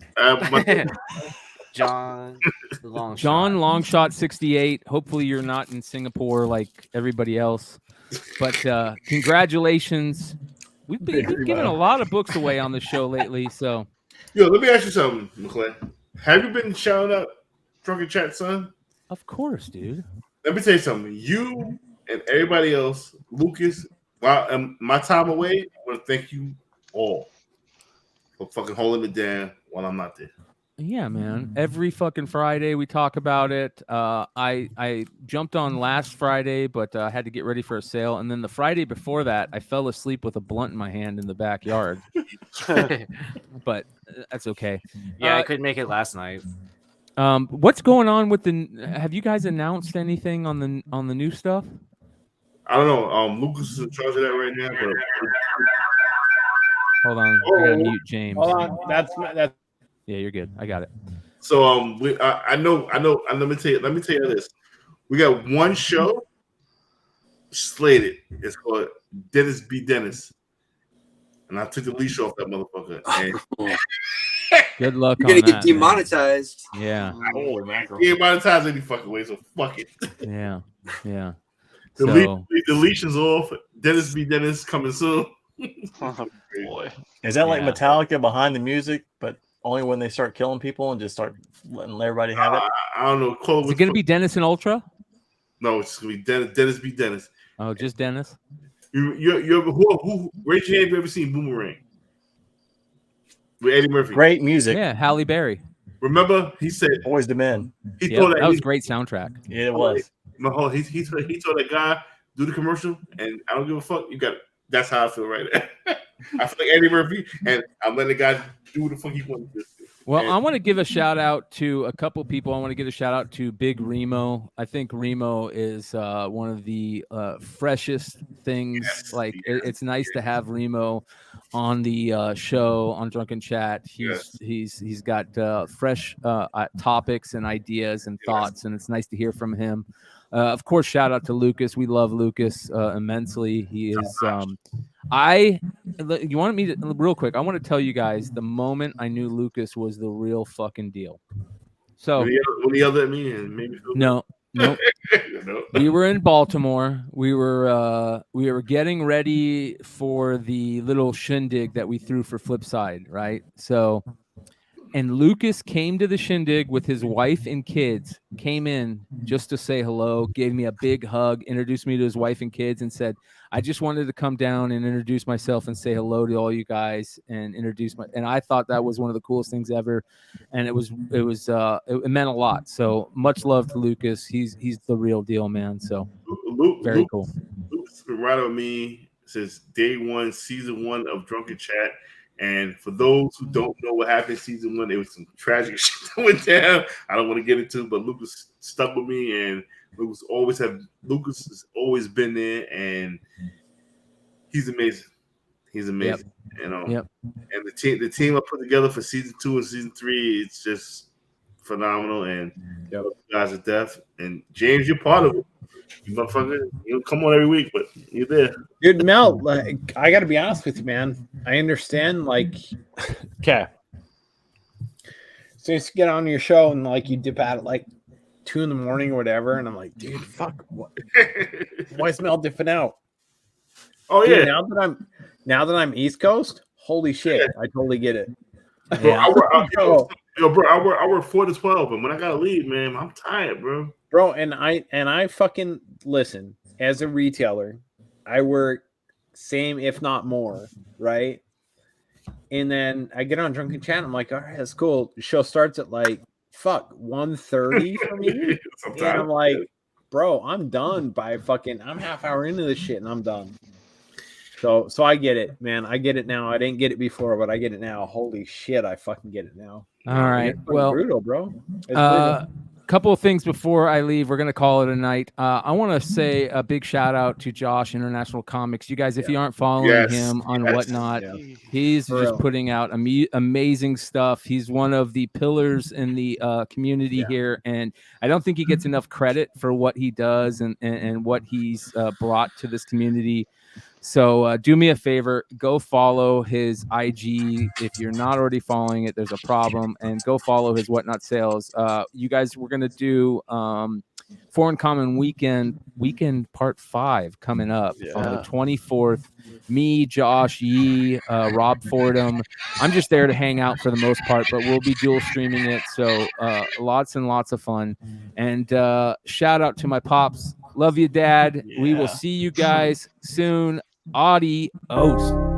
John Longshot. John Longshot 68. Hopefully you're not in Singapore like everybody else. But congratulations. We've been giving a lot of books away on the show lately. So Yo, let me ask you something, McClay. Have you been shouting out Drunken Chat, son? Of course, dude. Let me tell you something. You and everybody else, Lucas, while my time away, I want to thank you all for fucking holding it down while I'm not there. yeah, man. Every fucking Friday we talk about it. I jumped on last Friday, but I had to get ready for a sale. And then the Friday before that, I fell asleep with a blunt in my hand in the backyard. But that's okay. Yeah, I couldn't make it last night. What's going on with the? Have you guys announced anything on the new stuff? I don't know. Lucas is in charge of that right now. But... Hold on, I gotta mute James. Hold on, that's Yeah, you're good. I got it. So I know. Let me tell you this. We got one show slated. It's called Dennis B. Dennis, and I took the leash off that motherfucker. And Good luck You're on gonna that. get demonetized. Man. Yeah. Holy mackerel. He ain't monetized any fucking way, so fuck it. Yeah. Yeah. The leash is off. Dennis B. Dennis coming soon. Oh, boy. Is that like Metallica behind the music, but only when they start killing people and just start letting everybody have it? I don't know. Is it going to be Dennis and Ultra? No, it's going to be Dennis B. Dennis. Oh, just Dennis? You ever, who raise your hand if you ever seen Boomerang? With Eddie Murphy. Great music. Yeah, Halle Berry. Remember? He said, Boys to Men. He told that was a great soundtrack. Yeah, it was. He told that guy, do the commercial, and I don't give a fuck. You got it. That's how I feel right now. I feel like Eddie Murphy, and I'm letting the guy do what the fuck he wants to do. Well, I want to give a shout out to a couple people. I want to give a shout out to Big Remo. I think Remo is one of the freshest things. It's nice to have Remo on the show on Drunken Chat. He's got fresh topics and ideas and thoughts, and it's nice to hear from him. Of course, shout out to Lucas. We love Lucas immensely. He is. You want me to real quick? I want to tell you guys the moment I knew Lucas was the real fucking deal. So when he yelled at me and made me feel no. We were in Baltimore. We were getting ready for the little shindig that we threw for Flipside, right? So. And Lucas came to the shindig with his wife and kids, came in just to say hello, gave me a big hug, introduced me to his wife and kids, and said, I just wanted to come down and introduce myself and say hello to all you guys and and I thought that was one of the coolest things ever. And it meant a lot. So much love to Lucas. He's the real deal, man. So very cool. Lucas has been riding with me since day one, season 1 of Drunken Chat. And for those who don't know what happened season 1, there was some tragic shit that went down. I don't want to get into it, but Lucas stuck with me, and Lucas has always been there, and he's amazing. He's amazing. Yep. And the team I put together for season 2 and season 3, it's just phenomenal. And you guys are deaf. And James, you're part of it. You motherfucker, you don't come on every week, but you're there. Dude, Mel, like, I got to be honest with you, man. I understand, like, okay. So you get on your show and like you dip out at like 2 a.m. or whatever, and I'm like, dude, fuck, what? Why is Mel dipping out? Oh dude, yeah. Now that I'm East Coast, holy shit, I totally get it. Bro, I work 4 to 12, and when I gotta leave, man, I'm tired, bro. Bro, and I fucking listen. As a retailer, I work same if not more, right? And then I get on Drunken Chat. I'm like, all right, that's cool. The show starts at like 1:30 for me, and I'm like, bro, I'm done by I'm half hour into this shit, and I'm done. So I get it, man. I get it now. I didn't get it before, but I get it now. Holy shit, I fucking get it now. All right, well, brutal, bro. It's brutal. Couple of things before I leave. We're going to call it a night. I want to say a big shout out to Josh, International Comics. You guys, if you aren't following him on Whatnot, he's just putting out amazing stuff. He's one of the pillars in the community here, and I don't think he gets enough credit for what he does and what he's brought to this community. So do me a favor, go follow his IG. If you're not already following it, there's a problem. And go follow his Whatnot Sales. You guys, we're going to do Foreign Common Weekend Part 5 coming up on the 24th. Me, Josh, Yee, Rob Fordham. I'm just there to hang out for the most part, but we'll be dual streaming it. So lots and lots of fun. And shout out to my pops. Love you, Dad. We will see you guys soon. Adios.